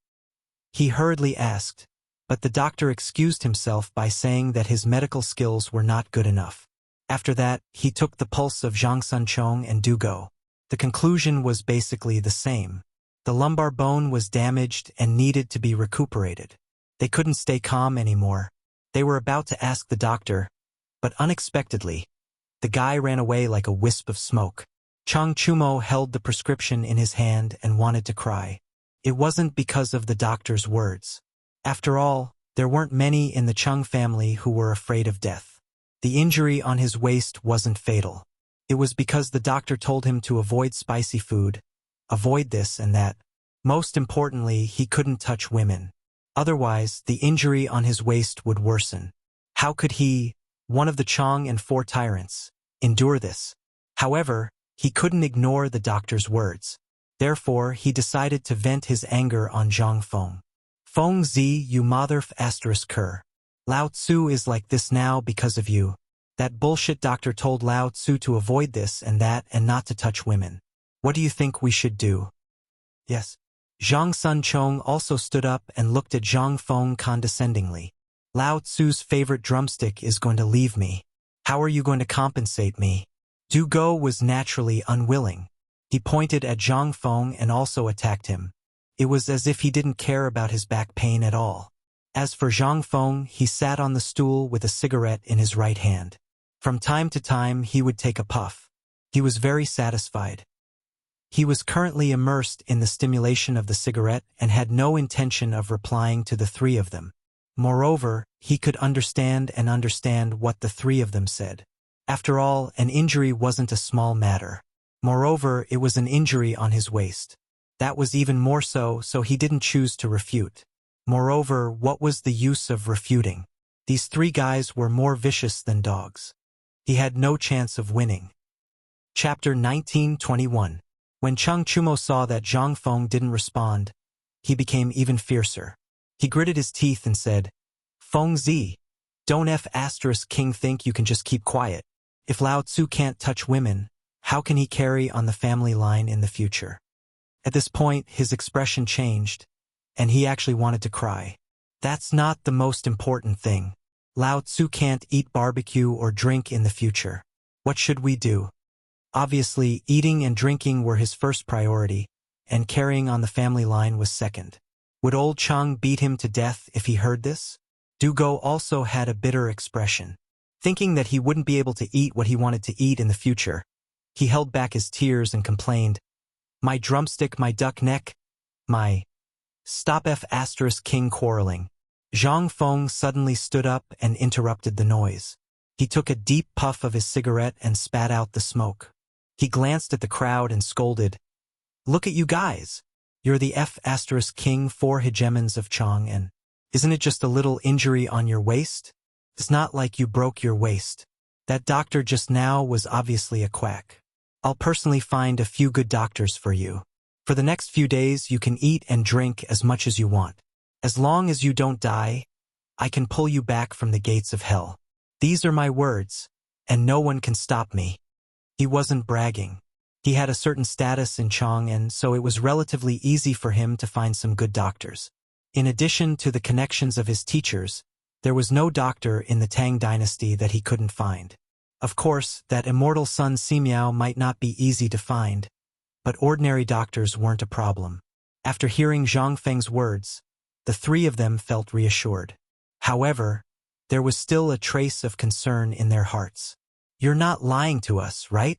He hurriedly asked, but the doctor excused himself by saying that his medical skills were not good enough. After that, he took the pulse of Zhang Sunchong and Dugo. The conclusion was basically the same. The lumbar bone was damaged and needed to be recuperated. They couldn't stay calm anymore. They were about to ask the doctor, but unexpectedly, the guy ran away like a wisp of smoke. Cheng Chumo held the prescription in his hand and wanted to cry. It wasn't because of the doctor's words. After all, there weren't many in the Cheng family who were afraid of death. The injury on his waist wasn't fatal. It was because the doctor told him to avoid spicy food, avoid this and that. Most importantly, he couldn't touch women. Otherwise, the injury on his waist would worsen. How could he, one of the Chong and four tyrants, endure this? However, he couldn't ignore the doctor's words. Therefore, he decided to vent his anger on Zhang Feng. Feng Zi, you mother****. Lao Tzu is like this now because of you. That bullshit doctor told Lao Tzu to avoid this and that and not to touch women. What do you think we should do? Yes. Zhang Sunchong also stood up and looked at Zhang Feng condescendingly. Lao Tzu's favorite drumstick is going to leave me. How are you going to compensate me? Du Go was naturally unwilling. He pointed at Zhang Feng and also attacked him. It was as if he didn't care about his back pain at all. As for Zhang Feng, he sat on the stool with a cigarette in his right hand. From time to time, he would take a puff. He was very satisfied. He was currently immersed in the stimulation of the cigarette and had no intention of replying to the three of them. Moreover, he could understand what the three of them said. After all, an injury wasn't a small matter. Moreover, it was an injury on his waist. That was even more so he didn't choose to refute. Moreover, what was the use of refuting? These three guys were more vicious than dogs. He had no chance of winning. Chapter 1921. When Cheng Chumo saw that Zhang Feng didn't respond, he became even fiercer. He gritted his teeth and said, Feng Zi, don't King think you can just keep quiet. If Lao Tzu can't touch women, how can he carry on the family line in the future? At this point, his expression changed, and he actually wanted to cry. That's not the most important thing. Lao Tzu can't eat barbecue or drink in the future. What should we do? Obviously, eating and drinking were his first priority, and carrying on the family line was second. Would old Cheng beat him to death if he heard this? Du Go also had a bitter expression. Thinking that he wouldn't be able to eat what he wanted to eat in the future, he held back his tears and complained, "My drumstick, my duck neck, my—" "Stop *king quarreling." Zhang Feng suddenly stood up and interrupted the noise. He took a deep puff of his cigarette and spat out the smoke. He glanced at the crowd and scolded, "Look at you guys. You're the *king 4 hegemons of Chang, and isn't it just a little injury on your waist? It's not like you broke your waist. That doctor just now was obviously a quack. I'll personally find a few good doctors for you. For the next few days you can eat and drink as much as you want. As long as you don't die, I can pull you back from the gates of hell. These are my words, and no one can stop me." He wasn't bragging. He had a certain status in Chang, and so it was relatively easy for him to find some good doctors. In addition to the connections of his teachers, there was no doctor in the Tang dynasty that he couldn't find. Of course, that immortal son Simiao might not be easy to find, but ordinary doctors weren't a problem. After hearing Zhang Feng's words, the three of them felt reassured. However, there was still a trace of concern in their hearts. "You're not lying to us, right?"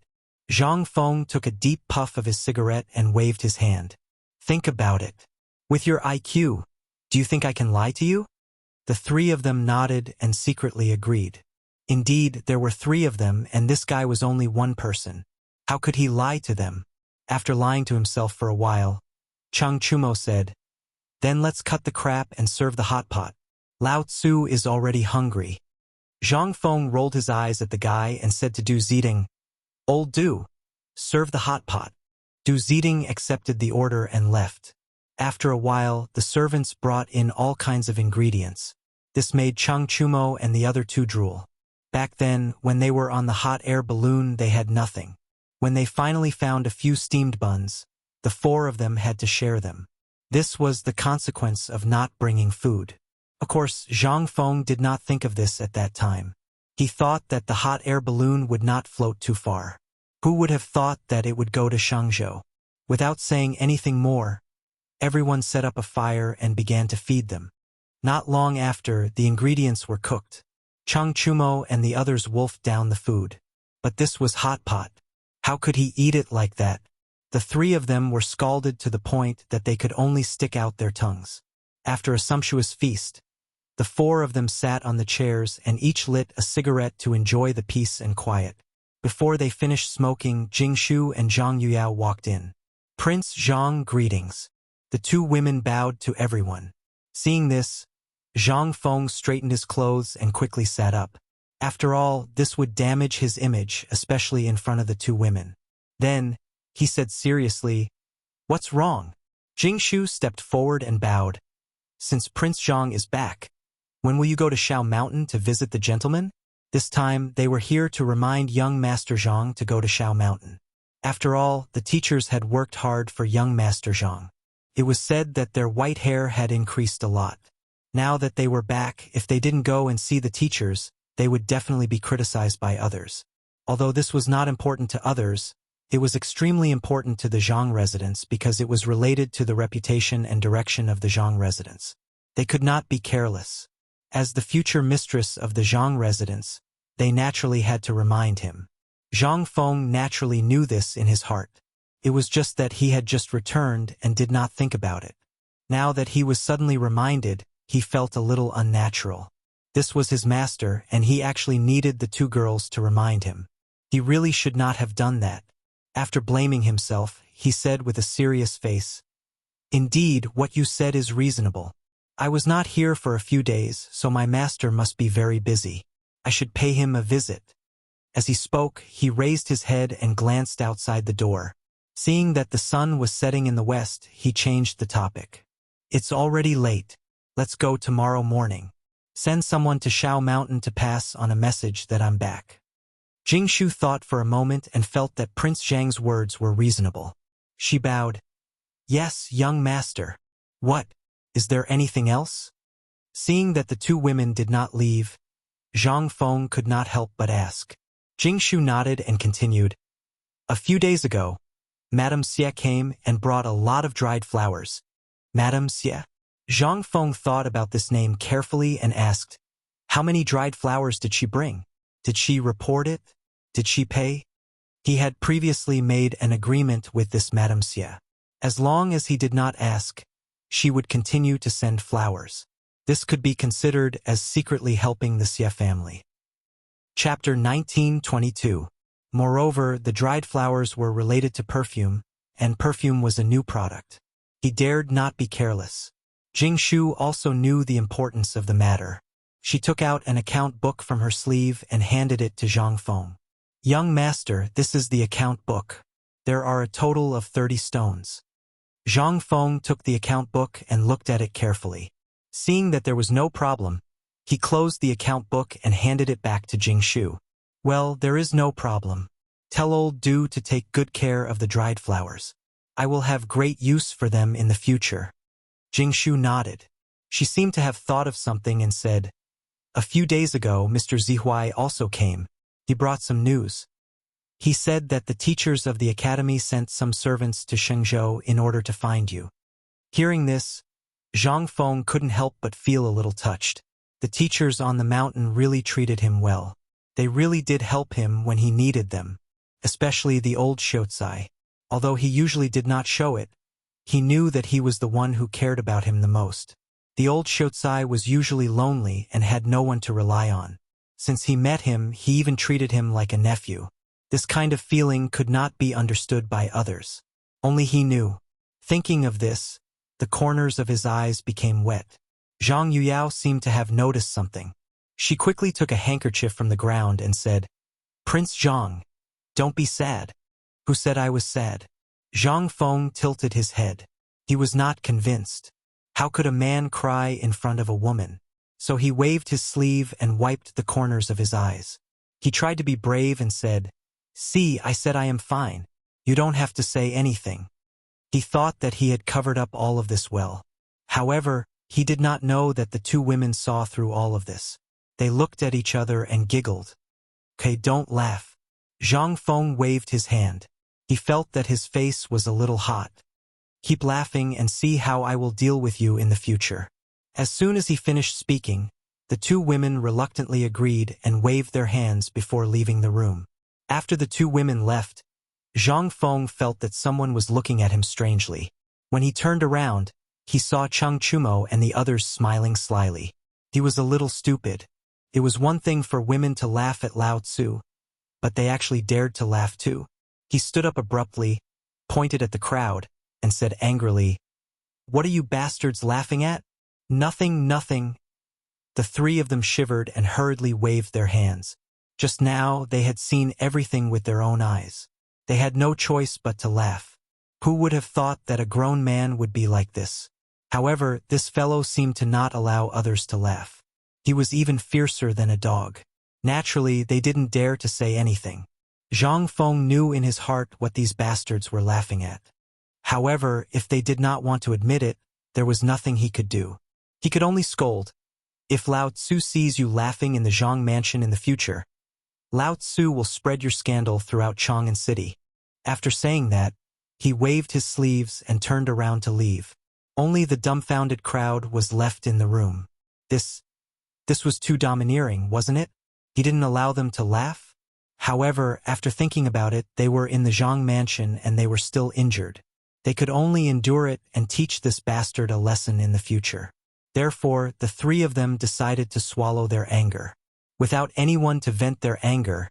Zhang Feng took a deep puff of his cigarette and waved his hand. "Think about it. With your IQ, do you think I can lie to you?" The three of them nodded and secretly agreed. Indeed, there were three of them, and this guy was only one person. How could he lie to them? After lying to himself for a while, Chang Chumo said, "Then let's cut the crap and serve the hot pot. Lao Tzu is already hungry." Zhang Feng rolled his eyes at the guy and said to Du Ziding, "Old Du, serve the hot pot." Du Ziding accepted the order and left. After a while, the servants brought in all kinds of ingredients. This made Chang Chumo and the other two drool. Back then, when they were on the hot air balloon, they had nothing. When they finally found a few steamed buns, the four of them had to share them. This was the consequence of not bringing food. Of course, Zhang Feng did not think of this at that time. He thought that the hot air balloon would not float too far. Who would have thought that it would go to Shangzhou? Without saying anything more, everyone set up a fire and began to feed them. Not long after, the ingredients were cooked. Chang Chumo and the others wolfed down the food. But this was hot pot. How could he eat it like that? The three of them were scalded to the point that they could only stick out their tongues. After a sumptuous feast, the four of them sat on the chairs and each lit a cigarette to enjoy the peace and quiet. Before they finished smoking, Jing Shu and Zhang Yuyao walked in. "Prince Zhang, greetings." The two women bowed to everyone. Seeing this, Zhang Feng straightened his clothes and quickly sat up. After all, this would damage his image, especially in front of the two women. Then, he said seriously, "What's wrong?" Jing Shu stepped forward and bowed. "Since Prince Zhang is back, when will you go to Shao Mountain to visit the gentleman?" This time, they were here to remind young Master Zhang to go to Shao Mountain. After all, the teachers had worked hard for young Master Zhang. It was said that their white hair had increased a lot. Now that they were back, if they didn't go and see the teachers, they would definitely be criticized by others. Although this was not important to others, it was extremely important to the Zhang residents because it was related to the reputation and direction of the Zhang residents. They could not be careless. As the future mistress of the Zhang residents, they naturally had to remind him. Zhang Feng naturally knew this in his heart. It was just that he had just returned and did not think about it. Now that he was suddenly reminded, he felt a little unnatural. This was his master, and he actually needed the two girls to remind him. He really should not have done that. After blaming himself, he said with a serious face, "Indeed, what you said is reasonable. I was not here for a few days, so my master must be very busy. I should pay him a visit." As he spoke, he raised his head and glanced outside the door. Seeing that the sun was setting in the west, he changed the topic. "It's already late. Let's go tomorrow morning. Send someone to Shao Mountain to pass on a message that I'm back." Jing Shu thought for a moment and felt that Prince Zhang's words were reasonable. She bowed. "Yes, young master. What? Is there anything else?" Seeing that the two women did not leave, Zhang Feng could not help but ask. Jing Shu nodded and continued. "A few days ago, Madame Xie came and brought a lot of dried flowers." "Madame Xie?" Zhang Feng thought about this name carefully and asked, "How many dried flowers did she bring?" Did she report it? Did she pay? He had previously made an agreement with this Madame Xie. As long as he did not ask, she would continue to send flowers. This could be considered as secretly helping the Xie family. Chapter 1922. Moreover, the dried flowers were related to perfume, and perfume was a new product. He dared not be careless. Jingshu also knew the importance of the matter. She took out an account book from her sleeve and handed it to Zhang Feng. Young master, this is the account book. There are a total of 30 stones. Zhang Feng took the account book and looked at it carefully. Seeing that there was no problem, he closed the account book and handed it back to Jingshu. Well, there is no problem. Tell old Du to take good care of the dried flowers. I will have great use for them in the future. Jingshu nodded. She seemed to have thought of something and said, A few days ago, Mr. Zihuai also came. He brought some news. He said that the teachers of the academy sent some servants to Shenzhou in order to find you. Hearing this, Zhang Feng couldn't help but feel a little touched. The teachers on the mountain really treated him well. They really did help him when he needed them, especially the old Xiaocai. Although he usually did not show it, he knew that he was the one who cared about him the most. The old Xiaocai was usually lonely and had no one to rely on. Since he met him, he even treated him like a nephew. This kind of feeling could not be understood by others. Only he knew. Thinking of this, the corners of his eyes became wet. Zhang Yuyao seemed to have noticed something. She quickly took a handkerchief from the ground and said, Prince Zhang, don't be sad. Who said I was sad? Zhang Feng tilted his head. He was not convinced. How could a man cry in front of a woman? So he waved his sleeve and wiped the corners of his eyes. He tried to be brave and said, See, I said I am fine. You don't have to say anything. He thought that he had covered up all of this well. However, he did not know that the two women saw through all of this. They looked at each other and giggled. Okay, don't laugh. Zhang Feng waved his hand. He felt that his face was a little hot. Keep laughing and see how I will deal with you in the future. As soon as he finished speaking, the two women reluctantly agreed and waved their hands before leaving the room. After the two women left, Zhang Feng felt that someone was looking at him strangely. When he turned around, he saw Cheng Chumo and the others smiling slyly. He was a little stupid. It was one thing for women to laugh at Lao Tzu, but they actually dared to laugh too. He stood up abruptly, pointed at the crowd, and said angrily, What are you bastards laughing at? Nothing, nothing. The three of them shivered and hurriedly waved their hands. Just now, they had seen everything with their own eyes. They had no choice but to laugh. Who would have thought that a grown man would be like this? However, this fellow seemed to not allow others to laugh. He was even fiercer than a dog. Naturally, they didn't dare to say anything. Zhang Feng knew in his heart what these bastards were laughing at. However, if they did not want to admit it, there was nothing he could do. He could only scold. If Lao Tzu sees you laughing in the Zhang mansion in the future, Lao Tzu will spread your scandal throughout Chang'an City. After saying that, he waved his sleeves and turned around to leave. Only the dumbfounded crowd was left in the room. This was too domineering, wasn't it? He didn't allow them to laugh? However, after thinking about it, they were in the Zhang mansion and they were still injured. They could only endure it and teach this bastard a lesson in the future. Therefore, the three of them decided to swallow their anger. Without anyone to vent their anger,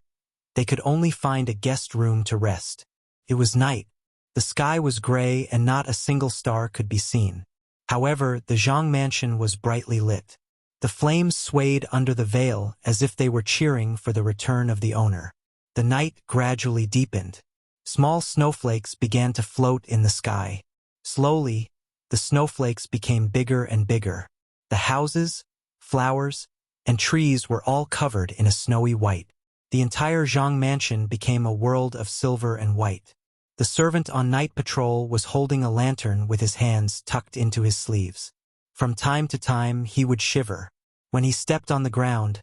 they could only find a guest room to rest. It was night. The sky was gray and not a single star could be seen. However, the Zhang mansion was brightly lit. The flames swayed under the veil as if they were cheering for the return of the owner. The night gradually deepened. Small snowflakes began to float in the sky. Slowly, the snowflakes became bigger and bigger. The houses, flowers, and trees were all covered in a snowy white. The entire Zhang mansion became a world of silver and white. The servant on night patrol was holding a lantern with his hands tucked into his sleeves. From time to time, he would shiver. When he stepped on the ground,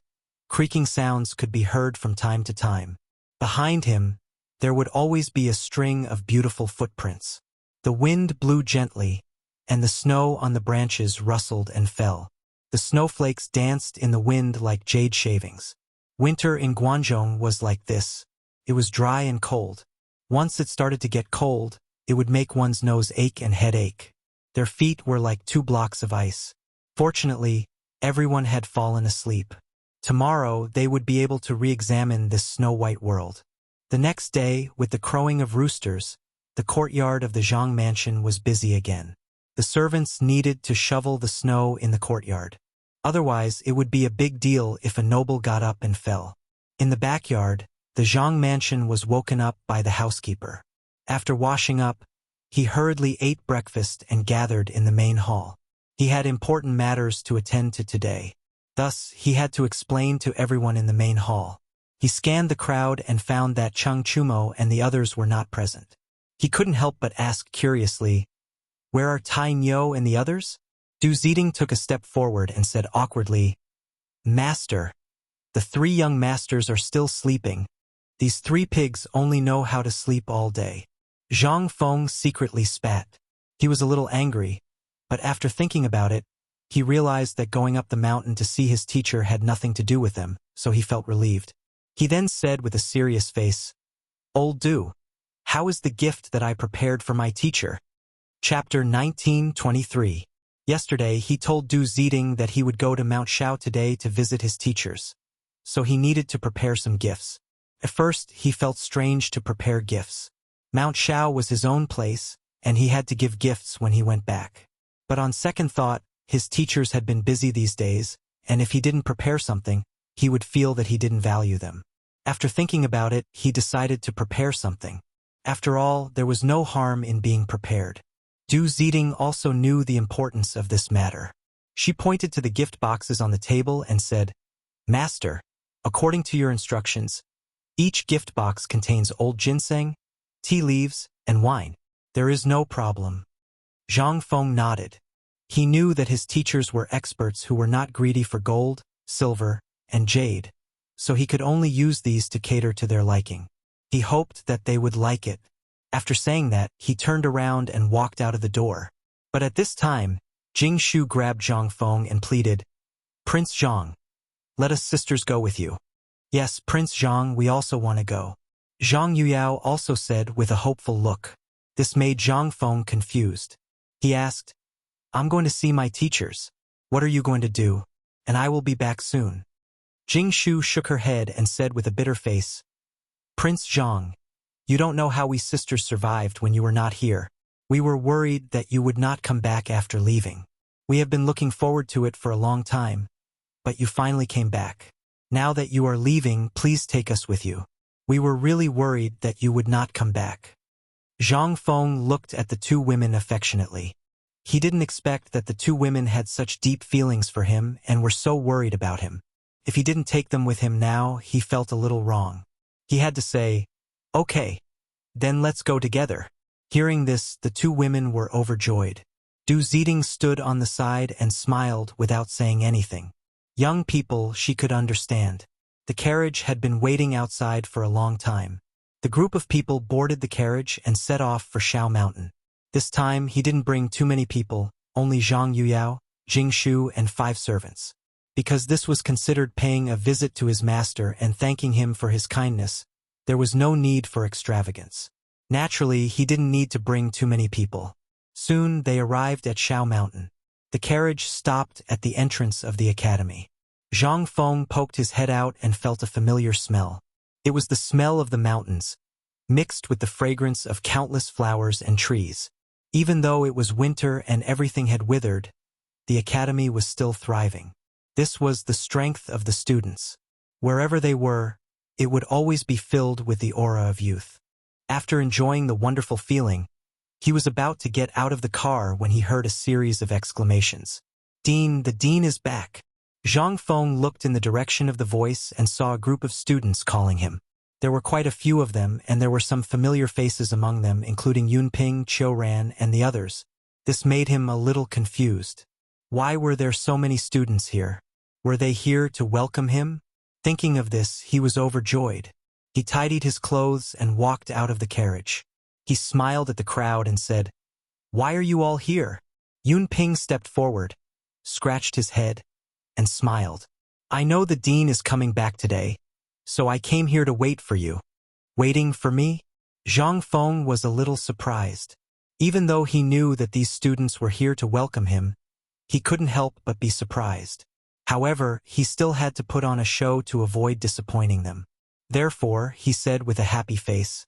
creaking sounds could be heard from time to time. Behind him, there would always be a string of beautiful footprints. The wind blew gently, and the snow on the branches rustled and fell. The snowflakes danced in the wind like jade shavings. Winter in Guangzhou was like this. It was dry and cold. Once it started to get cold, it would make one's nose ache and head ache. Their feet were like 2 blocks of ice. Fortunately, everyone had fallen asleep. Tomorrow, they would be able to re-examine this snow-white world. The next day, with the crowing of roosters, the courtyard of the Zhang mansion was busy again. The servants needed to shovel the snow in the courtyard. Otherwise, it would be a big deal if a noble got up and fell. In the backyard, the Zhang mansion was woken up by the housekeeper. After washing up, he hurriedly ate breakfast and gathered in the main hall. He had important matters to attend to today. Thus, he had to explain to everyone in the main hall. He scanned the crowd and found that Cheng Chumo and the others were not present. He couldn't help but ask curiously, "Where are Tai Nyo and the others?" Du Ziding took a step forward and said awkwardly, "Master, the 3 young masters are still sleeping. These 3 pigs only know how to sleep all day." Zhang Feng secretly spat. He was a little angry, but after thinking about it, he realized that going up the mountain to see his teacher had nothing to do with them, so he felt relieved. He then said with a serious face, "Old Du, how is the gift that I prepared for my teacher?" Chapter 19:23. Yesterday, he told Du Ziding that he would go to Mount Shao today to visit his teachers, so he needed to prepare some gifts. At first, he felt strange to prepare gifts. Mount Shao was his own place, and he had to give gifts when he went back. But on second thought, his teachers had been busy these days, and if he didn't prepare something, he would feel that he didn't value them. After thinking about it, he decided to prepare something. After all, there was no harm in being prepared. Du Ziding also knew the importance of this matter. She pointed to the gift boxes on the table and said, "Master, according to your instructions, each gift box contains old ginseng, tea leaves, and wine. There is no problem." Zhang Feng nodded. He knew that his teachers were experts who were not greedy for gold, silver, and jade, so he could only use these to cater to their liking. He hoped that they would like it. After saying that, he turned around and walked out of the door. But at this time, Jing Shu grabbed Zhang Feng and pleaded, "Prince Zhang, let us sisters go with you." "Yes, Prince Zhang, we also want to go," Zhang Yuyao also said with a hopeful look. This made Zhang Feng confused. He asked, "I'm going to see my teachers. What are you going to do? And I will be back soon." Jing Shu shook her head and said with a bitter face, "Prince Zhang, you don't know how we sisters survived when you were not here. We were worried that you would not come back after leaving. We have been looking forward to it for a long time, but you finally came back. Now that you are leaving, please take us with you. We were really worried that you would not come back." Zhang Feng looked at the 2 women affectionately. He didn't expect that the 2 women had such deep feelings for him and were so worried about him. If he didn't take them with him now, he felt a little wrong. He had to say, "Okay, then let's go together." Hearing this, the 2 women were overjoyed. Du Ziding stood on the side and smiled without saying anything. Young people, she could understand. The carriage had been waiting outside for a long time. The group of people boarded the carriage and set off for Shao Mountain. This time, he didn't bring too many people, only Zhang Yuyao, Jing Shu, and 5 servants. Because this was considered paying a visit to his master and thanking him for his kindness, there was no need for extravagance. Naturally, he didn't need to bring too many people. Soon, they arrived at Shao Mountain. The carriage stopped at the entrance of the academy. Zhang Feng poked his head out and felt a familiar smell. It was the smell of the mountains, mixed with the fragrance of countless flowers and trees. Even though it was winter and everything had withered, the academy was still thriving. This was the strength of the students. Wherever they were, it would always be filled with the aura of youth. After enjoying the wonderful feeling, he was about to get out of the car when he heard a series of exclamations. "Dean, the dean is back!" Zhang Feng looked in the direction of the voice and saw a group of students calling him. There were quite a few of them, and there were some familiar faces among them, including Yunping, Qiuran, and the others. This made him a little confused. Why were there so many students here? Were they here to welcome him? Thinking of this, he was overjoyed. He tidied his clothes and walked out of the carriage. He smiled at the crowd and said, "Why are you all here?" Yunping stepped forward, scratched his head, and smiled. "I know the dean is coming back today, So I came here to wait for you. Waiting for me? Zhang Feng was a little surprised. Even though he knew that these students were here to welcome him, he couldn't help but be surprised. However, he still had to put on a show to avoid disappointing them. Therefore, he said with a happy face,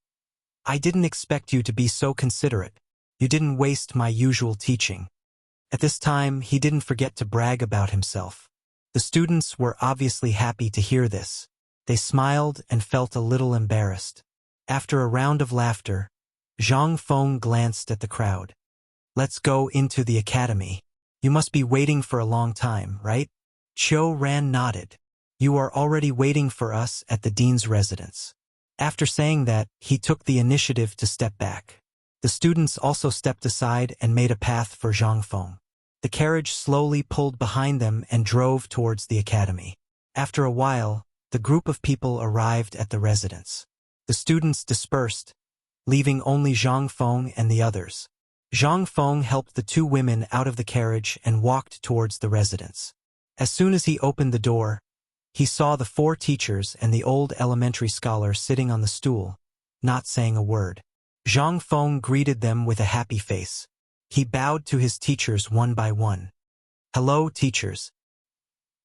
I didn't expect you to be so considerate. You didn't waste my usual teaching. At this time, he didn't forget to brag about himself. The students were obviously happy to hear this. They smiled and felt a little embarrassed. After a round of laughter, Zhang Feng glanced at the crowd. Let's go into the academy. You must be waiting for a long time, right? Qiu Ran nodded. You are already waiting for us at the dean's residence. After saying that, he took the initiative to step back. The students also stepped aside and made a path for Zhang Feng. The carriage slowly pulled behind them and drove towards the academy. After a while, the group of people arrived at the residence. The students dispersed, leaving only Zhang Feng and the others. Zhang Feng helped the two women out of the carriage and walked towards the residence. As soon as he opened the door, he saw the 4 teachers and the old elementary scholar sitting on the stool, not saying a word. Zhang Feng greeted them with a happy face. He bowed to his teachers one by one. Hello, teachers.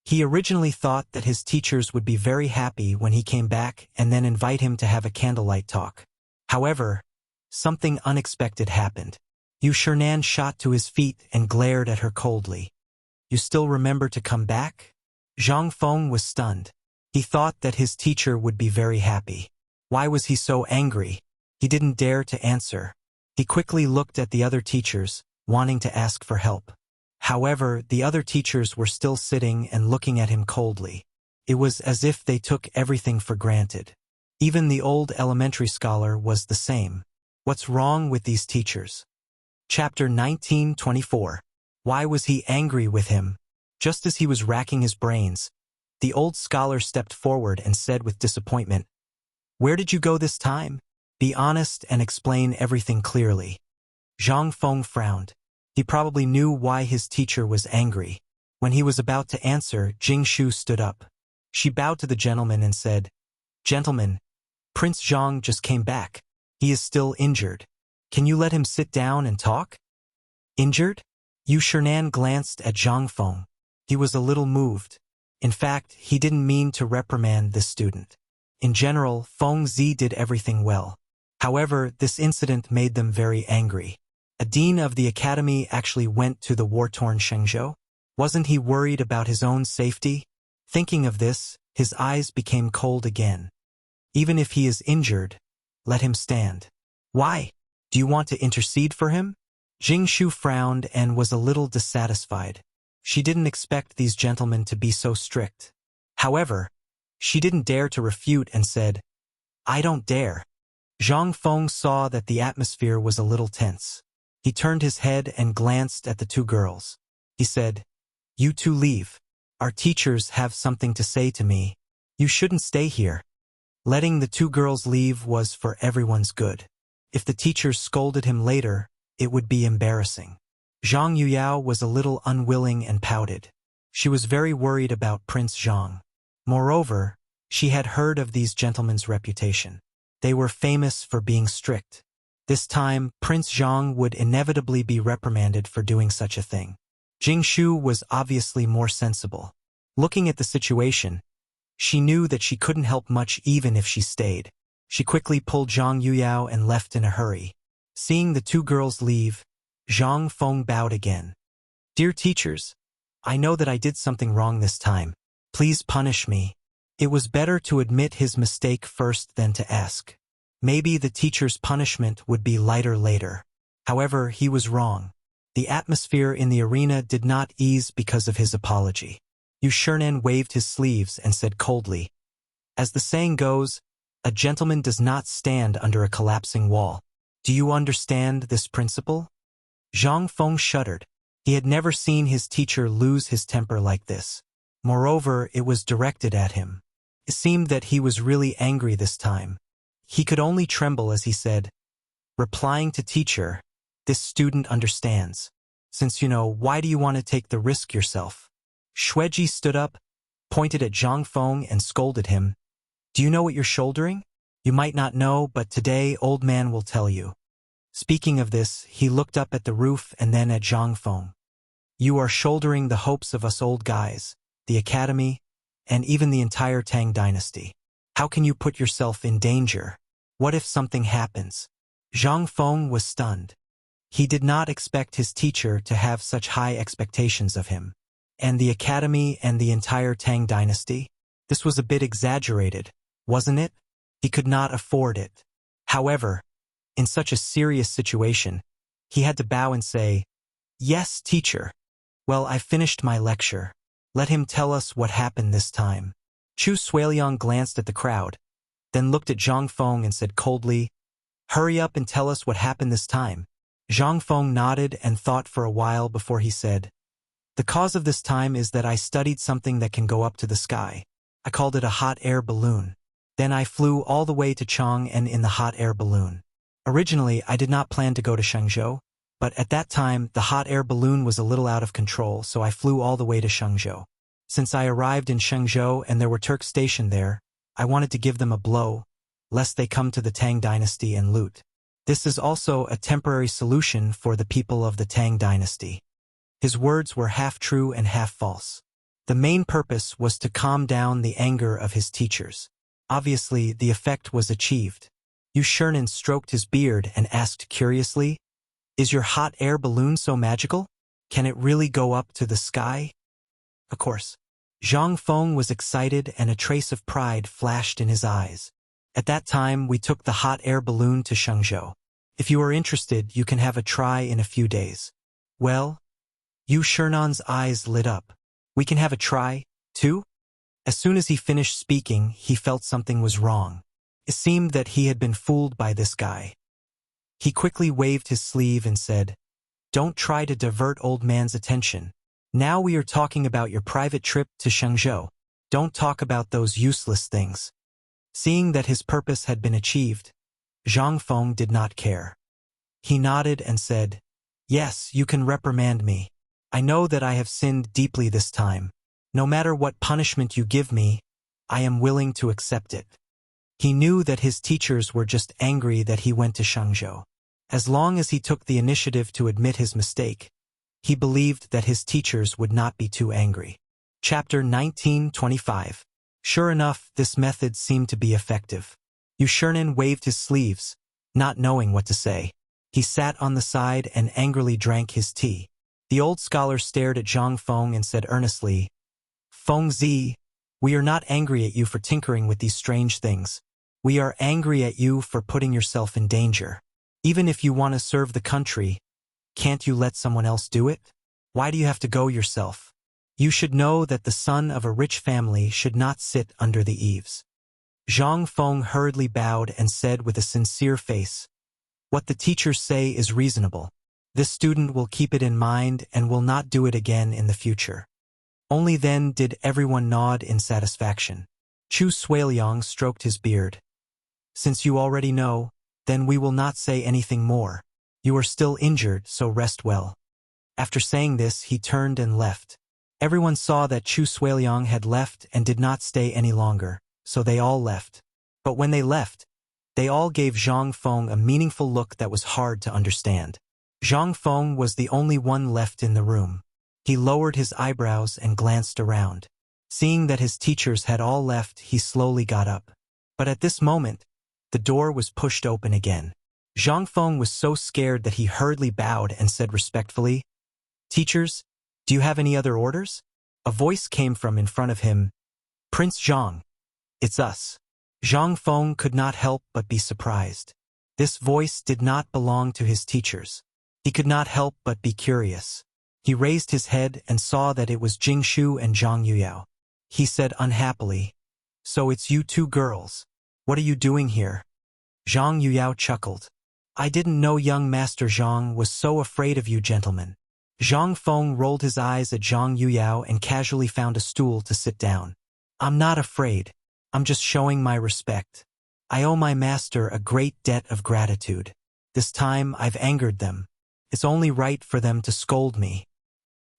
He originally thought that his teachers would be very happy when he came back and then invite him to have a candlelight talk. However, something unexpected happened. Yu Shernan shot to his feet and glared at her coldly. You still remember to come back? Zhang Feng was stunned. He thought that his teacher would be very happy. Why was he so angry? He didn't dare to answer. He quickly looked at the other teachers, wanting to ask for help. However, the other teachers were still sitting and looking at him coldly. It was as if they took everything for granted. Even the old elementary scholar was the same. What's wrong with these teachers? Chapter 1924. Why was he angry with him? Just as he was racking his brains, the old scholar stepped forward and said with disappointment, Where did you go this time? Be honest and explain everything clearly. Zhang Feng frowned. He probably knew why his teacher was angry. When he was about to answer, Jing Shu stood up. She bowed to the gentleman and said, Gentlemen, Prince Zhang just came back. He is still injured. Can you let him sit down and talk? Injured? Yu Shernan glanced at Zhang Feng. He was a little moved. In fact, he didn't mean to reprimand this student. In general, Feng Zi did everything well. However, this incident made them very angry. A dean of the academy actually went to the war-torn Shengzhou? Wasn't he worried about his own safety? Thinking of this, his eyes became cold again. Even if he is injured, let him stand. Why? Do you want to intercede for him? Jing Shu frowned and was a little dissatisfied. She didn't expect these gentlemen to be so strict. However, she didn't dare to refute and said, I don't dare. Zhang Feng saw that the atmosphere was a little tense. He turned his head and glanced at the two girls. He said, You two leave. Our teachers have something to say to me. You shouldn't stay here. Letting the two girls leave was for everyone's good. If the teachers scolded him later, it would be embarrassing. Zhang Yuyao was a little unwilling and pouted. She was very worried about Prince Zhang. Moreover, she had heard of these gentlemen's reputation. They were famous for being strict. This time, Prince Zhang would inevitably be reprimanded for doing such a thing. Jing Shu was obviously more sensible. Looking at the situation, she knew that she couldn't help much even if she stayed. She quickly pulled Zhang Yuyao and left in a hurry. Seeing the two girls leave, Zhang Feng bowed again. Dear teachers, I know that I did something wrong this time. Please punish me. It was better to admit his mistake first than to ask. Maybe the teacher's punishment would be lighter later. However, he was wrong. The atmosphere in the arena did not ease because of his apology. Yu Shernan waved his sleeves and said coldly, As the saying goes, a gentleman does not stand under a collapsing wall. Do you understand this principle? Zhang Feng shuddered. He had never seen his teacher lose his temper like this. Moreover, it was directed at him. It seemed that he was really angry this time. He could only tremble as he said, Replying to teacher, this student understands. Since you know, why do you want to take the risk yourself? Xueji stood up, pointed at Zhang Feng and scolded him. Do you know what you're shouldering? You might not know, but today old man will tell you. Speaking of this, he looked up at the roof and then at Zhang Feng. You are shouldering the hopes of us old guys, the academy, and even the entire Tang dynasty. How can you put yourself in danger? What if something happens? Zhang Feng was stunned. He did not expect his teacher to have such high expectations of him. And the academy and the entire Tang dynasty? This was a bit exaggerated, wasn't it? He could not afford it. However, in such a serious situation, he had to bow and say, "Yes, teacher. Well, I finished my lecture. Let him tell us what happened this time." Chu Suiliang glanced at the crowd, then looked at Zhang Feng and said coldly, "Hurry up and tell us what happened this time." Zhang Feng nodded and thought for a while before he said, "The cause of this time is that I studied something that can go up to the sky. I called it a hot air balloon. Then I flew all the way to Chang'an in the hot air balloon. Originally, I did not plan to go to Shenzhou, but at that time, the hot air balloon was a little out of control, so I flew all the way to Shenzhou. Since I arrived in Shenzhou and there were Turks stationed there, I wanted to give them a blow, lest they come to the Tang dynasty and loot. This is also a temporary solution for the people of the Tang dynasty." His words were half true and half false. The main purpose was to calm down the anger of his teachers. Obviously, the effect was achieved. Yu Shernan stroked his beard and asked curiously, "Is your hot air balloon so magical? Can it really go up to the sky?" Of course. Zhang Feng was excited and a trace of pride flashed in his eyes. "At that time, we took the hot air balloon to Shenzhou. If you are interested, you can have a try in a few days." "Well?" Yu Shernan's eyes lit up. "We can have a try, too?" As soon as he finished speaking, he felt something was wrong. It seemed that he had been fooled by this guy. He quickly waved his sleeve and said, "Don't try to divert old man's attention. Now we are talking about your private trip to Shenzhou. Don't talk about those useless things." Seeing that his purpose had been achieved, Zhang Feng did not care. He nodded and said, "Yes, you can reprimand me. I know that I have sinned deeply this time. No matter what punishment you give me, I am willing to accept it." He knew that his teachers were just angry that he went to Shenzhou. As long as he took the initiative to admit his mistake, he believed that his teachers would not be too angry. Chapter 19:25. Sure enough, this method seemed to be effective. Yu Shernan waved his sleeves, not knowing what to say. He sat on the side and angrily drank his tea. The old scholar stared at Zhang Feng and said earnestly, "Feng Zi, we are not angry at you for tinkering with these strange things. We are angry at you for putting yourself in danger. Even if you want to serve the country, can't you let someone else do it? Why do you have to go yourself? You should know that the son of a rich family should not sit under the eaves." Zhang Feng hurriedly bowed and said with a sincere face, "What the teachers say is reasonable. This student will keep it in mind and will not do it again in the future." Only then did everyone nod in satisfaction. Chu Suiliang stroked his beard. "Since you already know, then we will not say anything more. You are still injured, so rest well." After saying this, he turned and left. Everyone saw that Chu Suiliang had left and did not stay any longer, so they all left. But when they left, they all gave Zhang Feng a meaningful look that was hard to understand. Zhang Feng was the only one left in the room. He lowered his eyebrows and glanced around. Seeing that his teachers had all left, he slowly got up. But at this moment, the door was pushed open again. Zhang Feng was so scared that he hurriedly bowed and said respectfully, "Teachers, do you have any other orders?" A voice came from in front of him, "Prince Zhang, it's us." Zhang Feng could not help but be surprised. This voice did not belong to his teachers. He could not help but be curious. He raised his head and saw that it was Jingshu and Zhang Yuyao. He said unhappily, "So it's you two girls. What are you doing here?" Zhang Yuyao chuckled. "I didn't know young Master Zhang was so afraid of you gentlemen." Zhang Feng rolled his eyes at Zhang Yuyao and casually found a stool to sit down. "I'm not afraid. I'm just showing my respect. I owe my master a great debt of gratitude. This time I've angered them. It's only right for them to scold me."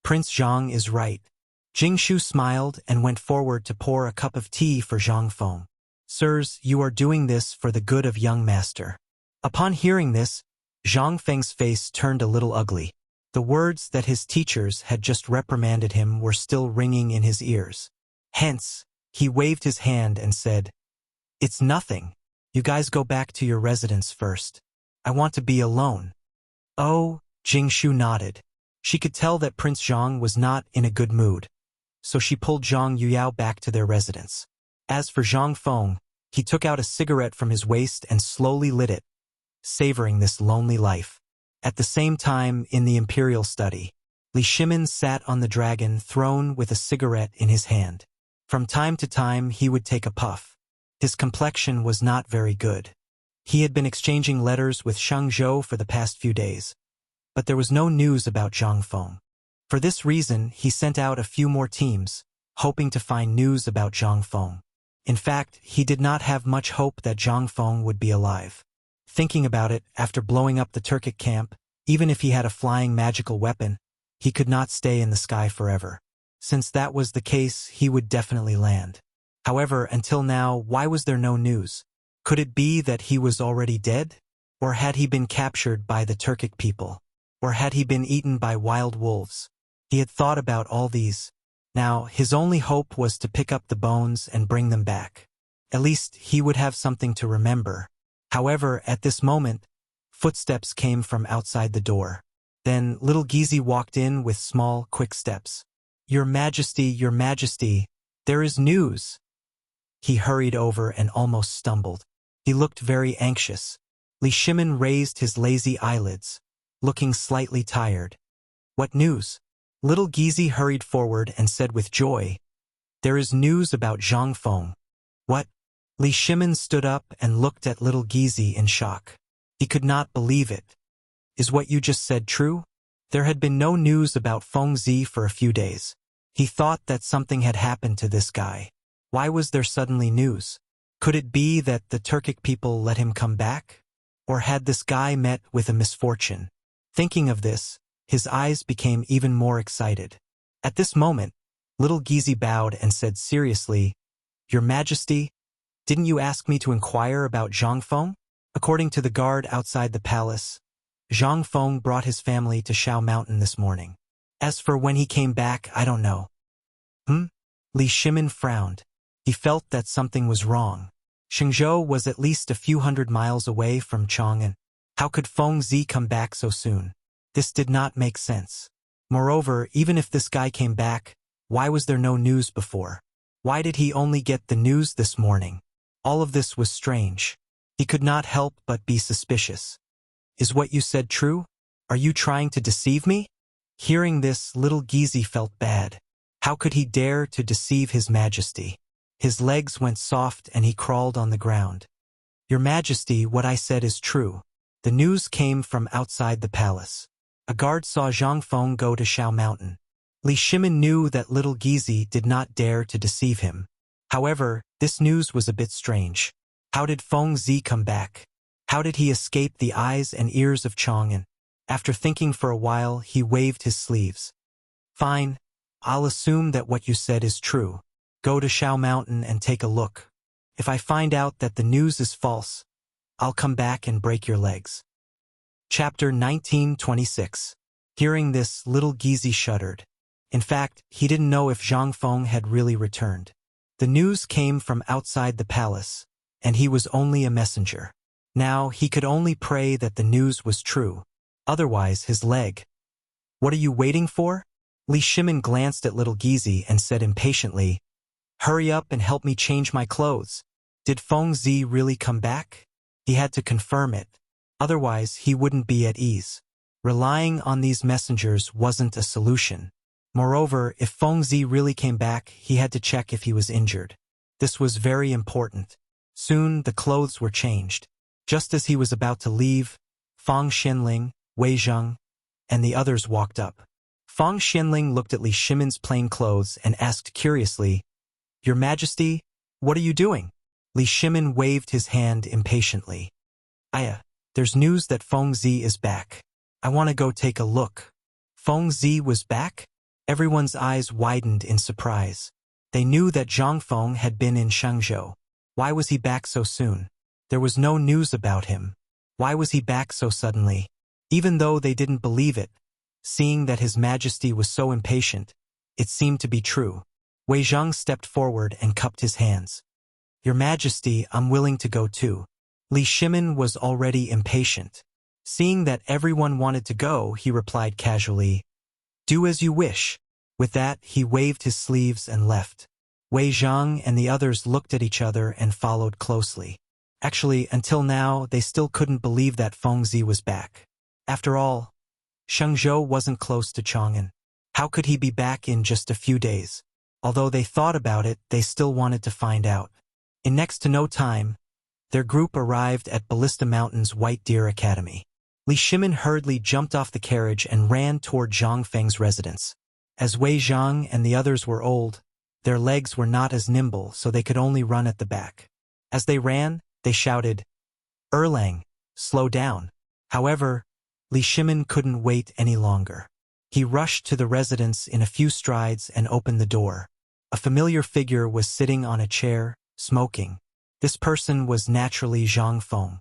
"Prince Zhang is right." Jingshu smiled and went forward to pour a cup of tea for Zhang Feng. Sirs, you are doing this for the good of young master. Upon hearing this, Zhang Feng's face turned a little ugly. The words that his teachers had just reprimanded him were still ringing in his ears. Hence, he waved his hand and said, "It's nothing. You guys go back to your residence first. I want to be alone." Oh, Jingshu nodded. She could tell that Prince Zhang was not in a good mood, so she pulled Zhang Yuyao back to their residence. As for Zhang Feng, he took out a cigarette from his waist and slowly lit it, savoring this lonely life. At the same time, in the imperial study, Li Shimin sat on the dragon throne with a cigarette in his hand. From time to time, he would take a puff. His complexion was not very good. He had been exchanging letters with Shang Zhou for the past few days, but there was no news about Zhang Feng. For this reason, he sent out a few more teams, hoping to find news about Zhang Feng. In fact, he did not have much hope that Zhang Feng would be alive. Thinking about it, after blowing up the Turkic camp, even if he had a flying magical weapon, he could not stay in the sky forever. Since that was the case, he would definitely land. However, until now, why was there no news? Could it be that he was already dead? Or had he been captured by the Turkic people? Or had he been eaten by wild wolves? He had thought about all these. Now, his only hope was to pick up the bones and bring them back. At least, he would have something to remember. However, at this moment, footsteps came from outside the door. Then, little Gizi walked in with small, quick steps. Your Majesty, there is news." He hurried over and almost stumbled. He looked very anxious. Li Shimin raised his lazy eyelids, looking slightly tired. "What news?" Little Gizi hurried forward and said with joy, "There is news about Zhang Feng." "What?" Li Shimin stood up and looked at little Gizi in shock. He could not believe it. "Is what you just said true?" There had been no news about Feng Zi for a few days. He thought that something had happened to this guy. Why was there suddenly news? Could it be that the Turkic people let him come back? Or had this guy met with a misfortune? Thinking of this, his eyes became even more excited. At this moment, little Gizi bowed and said seriously, "Your Majesty, didn't you ask me to inquire about Zhang Feng?" According to the guard outside the palace, Zhang Feng brought his family to Shao Mountain this morning. As for when he came back, I don't know. Li Shimin frowned. He felt that something was wrong. Shenzhou was at least a few hundred miles away from Chang'an. How could Feng Zi come back so soon? This did not make sense. Moreover, even if this guy came back, why was there no news before? Why did he only get the news this morning? All of this was strange. He could not help but be suspicious. "Is what you said true? Are you trying to deceive me?" Hearing this, little Gizi felt bad. How could he dare to deceive His Majesty? His legs went soft and he crawled on the ground. "Your Majesty, what I said is true." The news came from outside the palace. A guard saw Zhang Feng go to Shao Mountain. Li Shimin knew that little Gizi did not dare to deceive him. However, this news was a bit strange. How did Feng Zi come back? How did he escape the eyes and ears of Chang'an? After thinking for a while, he waved his sleeves. "Fine. I'll assume that what you said is true. Go to Shao Mountain and take a look. If I find out that the news is false, I'll come back and break your legs." Chapter 1926. Hearing this, little Gizi shuddered. In fact, he didn't know if Zhang Feng had really returned. The news came from outside the palace, and he was only a messenger. Now, he could only pray that the news was true. Otherwise, his leg. "What are you waiting for?" Li Shimin glanced at little Gizi and said impatiently, "Hurry up and help me change my clothes." Did Feng Zi really come back? He had to confirm it. Otherwise, he wouldn't be at ease. Relying on these messengers wasn't a solution. Moreover, if Feng Zi really came back, he had to check if he was injured. This was very important. Soon, the clothes were changed. Just as he was about to leave, Fang Xianling, Wei Zheng, and the others walked up. Fang Xianling looked at Li Shimin's plain clothes and asked curiously, "Your Majesty, what are you doing?" Li Shimin waved his hand impatiently. There's news that Feng Zi is back. I want to go take a look." Feng Zi was back? Everyone's eyes widened in surprise. They knew that Zhang Feng had been in Shangzhou. Why was he back so soon? There was no news about him. Why was he back so suddenly? Even though they didn't believe it, seeing that His Majesty was so impatient, it seemed to be true. Wei Zhang stepped forward and cupped his hands. Your Majesty, I'm willing to go too. Li Shimin was already impatient. Seeing that everyone wanted to go, he replied casually, do as you wish. With that, he waved his sleeves and left. Wei Zhang and the others looked at each other and followed closely. Actually, until now, they still couldn't believe that Fengzi was back. After all, Shengzhou wasn't close to Chang'an. How could he be back in just a few days? Although they thought about it, they still wanted to find out. In next to no time, their group arrived at Ballista Mountain's White Deer Academy. Li Shimin hurriedly jumped off the carriage and ran toward Zhang Feng's residence. As Wei Zhang and the others were old, their legs were not as nimble, so they could only run at the back. As they ran, they shouted, Erlang, slow down. However, Li Shimin couldn't wait any longer. He rushed to the residence in a few strides and opened the door. A familiar figure was sitting on a chair, smoking. This person was naturally Zhang Feng.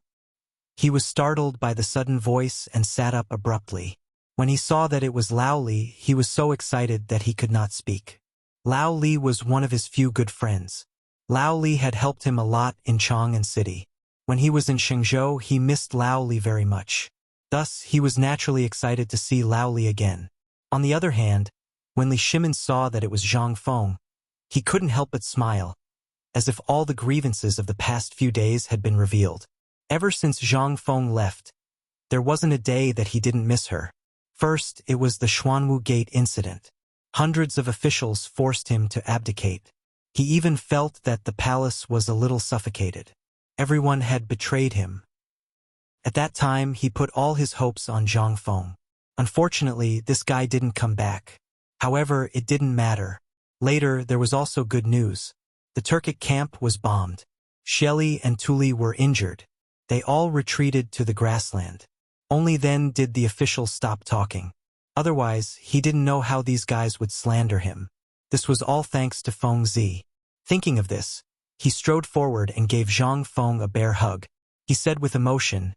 He was startled by the sudden voice and sat up abruptly. When he saw that it was Lao Li, he was so excited that he could not speak. Lao Li was one of his few good friends. Lao Li had helped him a lot in Chang'an City. When he was in Shenzhou, he missed Lao Li very much. Thus, he was naturally excited to see Lao Li again. On the other hand, when Li Shimin saw that it was Zhang Feng, he couldn't help but smile, as if all the grievances of the past few days had been revealed. Ever since Zhang Feng left, there wasn't a day that he didn't miss her. First, it was the Xuanwu Gate incident. Hundreds of officials forced him to abdicate. He even felt that the palace was a little suffocated. Everyone had betrayed him. At that time, he put all his hopes on Zhang Feng. Unfortunately, this guy didn't come back. However, it didn't matter. Later, there was also good news. The Turkic camp was bombed. Shelly and Tuli were injured. They all retreated to the grassland. Only then did the officials stop talking. Otherwise, he didn't know how these guys would slander him. This was all thanks to Feng Zi. Thinking of this, he strode forward and gave Zhang Feng a bear hug. He said with emotion,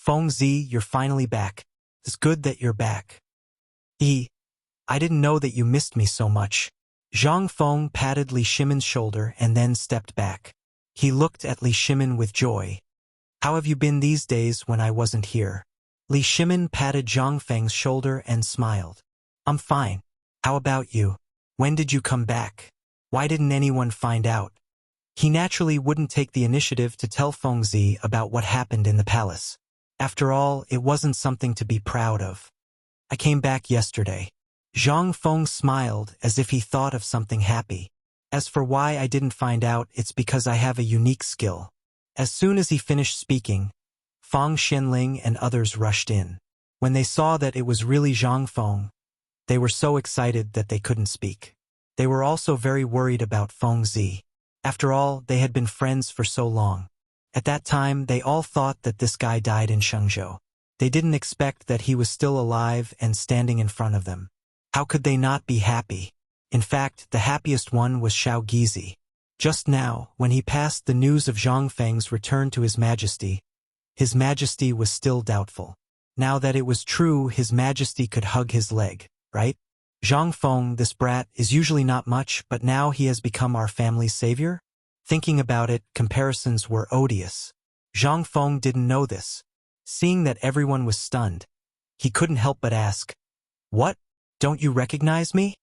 Feng Zi, you're finally back. It's good that you're back. I didn't know that you missed me so much. Zhang Feng patted Li Shimin's shoulder and then stepped back. He looked at Li Shimin with joy. How have you been these days when I wasn't here? Li Shimin patted Zhang Feng's shoulder and smiled. I'm fine. How about you? When did you come back? Why didn't anyone find out? He naturally wouldn't take the initiative to tell Feng Zi about what happened in the palace. After all, it wasn't something to be proud of. I came back yesterday. Zhang Feng smiled as if he thought of something happy. As for why I didn't find out, it's because I have a unique skill. As soon as he finished speaking, Fang Xianling and others rushed in. When they saw that it was really Zhang Feng, they were so excited that they couldn't speak. They were also very worried about Feng Zi. After all, they had been friends for so long. At that time, they all thought that this guy died in Shenzhou. They didn't expect that he was still alive and standing in front of them. How could they not be happy? In fact, the happiest one was Xiao Gizi. Just now, when he passed the news of Zhang Feng's return to His Majesty was still doubtful. Now that it was true, His Majesty could hug his leg, right? Zhang Feng, this brat, is usually not much, but now he has become our family's savior? Thinking about it, comparisons were odious. Zhang Feng didn't know this. Seeing that everyone was stunned, he couldn't help but ask, What? Don't you recognize me?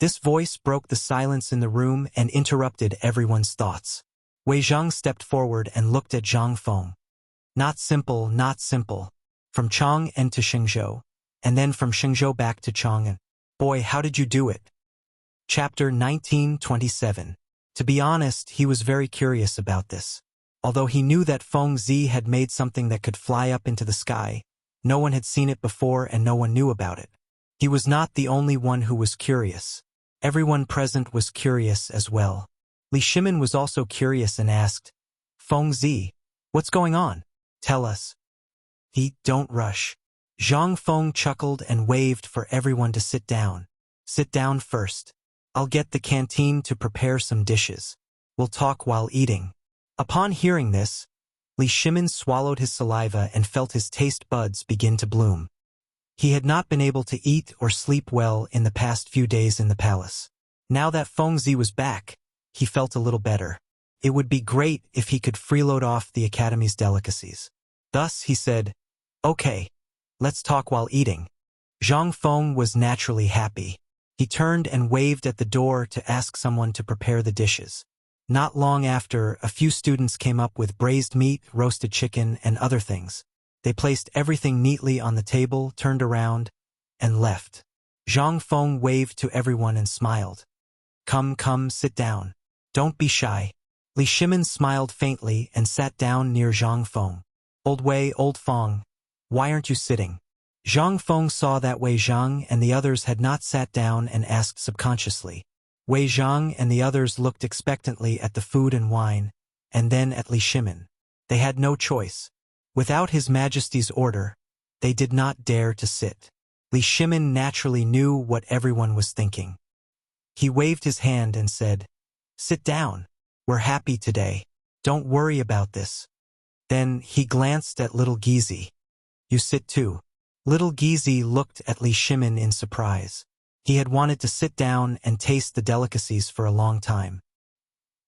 This voice broke the silence in the room and interrupted everyone's thoughts. Wei Zhang stepped forward and looked at Zhang Feng. Not simple, not simple. From Chang'an to Shenzhou, and then from Shenzhou back to Chang'an. Boy, how did you do it? Chapter 1927. To be honest, he was very curious about this. Although he knew that Feng Zi had made something that could fly up into the sky, no one had seen it before and no one knew about it. He was not the only one who was curious. Everyone present was curious as well. Li Shimin was also curious and asked, Feng Zi, what's going on? Tell us. Don't rush. Zhang Feng chuckled and waved for everyone to sit down. Sit down first. I'll get the canteen to prepare some dishes. We'll talk while eating. Upon hearing this, Li Shimin swallowed his saliva and felt his taste buds begin to bloom. He had not been able to eat or sleep well in the past few days in the palace. Now that Fengzi was back, he felt a little better. It would be great if he could freeload off the academy's delicacies. Thus, he said, "Okay, let's talk while eating." Zhang Feng was naturally happy. He turned and waved at the door to ask someone to prepare the dishes. Not long after, a few students came up with braised meat, roasted chicken, and other things. They placed everything neatly on the table, turned around, and left. Zhang Feng waved to everyone and smiled. Come, sit down. Don't be shy." Li Shimin smiled faintly and sat down near Zhang Feng. Old Feng, why aren't you sitting?" Zhang Feng saw that Wei Zhang and the others had not sat down and asked subconsciously. Wei Zhang and the others looked expectantly at the food and wine, and then at Li Shimin. They had no choice. Without His Majesty's order, they did not dare to sit. Li Shimin naturally knew what everyone was thinking. He waved his hand and said, "Sit down. We're happy today. Don't worry about this." Then he glanced at little Gizi. "You sit too." Little Gizi looked at Li Shimin in surprise. He had wanted to sit down and taste the delicacies for a long time.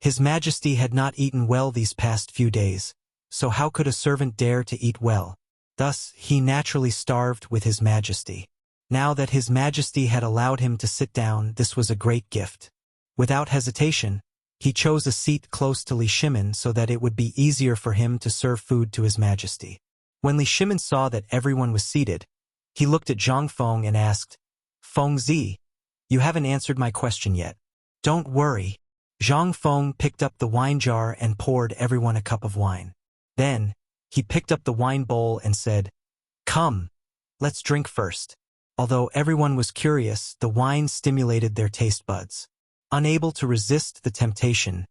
His Majesty had not eaten well these past few days, so how could a servant dare to eat well? Thus, he naturally starved with His Majesty. Now that His Majesty had allowed him to sit down, this was a great gift. Without hesitation, he chose a seat close to Li Shimin so that it would be easier for him to serve food to His Majesty. When Li Shimin saw that everyone was seated, he looked at Zhang Feng and asked, "Fengzi, you haven't answered my question yet." "Don't worry." Zhang Feng picked up the wine jar and poured everyone a cup of wine. Then, he picked up the wine bowl and said, "Come, let's drink first." Although everyone was curious, the wine stimulated their taste buds. Unable to resist the temptation,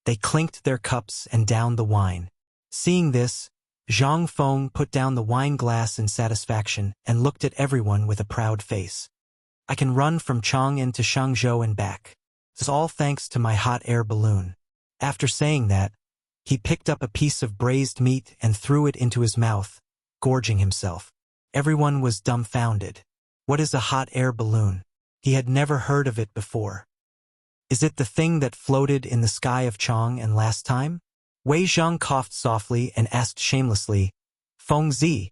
they clinked their cups and downed the wine. Seeing this, Zhang Feng put down the wine glass in satisfaction and looked at everyone with a proud face. "I can run from Chang'an to Shangzhou and back. This is all thanks to my hot air balloon." After saying that, he picked up a piece of braised meat and threw it into his mouth, gorging himself. Everyone was dumbfounded. What is a hot air balloon? He had never heard of it before. Is it the thing that floated in the sky of Chang'an last time? Wei Zhang coughed softly and asked shamelessly, "Fengzi,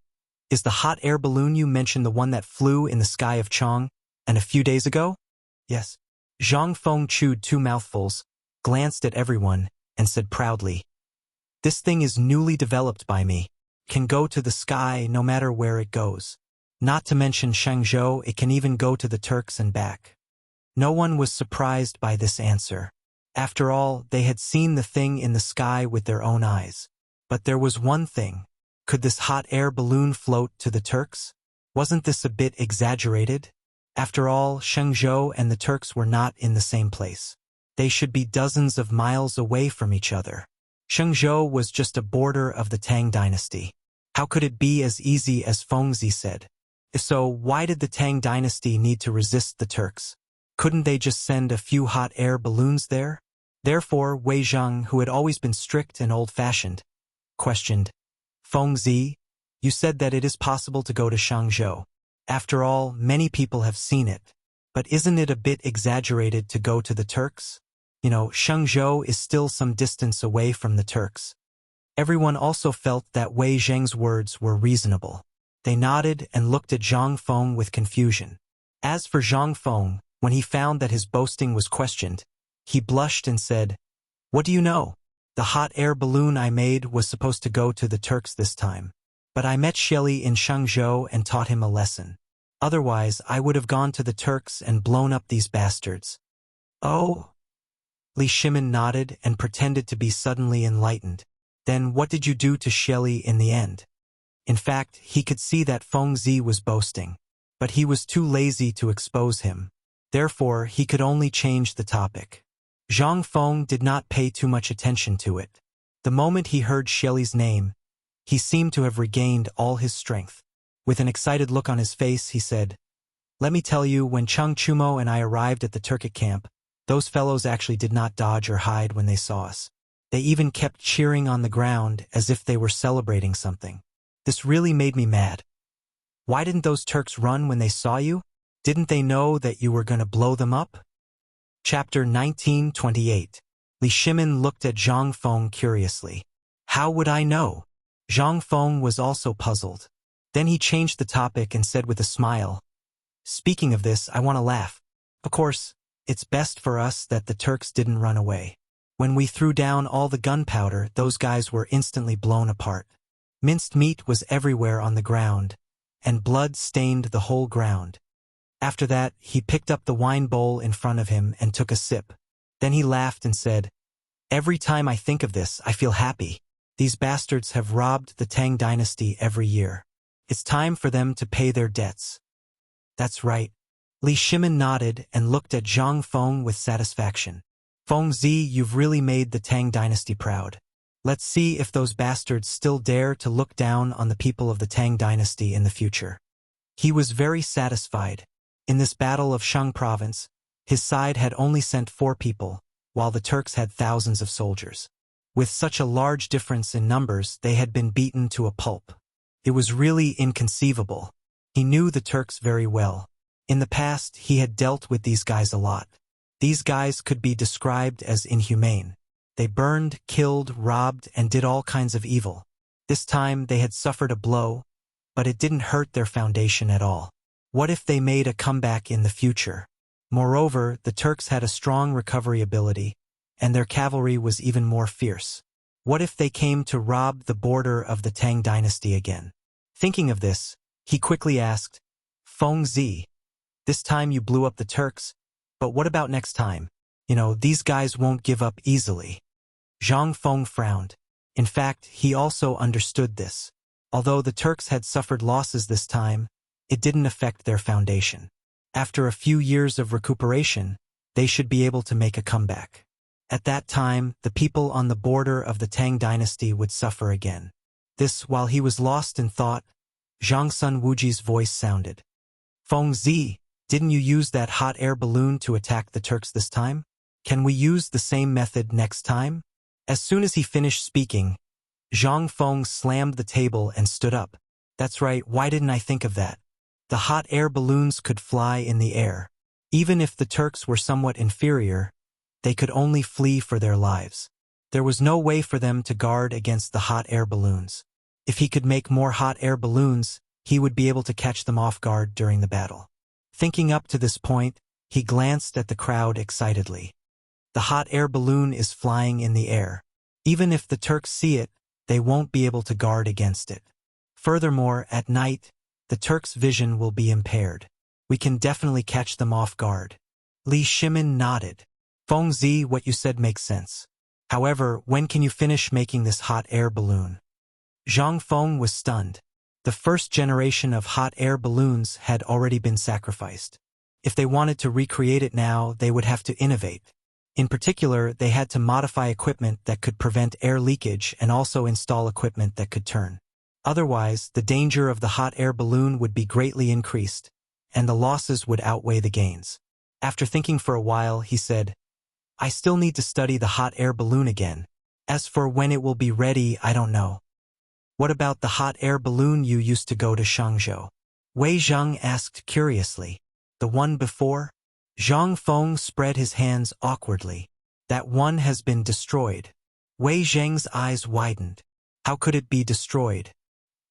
is the hot air balloon you mentioned the one that flew in the sky of Chang'an a few days ago?" "Yes." Zhang Feng chewed 2 mouthfuls, glanced at everyone, and said proudly, "This thing is newly developed by me. Can go to the sky no matter where it goes. Not to mention Shangzhou, it can even go to the Turks and back." No one was surprised by this answer. After all, they had seen the thing in the sky with their own eyes. But there was one thing. Could this hot air balloon float to the Turks? Wasn't this a bit exaggerated? After all, Shangzhou and the Turks were not in the same place. They should be dozens of miles away from each other. Shangzhou was just a border of the Tang dynasty. How could it be as easy as Fengzi said? If so, why did the Tang dynasty need to resist the Turks? Couldn't they just send a few hot air balloons there? Therefore, Wei Zhang, who had always been strict and old-fashioned, questioned, "Fengzi, you said that it is possible to go to Shangzhou. After all, many people have seen it. But isn't it a bit exaggerated to go to the Turks? Shangzhou is still some distance away from the Turks." Everyone also felt that Wei Zhang's words were reasonable. They nodded and looked at Zhang Feng with confusion. As for Zhang Feng, when he found that his boasting was questioned, he blushed and said, "What do you know? The hot air balloon I made was supposed to go to the Turks this time. But I met Shelley in Shangzhou and taught him a lesson. Otherwise, I would have gone to the Turks and blown up these bastards." "Oh?" Li Shimin nodded and pretended to be suddenly enlightened. "Then what did you do to Shelley in the end?" In fact, he could see that Fengzi was boasting, but he was too lazy to expose him. Therefore, he could only change the topic. Zhang Feng did not pay too much attention to it. The moment he heard Shelley's name, he seemed to have regained all his strength. With an excited look on his face, he said, "Let me tell you, when Cheng Chumo and I arrived at the Turkic camp, those fellows actually did not dodge or hide when they saw us. They even kept cheering on the ground as if they were celebrating something. This really made me mad. Why didn't those Turks run when they saw you? Didn't they know that you were going to blow them up? Chapter 1928. Li Shimin looked at Zhang Feng curiously. How would I know? Zhang Feng was also puzzled. Then he changed the topic and said with a smile, "Speaking of this, I want to laugh. Of course, it's best for us that the Turks didn't run away. When we threw down all the gunpowder, those guys were instantly blown apart. Minced meat was everywhere on the ground, and blood stained the whole ground. After that, he picked up the wine bowl in front of him and took a sip. Then he laughed and said, 'Every time I think of this, I feel happy. These bastards have robbed the Tang dynasty every year. It's time for them to pay their debts.'" "That's right." Li Shimin nodded and looked at Zhang Feng with satisfaction. "Fengzi, you've really made the Tang dynasty proud. Let's see if those bastards still dare to look down on the people of the Tang dynasty in the future." He was very satisfied. In this battle of Shang province, his side had only sent 4 people, while the Turks had thousands of soldiers. With such a large difference in numbers, they had been beaten to a pulp. It was really inconceivable. He knew the Turks very well. In the past, he had dealt with these guys a lot. These guys could be described as inhumane. They burned, killed, robbed, and did all kinds of evil. This time they had suffered a blow, but it didn't hurt their foundation at all. What if they made a comeback in the future? Moreover, the Turks had a strong recovery ability, and their cavalry was even more fierce. What if they came to rob the border of the Tang dynasty again? Thinking of this, he quickly asked, "Fengzi, this time you blew up the Turks, but what about next time? These guys won't give up easily." Zhang Feng frowned. In fact, he also understood this. Although the Turks had suffered losses this time, it didn't affect their foundation. After a few years of recuperation, they should be able to make a comeback. At that time, the people on the border of the Tang dynasty would suffer again. This, while he was lost in thought, Zhang Sun Wuji's voice sounded. "Fengzi, didn't you use that hot air balloon to attack the Turks this time? Can we use the same method next time?" As soon as he finished speaking, Zhang Feng slammed the table and stood up. "That's right, why didn't I think of that? The hot air balloons could fly in the air. Even if the Turks were somewhat inferior, they could only flee for their lives. There was no way for them to guard against the hot air balloons. If he could make more hot air balloons, he would be able to catch them off guard during the battle." Thinking up to this point, he glanced at the crowd excitedly. The hot air balloon is flying in the air. Even if the Turks see it, they won't be able to guard against it. Furthermore, at night, the Turks' vision will be impaired. We can definitely catch them off guard. Li Shimin nodded. "Fengzi, what you said makes sense. However, when can you finish making this hot air balloon?" Zhang Feng was stunned. The first generation of hot air balloons had already been sacrificed. If they wanted to recreate it now, they would have to innovate. In particular, they had to modify equipment that could prevent air leakage and also install equipment that could turn. Otherwise, the danger of the hot air balloon would be greatly increased, and the losses would outweigh the gains. After thinking for a while, he said, "I still need to study the hot air balloon again. As for when it will be ready, I don't know." "What about the hot air balloon you used to go to Shangzhou?" Wei Zheng asked curiously. "The one before?" Zhang Feng spread his hands awkwardly. "That one has been destroyed." Wei Zheng's eyes widened. How could it be destroyed?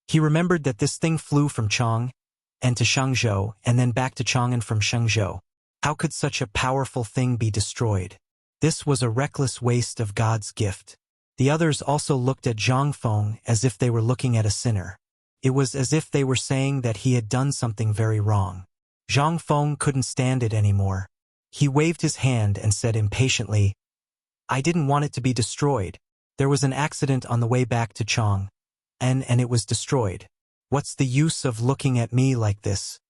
He remembered that this thing flew from Chang and to Shangzhou and then back to Chang and from Shangzhou. How could such a powerful thing be destroyed? This was a reckless waste of God's gift. The others also looked at Zhang Feng as if they were looking at a sinner. It was as if they were saying that he had done something very wrong. Zhang Feng couldn't stand it anymore. He waved his hand and said impatiently, "I didn't want it to be destroyed. There was an accident on the way back to Chang, and it was destroyed. What's the use of looking at me like this?"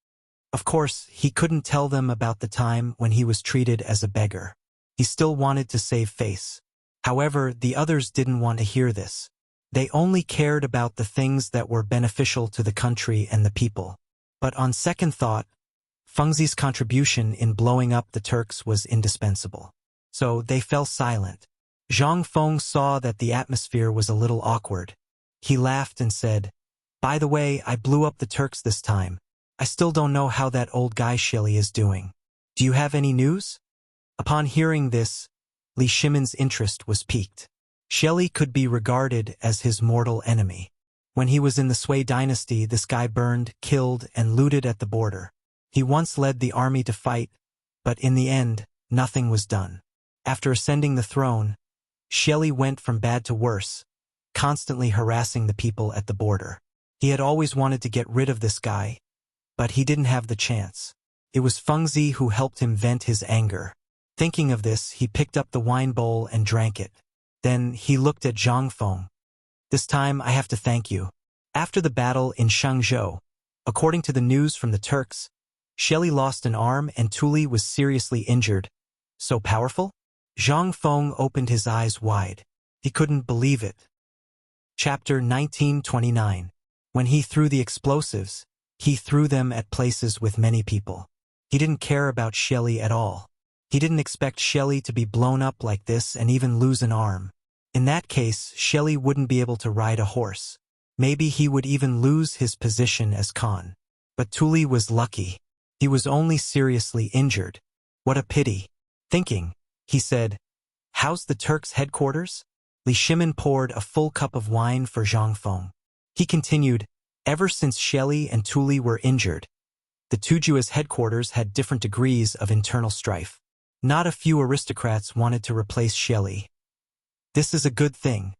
Of course, he couldn't tell them about the time when he was treated as a beggar. He still wanted to save face. However, the others didn't want to hear this. They only cared about the things that were beneficial to the country and the people. But on second thought, Fengzi's contribution in blowing up the Turks was indispensable. So they fell silent. Zhang Feng saw that the atmosphere was a little awkward. He laughed and said, "By the way, I blew up the Turks this time. I still don't know how that old guy Shili is doing. Do you have any news?" Upon hearing this, Li Shimin's interest was piqued. Shili could be regarded as his mortal enemy. When he was in the Sui dynasty, this guy burned, killed, and looted at the border. He once led the army to fight, but in the end, nothing was done. After ascending the throne, Shili went from bad to worse, constantly harassing the people at the border. He had always wanted to get rid of this guy, but he didn't have the chance. It was Fengzi who helped him vent his anger. Thinking of this, he picked up the wine bowl and drank it. Then he looked at Zhang Feng. "This time I have to thank you." After the battle in Shangzhou, according to the news from the Turks, Shili lost an arm and Tuli was seriously injured. So powerful? Zhang Feng opened his eyes wide. He couldn't believe it. Chapter 1929. When he threw the explosives, he threw them at places with many people. He didn't care about Shili at all. He didn't expect Shili to be blown up like this and even lose an arm. In that case, Shili wouldn't be able to ride a horse. Maybe he would even lose his position as Khan. But Tuli was lucky. He was only seriously injured. What a pity. Thinking, he said, "How's the Turks' headquarters?" Li Shimin poured a full cup of wine for Zhang Feng. He continued, "Ever since Shili and Tuli were injured, the Tujua's headquarters had different degrees of internal strife. Not a few aristocrats wanted to replace Shili. This is a good thing."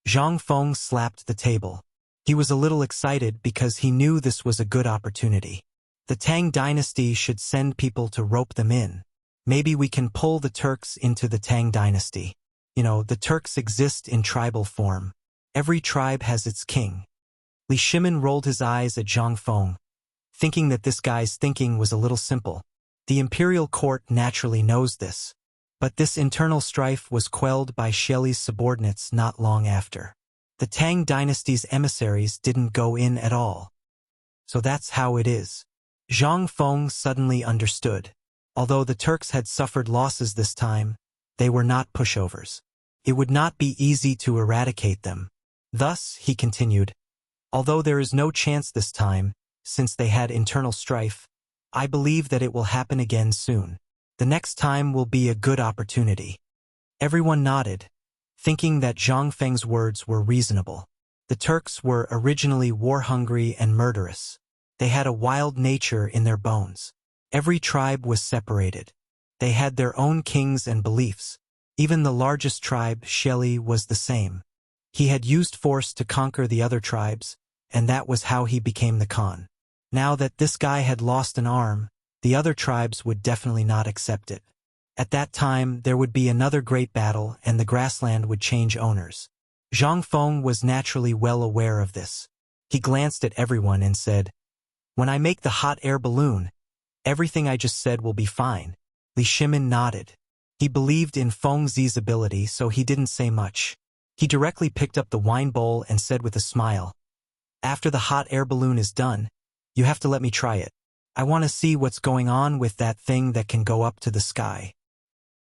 Zhang Feng slapped the table. He was a little excited because he knew this was a good opportunity. The Tang dynasty should send people to rope them in. Maybe we can pull the Turks into the Tang dynasty. The Turks exist in tribal form. Every tribe has its king. Li Shimin rolled his eyes at Zhang Feng, thinking that this guy's thinking was a little simple. The imperial court naturally knows this. But this internal strife was quelled by Shili's subordinates not long after. The Tang dynasty's emissaries didn't go in at all. So that's how it is. Zhang Feng suddenly understood. Although the Turks had suffered losses this time, they were not pushovers. It would not be easy to eradicate them. Thus, he continued, "Although there is no chance this time, since they had internal strife, I believe that it will happen again soon. The next time will be a good opportunity." Everyone nodded, thinking that Zhang Feng's words were reasonable. The Turks were originally war-hungry and murderous. They had a wild nature in their bones. Every tribe was separated. They had their own kings and beliefs. Even the largest tribe, Shili, was the same. He had used force to conquer the other tribes, and that was how he became the Khan. Now that this guy had lost an arm, the other tribes would definitely not accept it. At that time, there would be another great battle and the grassland would change owners. Zhang Feng was naturally well aware of this. He glanced at everyone and said, "When I make the hot air balloon, everything I just said will be fine." Li Shimin nodded. He believed in Feng Zi's ability, so he didn't say much. He directly picked up the wine bowl and said with a smile, "After the hot air balloon is done, you have to let me try it. I want to see what's going on with that thing that can go up to the sky."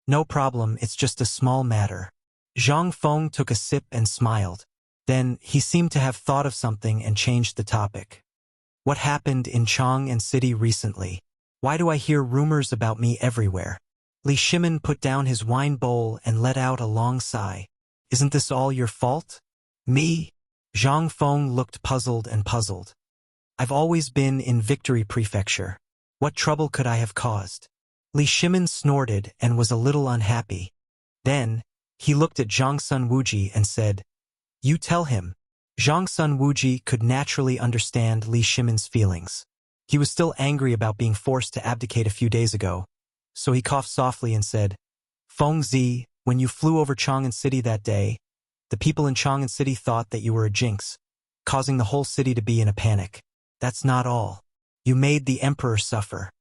"No problem, it's just a small matter." Zhang Feng took a sip and smiled. Then, he seemed to have thought of something and changed the topic. "What happened in Chang'an City recently? Why do I hear rumors about me everywhere?" Li Shimin put down his wine bowl and let out a long sigh. "Isn't this all your fault?" "Me?" Zhang Feng looked puzzled and puzzled. "I've always been in Victory Prefecture. What trouble could I have caused?" Li Shimin snorted and was a little unhappy. Then, he looked at Zhang Sun Wuji and said, "You tell him." Zhang Sun Wuji could naturally understand Li Shimin's feelings. He was still angry about being forced to abdicate a few days ago, so he coughed softly and said, "Feng Zi, when you flew over Chang'an City that day, the people in Chang'an City thought that you were a jinx, causing the whole city to be in a panic. That's not all. You made the emperor suffer."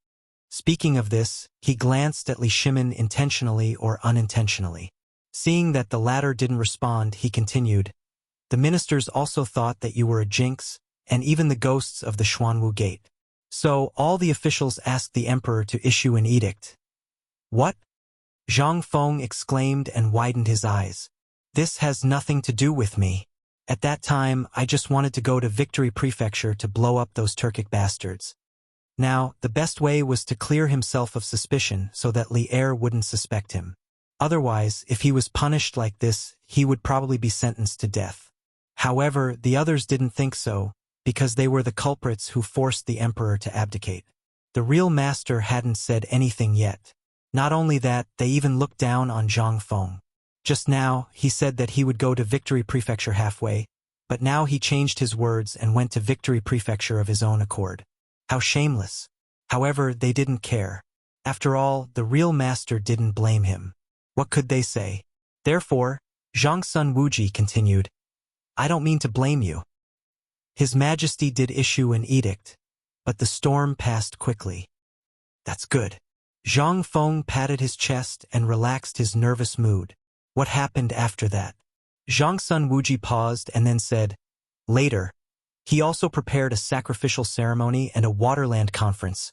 Speaking of this, he glanced at Li Shimin intentionally or unintentionally. Seeing that the latter didn't respond, he continued, "The ministers also thought that you were a jinx, and even the ghosts of the Xuanwu Gate. So all the officials asked the emperor to issue an edict." "What?" Zhang Feng exclaimed and widened his eyes. This has nothing to do with me. At that time, I just wanted to go to Victory Prefecture to blow up those Turkic bastards. Now, the best way was to clear himself of suspicion so that Li Er wouldn't suspect him. Otherwise, if he was punished like this, he would probably be sentenced to death. However, the others didn't think so, because they were the culprits who forced the emperor to abdicate. The real master hadn't said anything yet. Not only that, they even looked down on Zhang Feng. Just now, he said that he would go to Victory Prefecture halfway, but now he changed his words and went to Victory Prefecture of his own accord. How shameless. However, they didn't care. After all, the real master didn't blame him. What could they say? Therefore, Zhang Sun Wuji continued, I don't mean to blame you. His Majesty did issue an edict, but the storm passed quickly. That's good. Zhang Feng patted his chest and relaxed his nervous mood. What happened after that? Zhang Sun Wuji paused and then said, Later, he also prepared a sacrificial ceremony and a Waterland conference.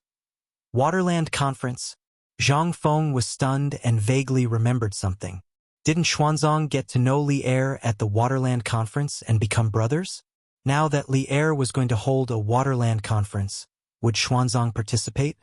Waterland conference? Zhang Feng was stunned and vaguely remembered something. Didn't Xuanzang get to know Li Er at the Waterland conference and become brothers? Now that Li Er was going to hold a Waterland conference, would Xuanzang participate?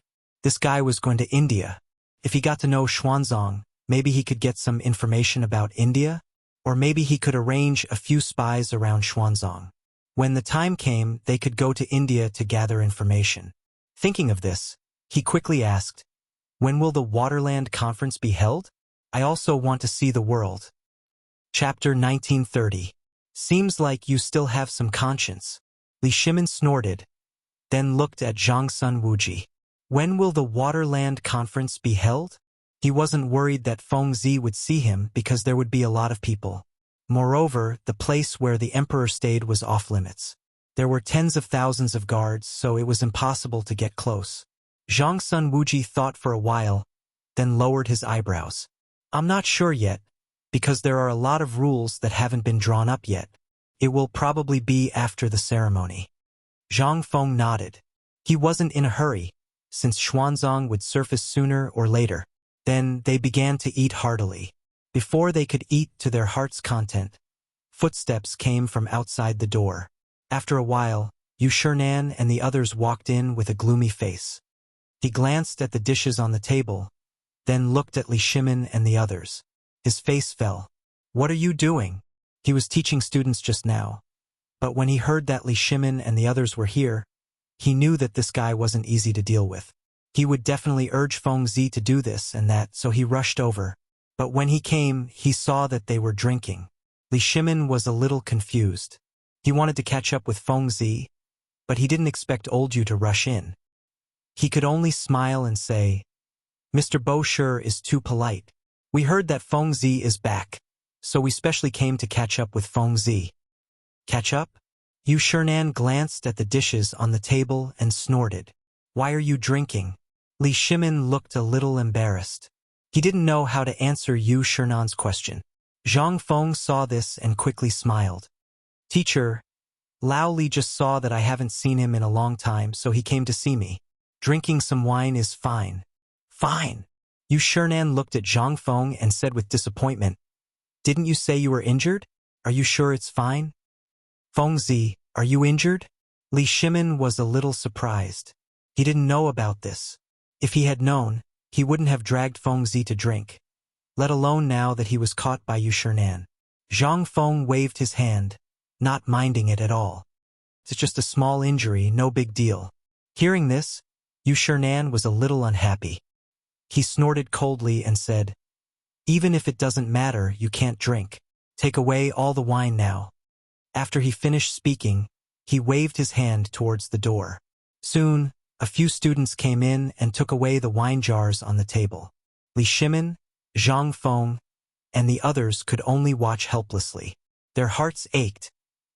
This guy was going to India. If he got to know Xuanzang, maybe he could get some information about India? Or maybe he could arrange a few spies around Xuanzang. When the time came, they could go to India to gather information. Thinking of this, he quickly asked, When will the Waterland Conference be held? I also want to see the world. Chapter 1930. Seems like you still have some conscience. Li Shimin snorted, then looked at Zhang Sun Wuji. When will the Waterland Conference be held? He wasn't worried that Feng Zi would see him because there would be a lot of people. Moreover, the place where the emperor stayed was off-limits. There were tens of thousands of guards, so it was impossible to get close. Zhang Sun Wuji thought for a while, then lowered his eyebrows. I'm not sure yet, because there are a lot of rules that haven't been drawn up yet. It will probably be after the ceremony. Zhang Feng nodded. He wasn't in a hurry, since Xuanzang would surface sooner or later. Then they began to eat heartily. Before they could eat to their heart's content, footsteps came from outside the door. After a while, Yu Shernan and the others walked in with a gloomy face. He glanced at the dishes on the table, then looked at Li Shimin and the others. His face fell. What are you doing? He was teaching students just now. But when he heard that Li Shimin and the others were here, he knew that this guy wasn't easy to deal with. He would definitely urge Feng Zi to do this and that, so he rushed over. But when he came, he saw that they were drinking. Li Shimin was a little confused. He wanted to catch up with Feng Zi, but he didn't expect old Yu to rush in. He could only smile and say, Mr. Bosher is too polite. We heard that Feng Zi is back, so we specially came to catch up with Feng Zi. Catch up? Yu Shernan glanced at the dishes on the table and snorted. Why are you drinking? Li Shimin looked a little embarrassed. He didn't know how to answer Yu Shernan's question. Zhang Feng saw this and quickly smiled. Teacher, Lao Li just saw that I haven't seen him in a long time, so he came to see me. Drinking some wine is fine. Fine. Yu Shernan looked at Zhang Feng and said with disappointment, Didn't you say you were injured? Are you sure it's fine? Feng Zi, are you injured? Li Shimin was a little surprised. He didn't know about this. If he had known, he wouldn't have dragged Feng Zi to drink, let alone now that he was caught by Yu Shernan. Zhang Feng waved his hand, not minding it at all. It's just a small injury, no big deal. Hearing this, Yu Shernan was a little unhappy. He snorted coldly and said, Even if it doesn't matter, you can't drink. Take away all the wine now. After he finished speaking, he waved his hand towards the door. Soon, a few students came in and took away the wine jars on the table. Li Shimin, Zhang Feng, and the others could only watch helplessly. Their hearts ached,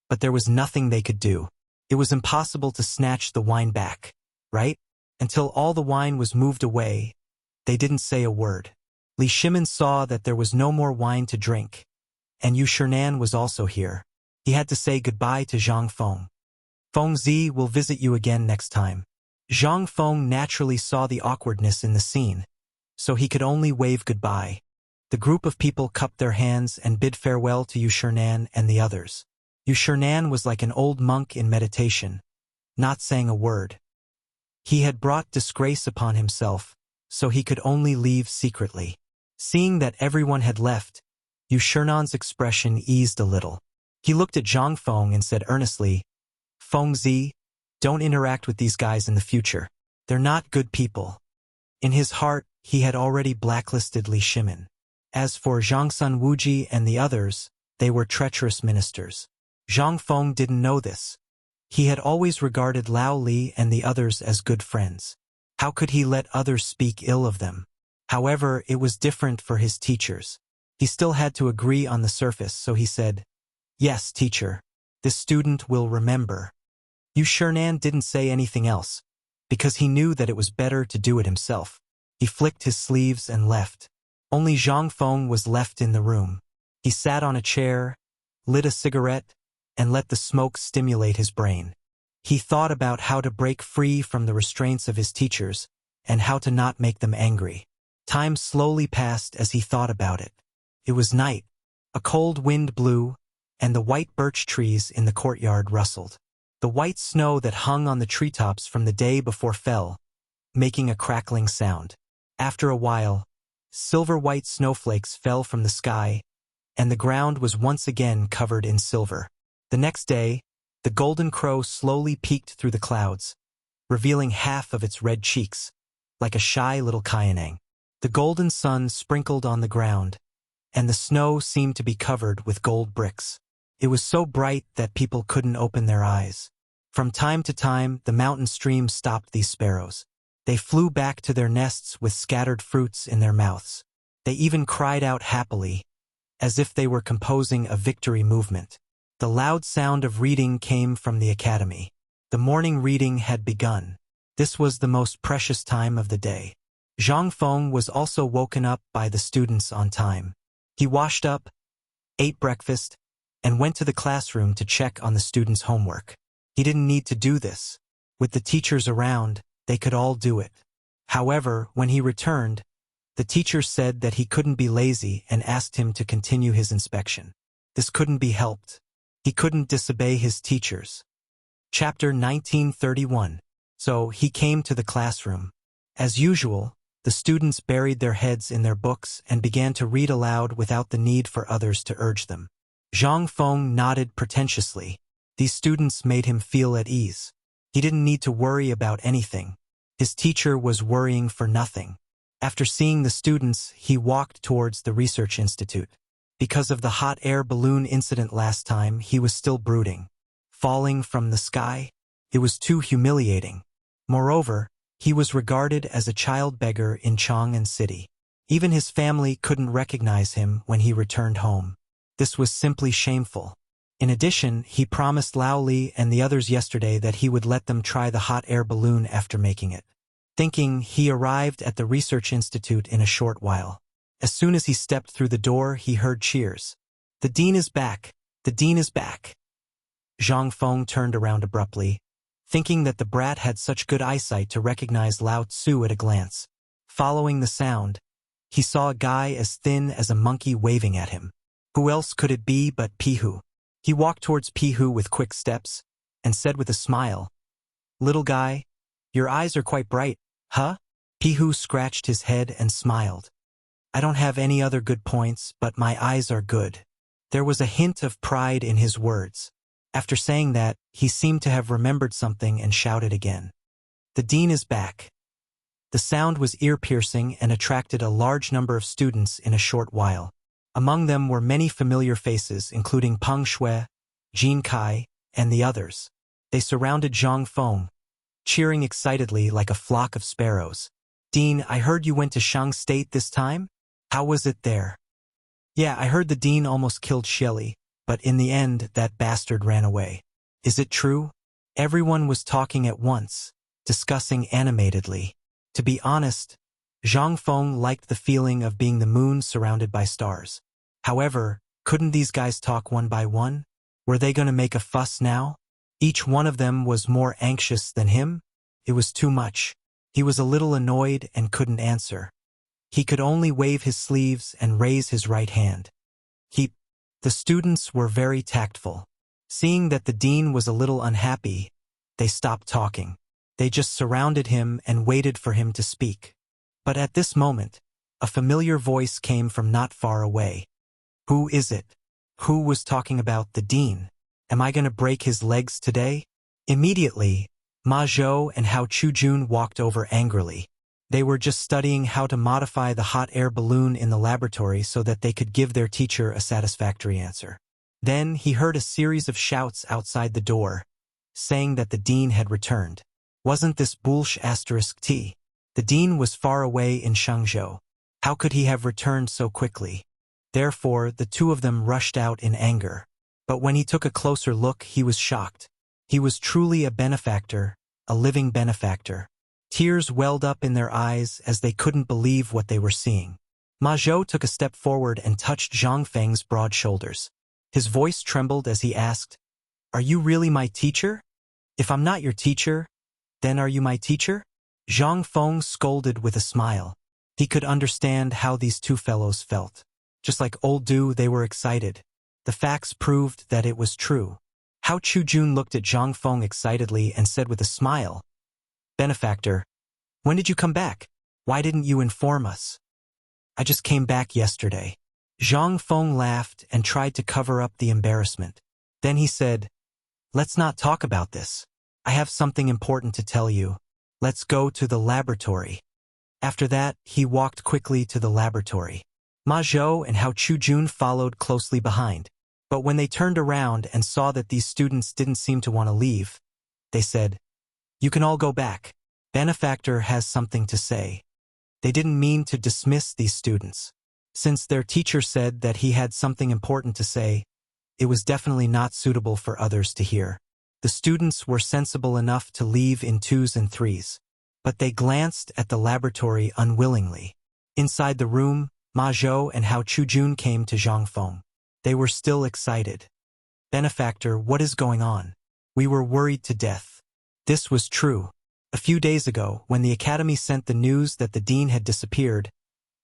but there was nothing they could do. It was impossible to snatch the wine back, right? Until all the wine was moved away, they didn't say a word. Li Shimin saw that there was no more wine to drink, and Yu Shernan was also here. He had to say goodbye to Zhang Feng. Feng Zi will visit you again next time. Zhang Feng naturally saw the awkwardness in the scene, so he could only wave goodbye. The group of people cupped their hands and bid farewell to Yushernan and the others. Yushernan was like an old monk in meditation, not saying a word. He had brought disgrace upon himself, so he could only leave secretly. Seeing that everyone had left, Yushernan's expression eased a little. He looked at Zhang Feng and said earnestly, "Fengzi, don't interact with these guys in the future. They're not good people." In his heart, he had already blacklisted Li Shimin. As for Zhangsun Wuji and the others, they were treacherous ministers. Zhang Feng didn't know this. He had always regarded Lao Li and the others as good friends. How could he let others speak ill of them? However, it was different for his teachers. He still had to agree on the surface, so he said, "Yes, teacher. This student will remember." Yushernan didn't say anything else, because he knew that it was better to do it himself. He flicked his sleeves and left. Only Zhang Feng was left in the room. He sat on a chair, lit a cigarette, and let the smoke stimulate his brain. He thought about how to break free from the restraints of his teachers and how to not make them angry. Time slowly passed as he thought about it. It was night. A cold wind blew, and the white birch trees in the courtyard rustled. The white snow that hung on the treetops from the day before fell, making a crackling sound. After a while, silver-white snowflakes fell from the sky, and the ground was once again covered in silver. The next day, the golden crow slowly peeked through the clouds, revealing half of its red cheeks, like a shy little Kyanang. The golden sun sprinkled on the ground, and the snow seemed to be covered with gold bricks. It was so bright that people couldn't open their eyes. From time to time, the mountain stream stopped these sparrows. They flew back to their nests with scattered fruits in their mouths. They even cried out happily, as if they were composing a victory movement. The loud sound of reading came from the academy. The morning reading had begun. This was the most precious time of the day. Zhang Feng was also woken up by the students on time. He washed up, ate breakfast, and went to the classroom to check on the students' homework. He didn't need to do this. With the teachers around, they could all do it. However, when he returned, the teacher said that he couldn't be lazy and asked him to continue his inspection. This couldn't be helped. He couldn't disobey his teachers. Chapter 1931. So he came to the classroom. As usual, the students buried their heads in their books and began to read aloud without the need for others to urge them. Zhang Feng nodded pretentiously. These students made him feel at ease. He didn't need to worry about anything. His teacher was worrying for nothing. After seeing the students, he walked towards the research institute. Because of the hot air balloon incident last time, he was still brooding. Falling from the sky? It was too humiliating. Moreover, he was regarded as a child beggar in Chang'an City. Even his family couldn't recognize him when he returned home. This was simply shameful. In addition, he promised Lao Li and the others yesterday that he would let them try the hot air balloon after making it. Thinking, he arrived at the research institute in a short while. As soon as he stepped through the door, he heard cheers. "The dean is back! The dean is back!" Zhang Feng turned around abruptly, thinking that the brat had such good eyesight to recognize Lao Tzu at a glance. Following the sound, he saw a guy as thin as a monkey waving at him. Who else could it be but Pihu? He walked towards Pihu with quick steps, and said with a smile, "Little guy, your eyes are quite bright, huh?" Pihu scratched his head and smiled. "I don't have any other good points, but my eyes are good." There was a hint of pride in his words. After saying that, he seemed to have remembered something and shouted again. "The dean is back." The sound was ear-piercing and attracted a large number of students in a short while. Among them were many familiar faces, including Peng Shui, Jin Kai, and the others. They surrounded Zhang Feng, cheering excitedly like a flock of sparrows. "Dean, I heard you went to Shang State this time? How was it there?" "Yeah, I heard the dean almost killed Shelly, but in the end that bastard ran away." "Is it true?" Everyone was talking at once, discussing animatedly. To be honest, Zhang Feng liked the feeling of being the moon surrounded by stars. However, couldn't these guys talk one by one? Were they going to make a fuss now? Each one of them was more anxious than him? It was too much. He was a little annoyed and couldn't answer. He could only wave his sleeves and raise his right hand. The students were very tactful. Seeing that the dean was a little unhappy, they stopped talking. They just surrounded him and waited for him to speak. But at this moment, a familiar voice came from not far away. Who is it? Who was talking about the dean? Am I going to break his legs today? Immediately, Ma Zhou and Hao Chujun walked over angrily. They were just studying how to modify the hot air balloon in the laboratory so that they could give their teacher a satisfactory answer. Then he heard a series of shouts outside the door, saying that the dean had returned. Wasn't this bullsh*t? The dean was far away in Shangzhou. How could he have returned so quickly? Therefore, the two of them rushed out in anger. But when he took a closer look, he was shocked. He was truly a benefactor, a living benefactor. Tears welled up in their eyes as they couldn't believe what they were seeing. Ma Zhou took a step forward and touched Zhang Feng's broad shoulders. His voice trembled as he asked, "Are you really my teacher? If I'm not your teacher, then are you my teacher?" Zhang Feng scolded with a smile. He could understand how these two fellows felt. Just like old Du, they were excited. The facts proved that it was true. Hao Chujun looked at Zhang Feng excitedly and said with a smile, "Benefactor, when did you come back? Why didn't you inform us?" "I just came back yesterday." Zhang Feng laughed and tried to cover up the embarrassment. Then he said, "Let's not talk about this. I have something important to tell you. Let's go to the laboratory." After that, he walked quickly to the laboratory. Ma Zhou and Hao Chujun followed closely behind. But when they turned around and saw that these students didn't seem to want to leave, they said, "You can all go back. Benefactor has something to say." They didn't mean to dismiss these students. Since their teacher said that he had something important to say, it was definitely not suitable for others to hear. The students were sensible enough to leave in twos and threes. But they glanced at the laboratory unwillingly. Inside the room, Ma Zhou and Hao Chujun came to Zhang Feng. They were still excited. "Benefactor, what is going on? We were worried to death." This was true. A few days ago, when the academy sent the news that the dean had disappeared,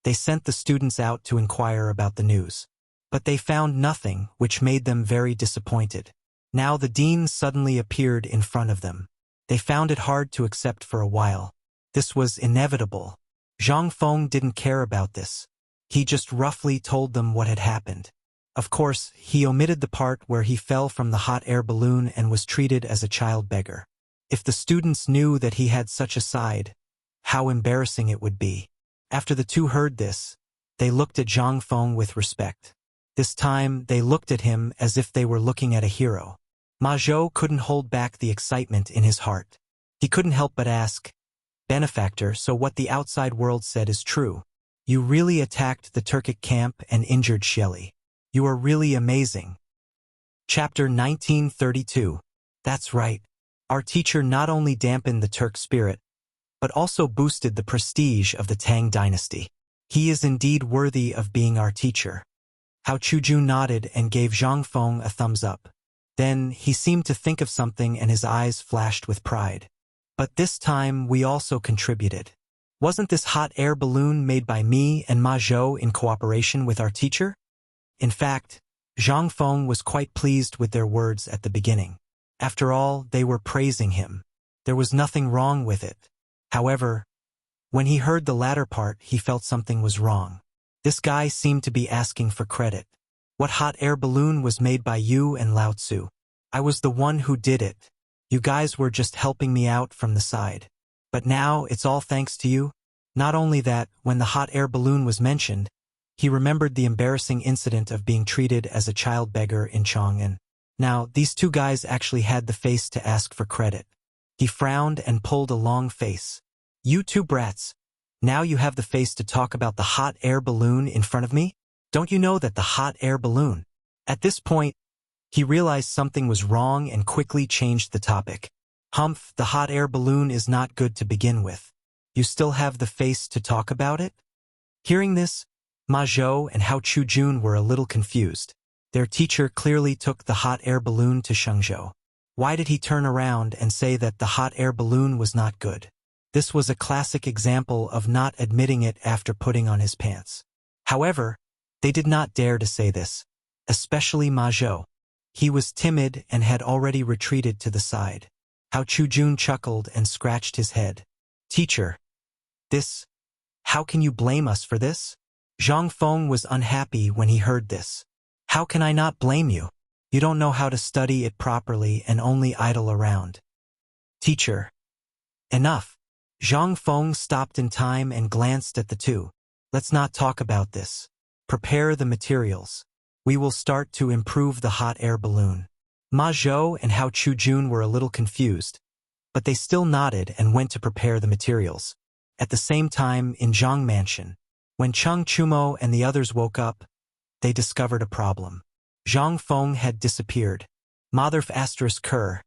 they sent the students out to inquire about the news. But they found nothing, which made them very disappointed. Now the dean suddenly appeared in front of them. They found it hard to accept for a while. This was inevitable. Zhang Feng didn't care about this. He just roughly told them what had happened. Of course, he omitted the part where he fell from the hot air balloon and was treated as a child beggar. If the students knew that he had such a side, how embarrassing it would be. After the two heard this, they looked at Zhang Feng with respect. This time, they looked at him as if they were looking at a hero. Ma Zhou couldn't hold back the excitement in his heart. He couldn't help but ask, "Benefactor, so what the outside world said is true. You really attacked the Turkic camp and injured Shelley. You are really amazing." Chapter 1932. That's right. Our teacher not only dampened the Turk spirit, but also boosted the prestige of the Tang dynasty. He is indeed worthy of being our teacher. Hao Chujun nodded and gave Zhang Feng a thumbs up. Then he seemed to think of something and his eyes flashed with pride. "But this time we also contributed. Wasn't this hot air balloon made by me and Ma Zhou in cooperation with our teacher?" In fact, Zhang Feng was quite pleased with their words at the beginning. After all, they were praising him. There was nothing wrong with it. However, when he heard the latter part, he felt something was wrong. This guy seemed to be asking for credit. "What hot air balloon was made by you and Lao Tzu? I was the one who did it. You guys were just helping me out from the side. But now it's all thanks to you?" Not only that, when the hot air balloon was mentioned, he remembered the embarrassing incident of being treated as a child beggar in Chang'an. Now, these two guys actually had the face to ask for credit. He frowned and pulled a long face. "You two brats, now you have the face to talk about the hot air balloon in front of me? Don't you know that the hot air balloon?" At this point, he realized something was wrong and quickly changed the topic. "Humph, the hot air balloon is not good to begin with. You still have the face to talk about it?" Hearing this, Ma Zhou and Hao Chujun were a little confused. Their teacher clearly took the hot air balloon to Shenzhou. Why did he turn around and say that the hot air balloon was not good? This was a classic example of not admitting it after putting on his pants. However, they did not dare to say this, especially Ma Zhou. He was timid and had already retreated to the side. Hao Chujun chuckled and scratched his head. Teacher, how can you blame us for this? Zhang Feng was unhappy when he heard this. How can I not blame you? You don't know how to study it properly and only idle around. Teacher. Enough. Zhang Feng stopped in time and glanced at the two. Let's not talk about this. Prepare the materials. We will start to improve the hot air balloon. Ma Zhou and Hao Chujun were a little confused, but they still nodded and went to prepare the materials. At the same time, in Zhang Mansion, when Cheng Chumo and the others woke up, they discovered a problem. Zhang Feng had disappeared. Mother ****.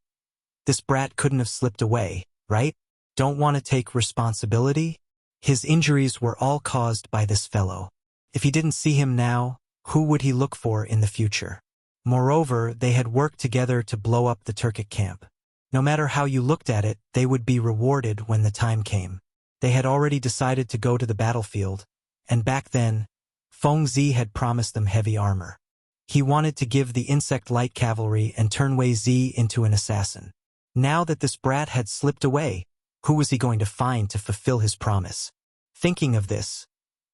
This brat couldn't have slipped away, right? Don't want to take responsibility? His injuries were all caused by this fellow. If he didn't see him now, who would he look for in the future? Moreover, they had worked together to blow up the Turkic camp. No matter how you looked at it, they would be rewarded when the time came. They had already decided to go to the battlefield, and back then, Feng Zi had promised them heavy armor. He wanted to give the insect light cavalry and turn Wei Zi into an assassin. Now that this brat had slipped away, who was he going to find to fulfill his promise? Thinking of this,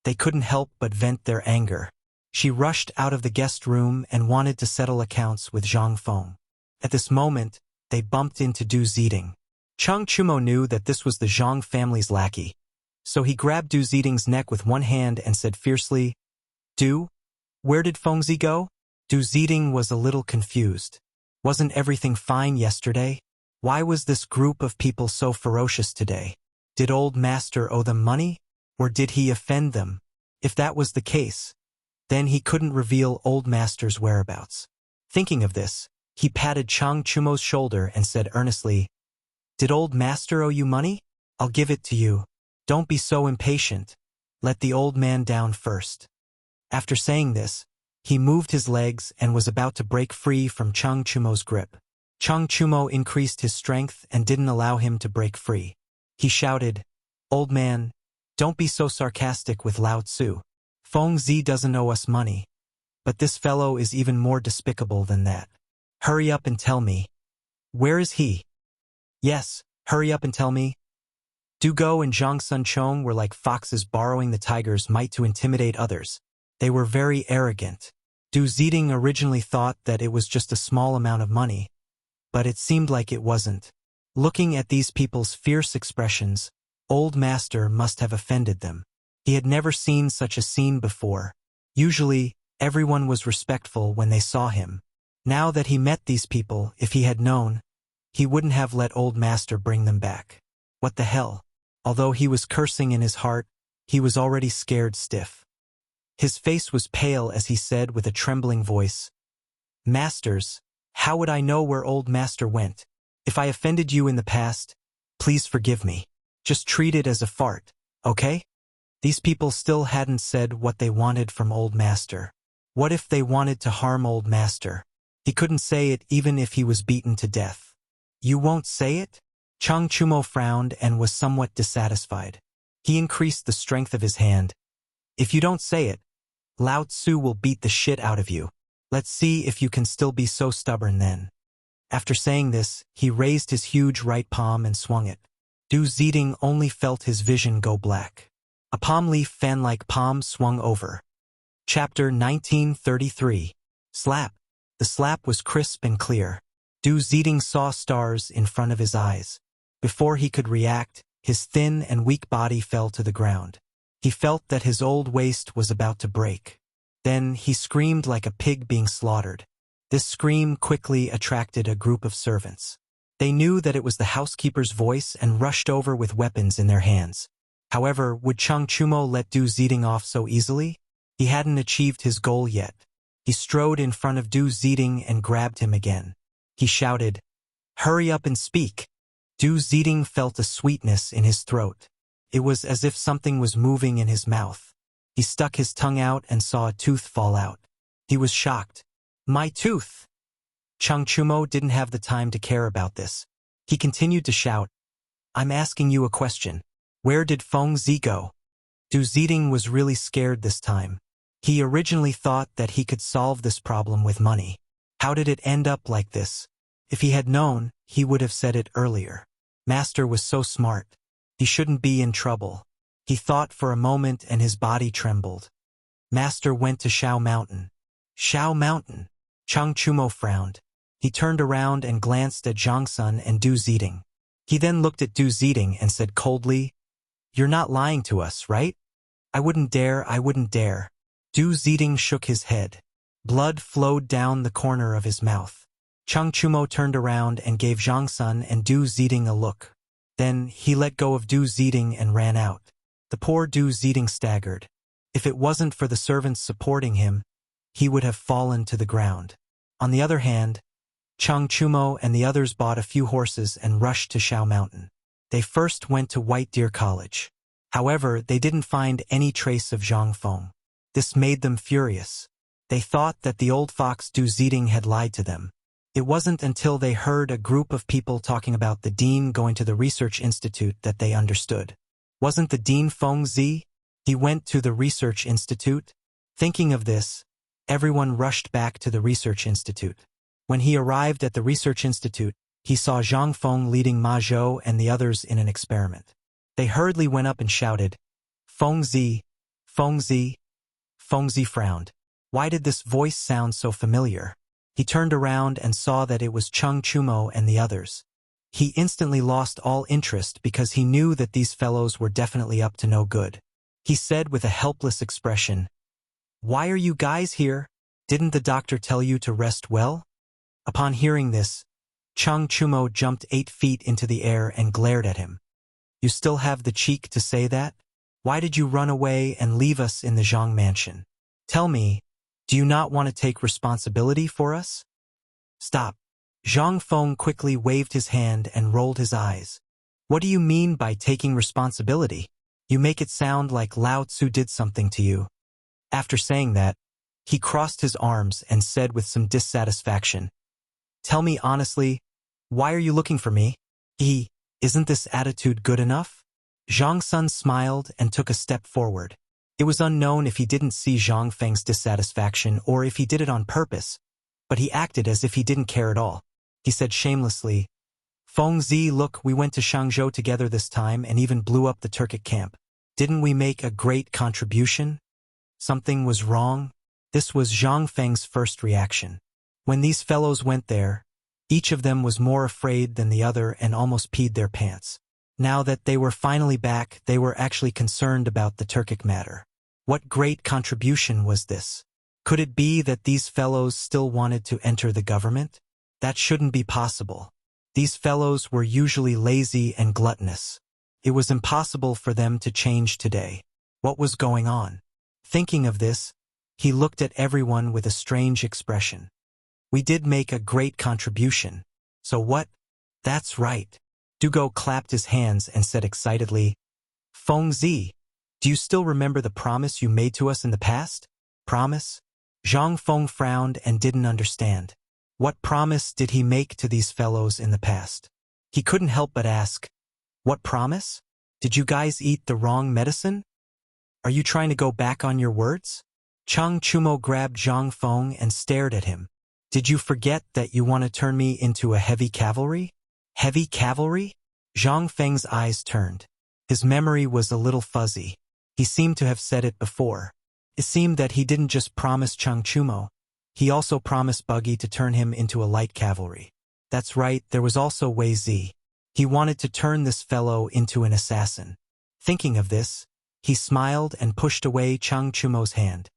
they couldn't help but vent their anger. She rushed out of the guest room and wanted to settle accounts with Zhang Feng. At this moment, they bumped into Du Ziding. Cheng Chumo knew that this was the Zhang family's lackey, so he grabbed Du Ziding's neck with one hand and said fiercely, Du, where did Feng Zi go? Du Ziding was a little confused. Wasn't everything fine yesterday? Why was this group of people so ferocious today? Did old master owe them money? Or did he offend them? If that was the case, then he couldn't reveal old master's whereabouts. Thinking of this, he patted Cheng Chumo's shoulder and said earnestly, Did old master owe you money? I'll give it to you. Don't be so impatient. Let the old man down first. After saying this, he moved his legs and was about to break free from Cheng Chumo's grip. Cheng Chumo increased his strength and didn't allow him to break free. He shouted, Old man, don't be so sarcastic with Lao Tzu. Feng Zi doesn't owe us money. But this fellow is even more despicable than that. Hurry up and tell me. Where is he? Yes, hurry up and tell me. Du Go and Zhang Sunchong were like foxes borrowing the tiger's might to intimidate others. They were very arrogant. Du Ziding originally thought that it was just a small amount of money, but it seemed like it wasn't. Looking at these people's fierce expressions, old master must have offended them. He had never seen such a scene before. Usually, everyone was respectful when they saw him. Now that he met these people, if he had known, he wouldn't have let old master bring them back. What the hell? Although he was cursing in his heart, he was already scared stiff. His face was pale as he said with a trembling voice, Masters, how would I know where old master went? If I offended you in the past, please forgive me. Just treat it as a fart, okay? These people still hadn't said what they wanted from old master. What if they wanted to harm old master? He couldn't say it even if he was beaten to death. You won't say it? Cheng Chumo frowned and was somewhat dissatisfied. He increased the strength of his hand. If you don't say it, Lao Tzu will beat the shit out of you. Let's see if you can still be so stubborn then. After saying this, he raised his huge right palm and swung it. Du Ziding only felt his vision go black. A palm leaf fan-like palm swung over. Chapter 1933. Slap. The slap was crisp and clear. Du Ziding saw stars in front of his eyes. Before he could react, his thin and weak body fell to the ground. He felt that his old waist was about to break. Then he screamed like a pig being slaughtered. This scream quickly attracted a group of servants. They knew that it was the housekeeper's voice and rushed over with weapons in their hands. However, would Cheng Chumo let Du Ziding off so easily? He hadn't achieved his goal yet. He strode in front of Du Ziding and grabbed him again. He shouted, Hurry up and speak. Du Ziding felt a sweetness in his throat. It was as if something was moving in his mouth. He stuck his tongue out and saw a tooth fall out. He was shocked. My tooth! Cheng Chumo didn't have the time to care about this. He continued to shout, I'm asking you a question. Where did Feng Zi go? Du Ziding was really scared this time. He originally thought that he could solve this problem with money. How did it end up like this? If he had known, he would have said it earlier. Master was so smart. He shouldn't be in trouble. He thought for a moment and his body trembled. Master went to Shao Mountain. Shao Mountain. Chang Chumo frowned. He turned around and glanced at Zhang Sun and Du Ziding. He then looked at Du Ziding and said coldly, "You're not lying to us, right?" I wouldn't dare. Du Ziding shook his head. Blood flowed down the corner of his mouth. Chang Chumo turned around and gave Zhang Sun and Du Ziding a look. Then he let go of Du Ziding and ran out. The poor Du Ziding staggered. If it wasn't for the servants supporting him, he would have fallen to the ground. On the other hand, Chang Chumo and the others bought a few horses and rushed to Shao Mountain. They first went to White Deer College. However, they didn't find any trace of Zhang Feng. This made them furious. They thought that the old fox Du Ziding had lied to them. It wasn't until they heard a group of people talking about the dean going to the research institute that they understood. Wasn't the dean Feng Zi? He went to the research institute? Thinking of this, everyone rushed back to the research institute. When he arrived at the research institute, he saw Zhang Feng leading Ma Zhou and the others in an experiment. They hurriedly went up and shouted, "Feng Zi! Feng Zi!" Feng Zi frowned. Why did this voice sound so familiar? He turned around and saw that it was Chang Chumo and the others. He instantly lost all interest because he knew that these fellows were definitely up to no good. He said with a helpless expression, "Why are you guys here? Didn't the doctor tell you to rest well?" Upon hearing this, Chang Chumo jumped 8 feet into the air and glared at him. "You still have the cheek to say that? Why did you run away and leave us in the Zhang mansion? Tell me, do you not want to take responsibility for us?" "Stop." Zhang Feng quickly waved his hand and rolled his eyes. "What do you mean by taking responsibility? You make it sound like Lao Tzu did something to you." After saying that, he crossed his arms and said with some dissatisfaction, "Tell me honestly, why are you looking for me? Isn't this attitude good enough?" Zhang Sun smiled and took a step forward. It was unknown if he didn't see Zhang Feng's dissatisfaction or if he did it on purpose, but he acted as if he didn't care at all. He said shamelessly, "Feng Zi, look, we went to Shangzhou together this time and even blew up the Turkic camp. Didn't we make a great contribution? Something was wrong?" This was Zhang Feng's first reaction. When these fellows went there, each of them was more afraid than the other and almost peed their pants. Now that they were finally back, they were actually concerned about the Turkic matter. What great contribution was this? Could it be that these fellows still wanted to enter the government? That shouldn't be possible. These fellows were usually lazy and gluttonous. It was impossible for them to change today. What was going on? Thinking of this, he looked at everyone with a strange expression. "We did make a great contribution. So what?" "That's right." Dugo clapped his hands and said excitedly, "Feng Zi, do you still remember the promise you made to us in the past?" "Promise?" Zhang Feng frowned and didn't understand. What promise did he make to these fellows in the past? He couldn't help but ask, "What promise? Did you guys eat the wrong medicine? Are you trying to go back on your words?" Chang Chumo grabbed Zhang Feng and stared at him. "Did you forget that you want to turn me into a heavy cavalry?" "Heavy cavalry?" Zhang Feng's eyes turned. His memory was a little fuzzy. He seemed to have said it before. It seemed that he didn't just promise Chang Chumo. He also promised Buggy to turn him into a light cavalry. That's right, there was also Wei Zi. He wanted to turn this fellow into an assassin. Thinking of this, he smiled and pushed away Chang Chumo's hand.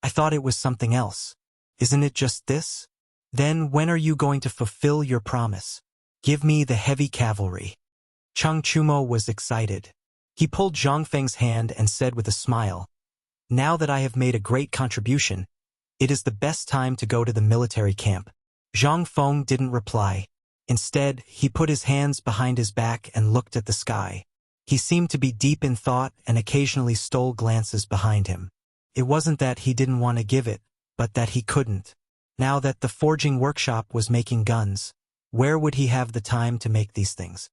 "I thought it was something else. Isn't it just this? Then when are you going to fulfill your promise? Give me the heavy cavalry." Chang Chumo was excited. He pulled Zhang Feng's hand and said with a smile, "Now that I have made a great contribution, it is the best time to go to the military camp." Zhang Feng didn't reply. Instead, he put his hands behind his back and looked at the sky. He seemed to be deep in thought and occasionally stole glances behind him. It wasn't that he didn't want to give it, but that he couldn't. Now that the forging workshop was making guns, where would he have the time to make these things?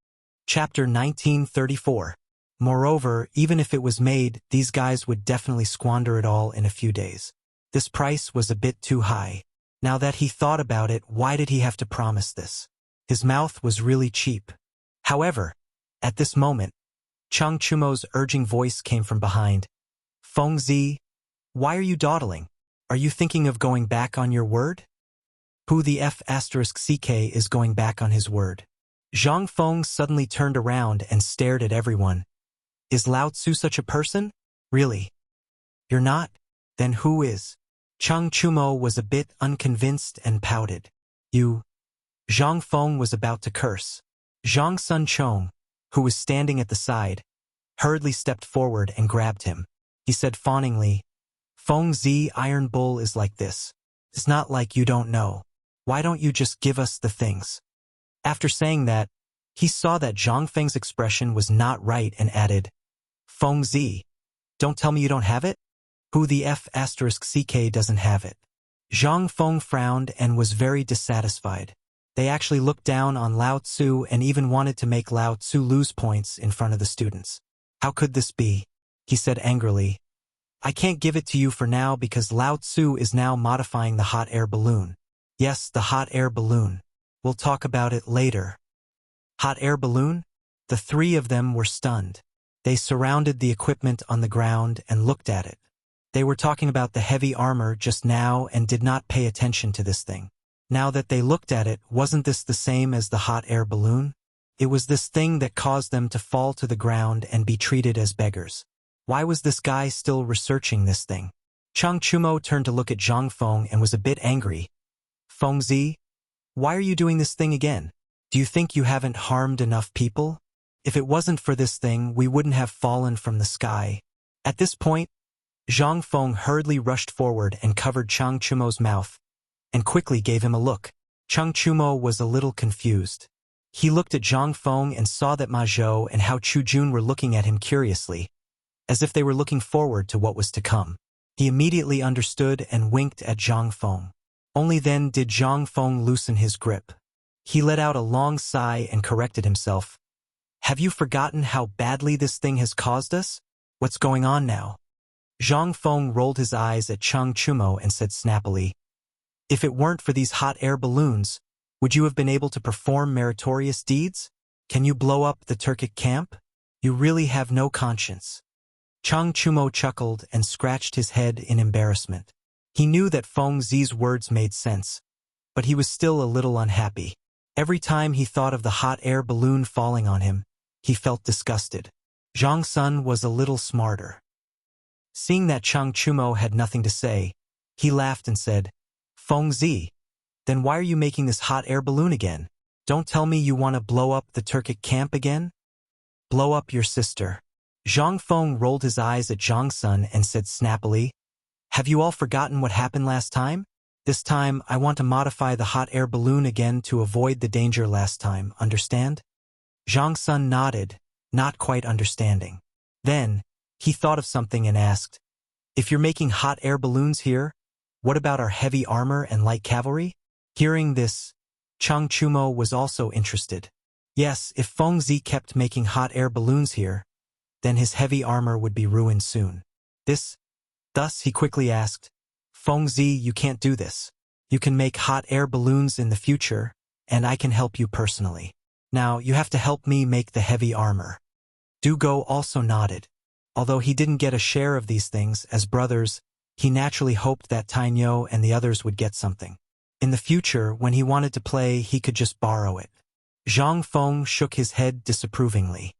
Chapter 1934. Moreover, even if it was made, these guys would definitely squander it all in a few days. This price was a bit too high. Now that he thought about it, why did he have to promise this? His mouth was really cheap. However, at this moment, Chang Chumo's urging voice came from behind. Feng Zi, why are you dawdling? Are you thinking of going back on your word? Who the F***ck is going back on his word? Zhang Feng suddenly turned around and stared at everyone. Is Lao Tzu such a person? Really? You're not? Then who is? Chang Chumo was a bit unconvinced and pouted. You. Zhang Feng was about to curse. Zhang Sun Chong, who was standing at the side, hurriedly stepped forward and grabbed him. He said fawningly, Feng Zi, Iron Bull is like this. It's not like you don't know. Why don't you just give us the things? After saying that, he saw that Zhang Feng's expression was not right and added, Feng Zi, don't tell me you don't have it? Who the F***ck doesn't have it? Zhang Feng frowned and was very dissatisfied. They actually looked down on Lao Tzu and even wanted to make Lao Tzu lose points in front of the students. How could this be? He said angrily. I can't give it to you for now because Lao Tzu is now modifying the hot air balloon. Yes, the hot air balloon. We'll talk about it later. Hot air balloon? The three of them were stunned. They surrounded the equipment on the ground and looked at it. They were talking about the heavy armor just now and did not pay attention to this thing. Now that they looked at it, wasn't this the same as the hot air balloon? It was this thing that caused them to fall to the ground and be treated as beggars. Why was this guy still researching this thing? Chang Chumo turned to look at Zhang Feng and was a bit angry. Feng Zi, why are you doing this thing again? Do you think you haven't harmed enough people? If it wasn't for this thing, we wouldn't have fallen from the sky. At this point, Zhang Feng hurriedly rushed forward and covered Chang Chumo's mouth, and quickly gave him a look. Chang Chumo was a little confused. He looked at Zhang Feng and saw that Ma Zhou and Hao Chujun were looking at him curiously, as if they were looking forward to what was to come. He immediately understood and winked at Zhang Feng. Only then did Zhang Feng loosen his grip. He let out a long sigh and corrected himself. Have you forgotten how badly this thing has caused us? What's going on now? Zhang Feng rolled his eyes at Chang Chumo and said snappily, if it weren't for these hot air balloons, would you have been able to perform meritorious deeds? Can you blow up the Turkic camp? You really have no conscience. Chang Chumo chuckled and scratched his head in embarrassment. He knew that Feng Zi's words made sense, but he was still a little unhappy. Every time he thought of the hot air balloon falling on him, he felt disgusted. Zhang Sun was a little smarter. Seeing that Chang Chumo had nothing to say, he laughed and said, Feng Zi, then why are you making this hot air balloon again? Don't tell me you want to blow up the Turkic camp again? Blow up your sister. Zhang Feng rolled his eyes at Zhang Sun and said snappily, have you all forgotten what happened last time? This time, I want to modify the hot air balloon again to avoid the danger last time, understand? Zhang Sun nodded, not quite understanding. Then, he thought of something and asked, if you're making hot air balloons here, what about our heavy armor and light cavalry? Hearing this, Chang Chumo was also interested. Yes, if Feng Zi kept making hot air balloons here, then his heavy armor would be ruined soon. Thus he quickly asked, Feng Zi, you can't do this. You can make hot air balloons in the future, and I can help you personally. Now, you have to help me make the heavy armor. Du Go also nodded. Although he didn't get a share of these things, as brothers, he naturally hoped that Tainyo and the others would get something. In the future, when he wanted to play, he could just borrow it. Zhang Feng shook his head disapprovingly.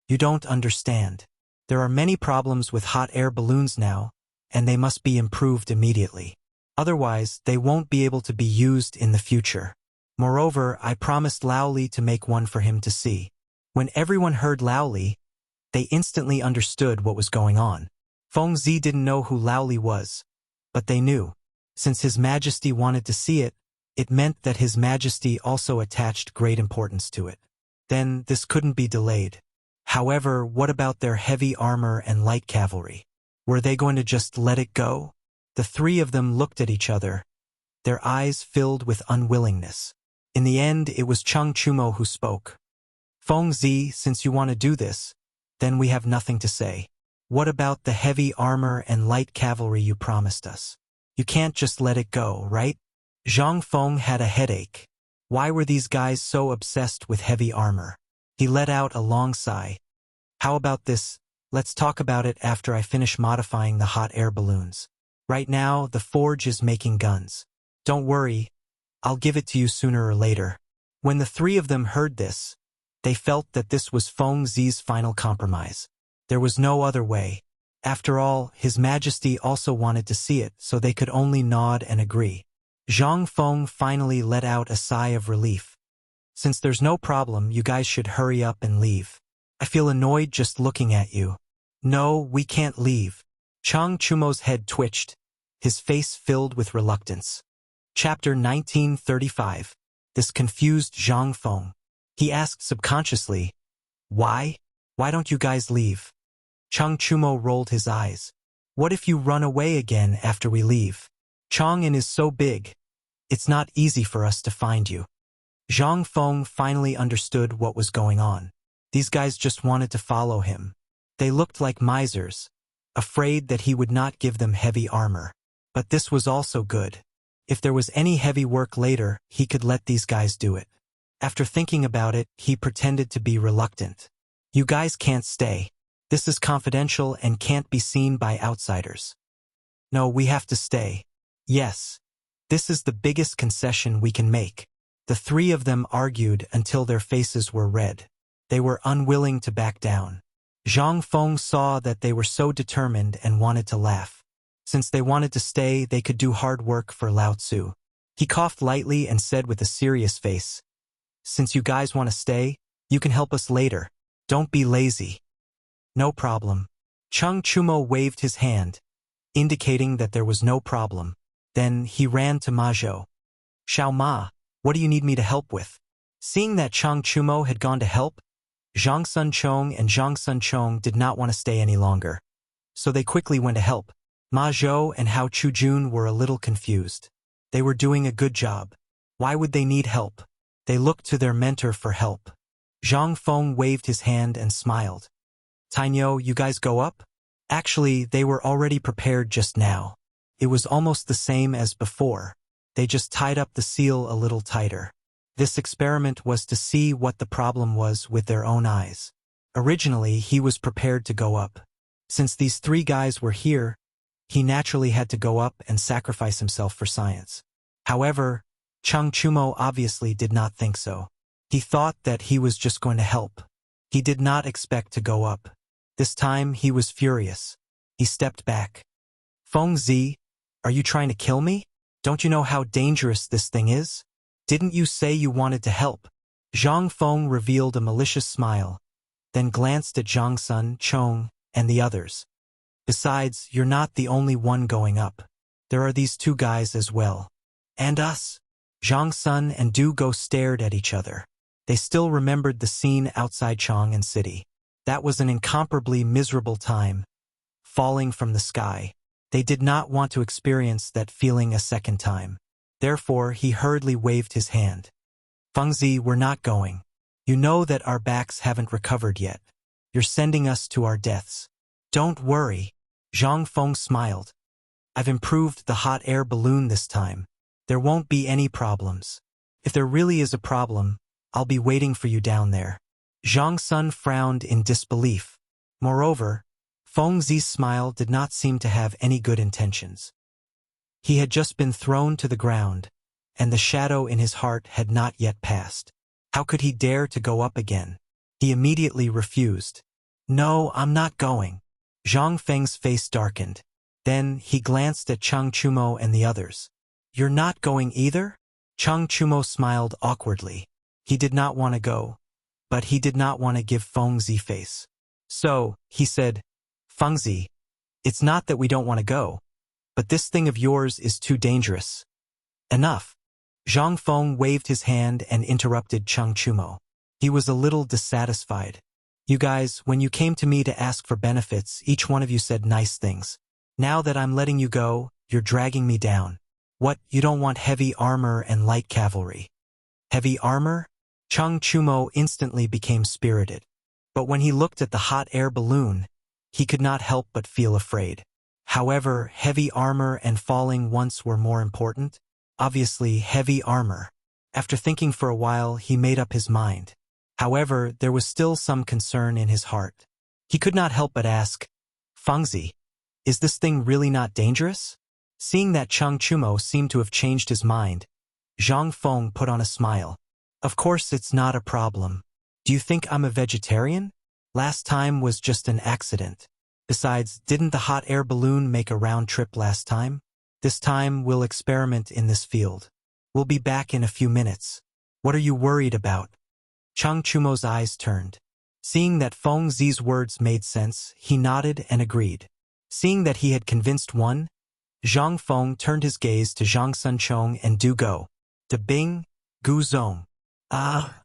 You don't understand. There are many problems with hot air balloons now, and they must be improved immediately. Otherwise, they won't be able to be used in the future. Moreover, I promised Lao Li to make one for him to see. When everyone heard Lao Li, they instantly understood what was going on. Feng Zi didn't know who Lao Li was, but they knew. Since His Majesty wanted to see it, it meant that His Majesty also attached great importance to it. Then this couldn't be delayed. However, what about their heavy armor and light cavalry? Were they going to just let it go? The three of them looked at each other, their eyes filled with unwillingness. In the end, it was Chang Chumo who spoke. Feng Zi, since you want to do this, then we have nothing to say. What about the heavy armor and light cavalry you promised us? You can't just let it go, right? Zhang Feng had a headache. Why were these guys so obsessed with heavy armor? He let out a long sigh. How about this? Let's talk about it after I finish modifying the hot air balloons. Right now, the forge is making guns. Don't worry, I'll give it to you sooner or later. When the three of them heard this, they felt that this was Feng Zi's final compromise. There was no other way. After all, His Majesty also wanted to see it, so they could only nod and agree. Zhang Feng finally let out a sigh of relief. Since there's no problem, you guys should hurry up and leave. I feel annoyed just looking at you. No, we can't leave. Chang Chumo's head twitched, his face filled with reluctance. Chapter 1935. This confused Zhang Feng. He asked subconsciously, Why? Why don't you guys leave? Chang Chumo rolled his eyes. What if you run away again after we leave? Chang'an is so big. It's not easy for us to find you. Zhang Feng finally understood what was going on. These guys just wanted to follow him. They looked like misers, afraid that he would not give them heavy armor. But this was also good. If there was any heavy work later, he could let these guys do it. After thinking about it, he pretended to be reluctant. You guys can't stay. This is confidential and can't be seen by outsiders. No, we have to stay. Yes. This is the biggest concession we can make. The three of them argued until their faces were red. They were unwilling to back down. Zhang Feng saw that they were so determined and wanted to laugh. Since they wanted to stay, they could do hard work for Lao Tzu. He coughed lightly and said with a serious face, Since you guys want to stay, you can help us later. Don't be lazy. No problem. Chang Chumo waved his hand, indicating that there was no problem. Then he ran to Ma Zhou. Xiao Ma, what do you need me to help with? Seeing that Chang Chumo had gone to help, Zhang Sun Chong and Zhang Sun Chong did not want to stay any longer. So they quickly went to help. Ma Zhou and Hao Chujun were a little confused. They were doing a good job. Why would they need help? They looked to their mentor for help. Zhang Feng waved his hand and smiled. Tainyo, you guys go up? Actually, they were already prepared just now. It was almost the same as before. They just tied up the seal a little tighter. This experiment was to see what the problem was with their own eyes. Originally, he was prepared to go up. Since these three guys were here, he naturally had to go up and sacrifice himself for science. However, Chang Chumo obviously did not think so. He thought that he was just going to help. He did not expect to go up. This time, he was furious. He stepped back. Feng Zi, are you trying to kill me? Don't you know how dangerous this thing is? Didn't you say you wanted to help? Zhang Feng revealed a malicious smile, then glanced at Zhang Sun, Chong, and the others. Besides, you're not the only one going up. There are these two guys as well. And us? Zhang Sun and Du Go stared at each other. They still remembered the scene outside Chang'an City. That was an incomparably miserable time, falling from the sky. They did not want to experience that feeling a second time. Therefore, he hurriedly waved his hand. Feng Zi, we're not going. You know that our backs haven't recovered yet. You're sending us to our deaths. Don't worry. Zhang Feng smiled. I've improved the hot air balloon this time. There won't be any problems. If there really is a problem, I'll be waiting for you down there. Zhang Sun frowned in disbelief. Moreover, Feng Zi's smile did not seem to have any good intentions. He had just been thrown to the ground, and the shadow in his heart had not yet passed. How could he dare to go up again? He immediately refused. No, I'm not going. Zhang Feng's face darkened. Then he glanced at Chang Chumo and the others. You're not going either? Chang Chumo smiled awkwardly. He did not want to go, but he did not want to give Feng Zi face. So, he said, Feng Zi, it's not that we don't want to go, but this thing of yours is too dangerous. Enough. Zhang Feng waved his hand and interrupted Chang Chumo. He was a little dissatisfied. You guys, when you came to me to ask for benefits, each one of you said nice things. Now that I'm letting you go, you're dragging me down. What, you don't want heavy armor and light cavalry? Heavy armor? Chung Chumo instantly became spirited. But when he looked at the hot air balloon, he could not help but feel afraid. However, heavy armor and falling once were more important. Obviously, heavy armor. After thinking for a while, he made up his mind. However, there was still some concern in his heart. He could not help but ask, Fengzi, is this thing really not dangerous? Seeing that Chung Chumo seemed to have changed his mind, Zhang Feng put on a smile. Of course it's not a problem. Do you think I'm a vegetarian? Last time was just an accident. Besides, didn't the hot air balloon make a round trip last time? This time we'll experiment in this field. We'll be back in a few minutes. What are you worried about? Chung Chumo's eyes turned. Seeing that Feng Zi's words made sense, he nodded and agreed. Seeing that he had convinced one, Zhang Feng turned his gaze to Zhang Sunchong and Du Go. De Bing, Gu Zong. Ah.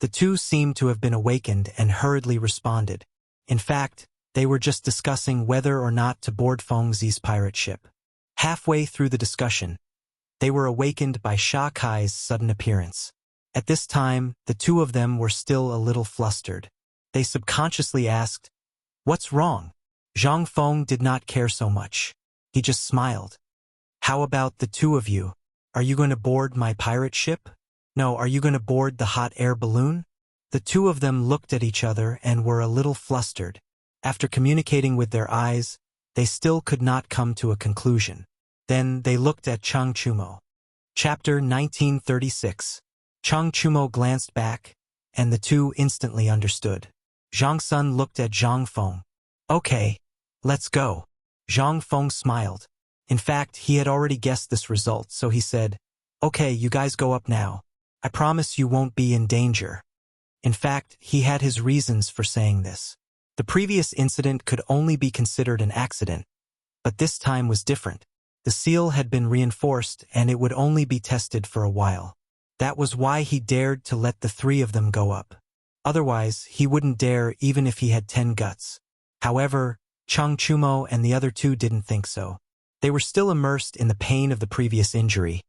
The two seemed to have been awakened and hurriedly responded. In fact, they were just discussing whether or not to board Feng Zi's pirate ship. Halfway through the discussion, they were awakened by Sha Kai's sudden appearance. At this time, the two of them were still a little flustered. They subconsciously asked, "What's wrong?" Zhang Feng did not care so much. He just smiled. "How about the two of you? Are you going to board my pirate ship? No, are you going to board the hot air balloon?" The two of them looked at each other and were a little flustered. After communicating with their eyes, they still could not come to a conclusion. Then they looked at Chung Chumo. Chapter 1936. Chung Chumo glanced back, and the two instantly understood. Zhang Sun looked at Zhang Feng. "Okay, let's go." Zhang Feng smiled. In fact, he had already guessed this result, so he said, "Okay, you guys go up now. I promise you won't be in danger." In fact, he had his reasons for saying this. The previous incident could only be considered an accident, but this time was different. The seal had been reinforced and it would only be tested for a while. That was why he dared to let the three of them go up. Otherwise, he wouldn't dare even if he had 10 guts. However, Chung Chumo and the other two didn't think so. They were still immersed in the pain of the previous injury,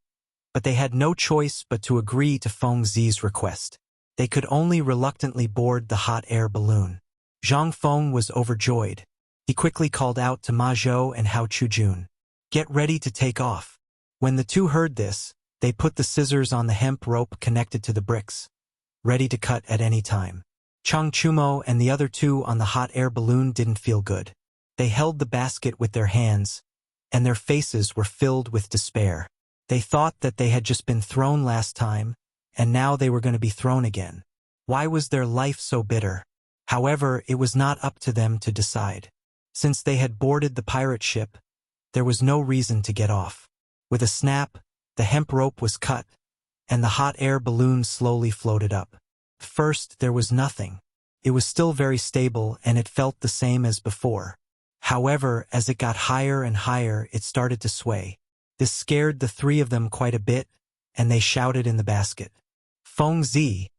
but they had no choice but to agree to Feng Zi's request. They could only reluctantly board the hot air balloon. Zhang Feng was overjoyed. He quickly called out to Ma Zhou and Hao Chujun, "Get ready to take off." When the two heard this, they put the scissors on the hemp rope connected to the bricks, ready to cut at any time. Chung Chumo and the other two on the hot air balloon didn't feel good. They held the basket with their hands, and their faces were filled with despair. They thought that they had just been thrown last time, and now they were going to be thrown again. Why was their life so bitter? However, it was not up to them to decide. Since they had boarded the pirate ship, there was no reason to get off. With a snap, the hemp rope was cut, and the hot air balloon slowly floated up. First, there was nothing. It was still very stable and it felt the same as before. However, as it got higher and higher, it started to sway. This scared the three of them quite a bit, and they shouted in the basket, "Feng Zi,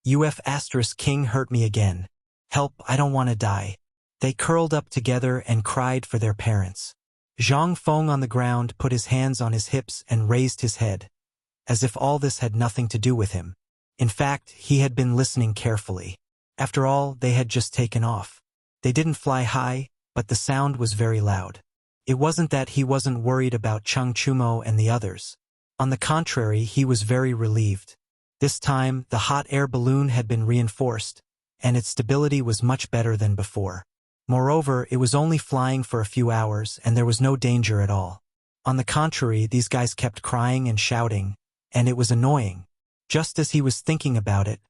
King hurt me again. Help, I don't want to die." They curled up together and cried for their parents. Zhang Feng on the ground put his hands on his hips and raised his head, as if all this had nothing to do with him. In fact, he had been listening carefully. After all, they had just taken off. They didn't fly high, but the sound was very loud. It wasn't that he wasn't worried about Chung Chumo and the others. On the contrary, he was very relieved. This time, the hot air balloon had been reinforced, and its stability was much better than before. Moreover, it was only flying for a few hours, and there was no danger at all. On the contrary, these guys kept crying and shouting, and it was annoying. Just as he was thinking about it,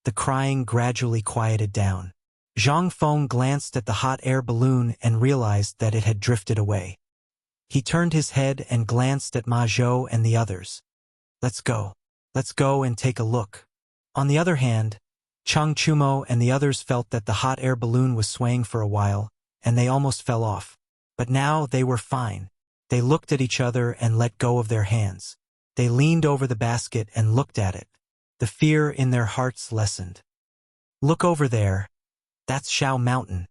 the crying gradually quieted down. Zhang Feng glanced at the hot air balloon and realized that it had drifted away. He turned his head and glanced at Ma Zhou and the others. Let's go and take a look." On the other hand, Chung Chumo and the others felt that the hot air balloon was swaying for a while, and they almost fell off. But now they were fine. They looked at each other and let go of their hands. They leaned over the basket and looked at it. The fear in their hearts lessened. "Look over there. That's Shao Mountain.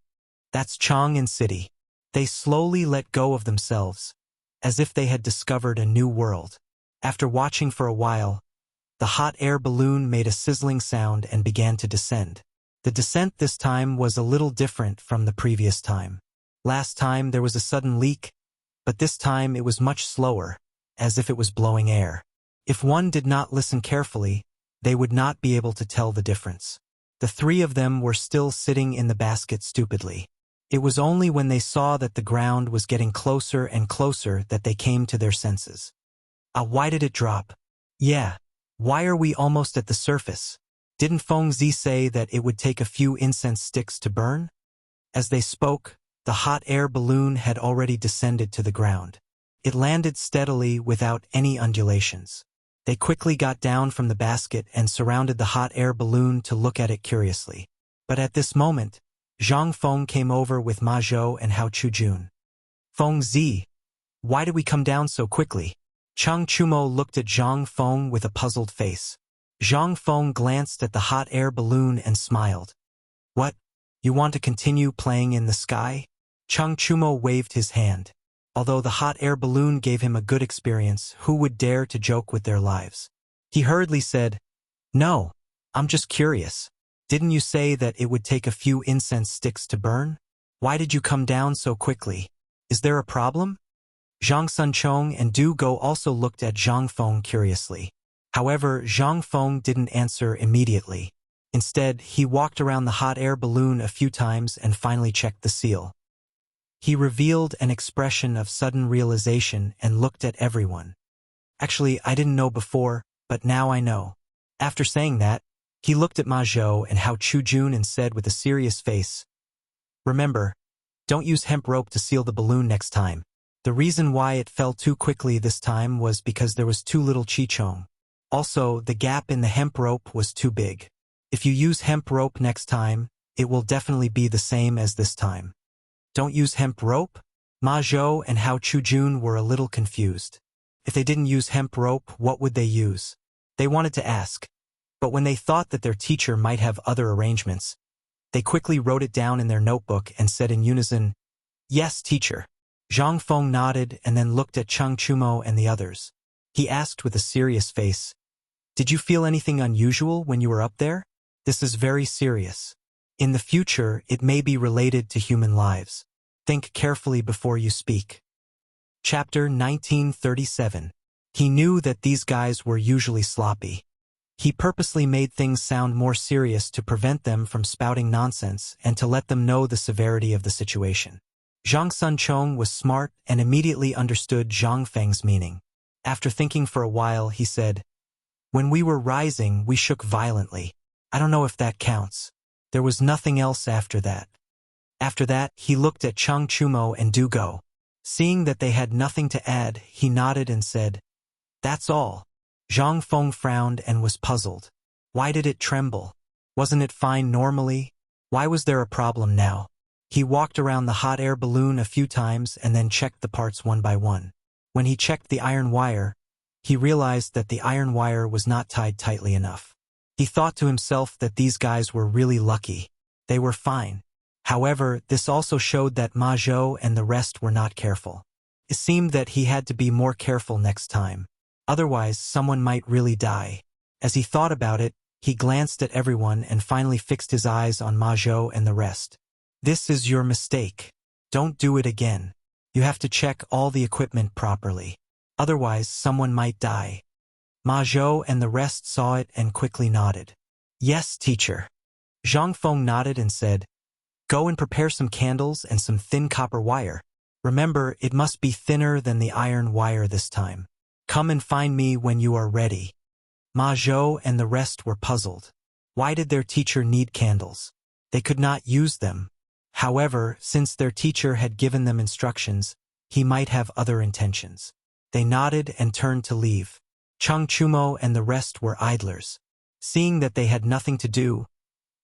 That's Chang'an City." They slowly let go of themselves, as if they had discovered a new world. After watching for a while, The hot air balloon made a sizzling sound and began to descend. The descent this time was a little different from the previous time. Last time there was a sudden leak, but this time it was much slower, as if it was blowing air. If one did not listen carefully, they would not be able to tell the difference. The three of them were still sitting in the basket stupidly. It was only when they saw that the ground was getting closer and closer that they came to their senses. Why did it drop? Yeah. Why are we almost at the surface? Didn't Feng Zi say that it would take a few incense sticks to burn? As they spoke, the hot air balloon had already descended to the ground. It landed steadily without any undulations. They quickly got down from the basket and surrounded the hot air balloon to look at it curiously. But at this moment, Zhang Feng came over with Ma Zhou and Hao Chujun. Feng Zi, why did we come down so quickly? Chang Chumo looked at Zhang Feng with a puzzled face. Zhang Feng glanced at the hot air balloon and smiled. What? You want to continue playing in the sky? Chang Chumo waved his hand. Although the hot air balloon gave him a good experience, who would dare to joke with their lives? He hurriedly said, No, I'm just curious. Didn't you say that it would take a few incense sticks to burn? Why did you come down so quickly? Is there a problem? Zhang Sunchong and Du Go also looked at Zhang Feng curiously. However, Zhang Feng didn't answer immediately. Instead, he walked around the hot air balloon a few times and finally checked the seal. He revealed an expression of sudden realization and looked at everyone. Actually, I didn't know before, but now I know. After saying that, he looked at Ma Zhou and Hao Chujun and said with a serious face, Remember, don't use hemp rope to seal the balloon next time. The reason why it fell too quickly this time was because there was too little Chichong. Also, the gap in the hemp rope was too big. If you use hemp rope next time, it will definitely be the same as this time. Don't use hemp rope? Ma Zhou and Hao Chujun were a little confused. If they didn't use hemp rope, what would they use? They wanted to ask. But when they thought that their teacher might have other arrangements, they quickly wrote it down in their notebook and said in unison, Yes, teacher. Zhang Feng nodded and then looked at Chang Chumo and the others. He asked with a serious face, Did you feel anything unusual when you were up there? This is very serious. In the future, it may be related to human lives. Think carefully before you speak. Chapter 1937. He knew that these guys were usually sloppy. He purposely made things sound more serious to prevent them from spouting nonsense and to let them know the severity of the situation. Zhang Sunchong was smart and immediately understood Zhang Feng's meaning. After thinking for a while, he said, When we were rising, we shook violently. I don't know if that counts. There was nothing else after that. After that, he looked at Chang Chumo and Du Go. Seeing that they had nothing to add, he nodded and said, That's all. Zhang Feng frowned and was puzzled. Why did it tremble? Wasn't it fine normally? Why was there a problem now? He walked around the hot air balloon a few times and then checked the parts one by one. When he checked the iron wire, he realized that the iron wire was not tied tightly enough. He thought to himself that these guys were really lucky. They were fine. However, this also showed that Ma Zhou and the rest were not careful. It seemed that he had to be more careful next time. Otherwise, someone might really die. As he thought about it, he glanced at everyone and finally fixed his eyes on Ma Zhou and the rest. This is your mistake. Don't do it again. You have to check all the equipment properly. Otherwise, someone might die. Ma Zhou and the rest saw it and quickly nodded. Yes, teacher. Zhang Feng nodded and said, Go and prepare some candles and some thin copper wire. Remember, it must be thinner than the iron wire this time. Come and find me when you are ready. Ma Zhou and the rest were puzzled. Why did their teacher need candles? They could not use them. However, since their teacher had given them instructions, he might have other intentions. They nodded and turned to leave. Chang Chumo and the rest were idlers. Seeing that they had nothing to do,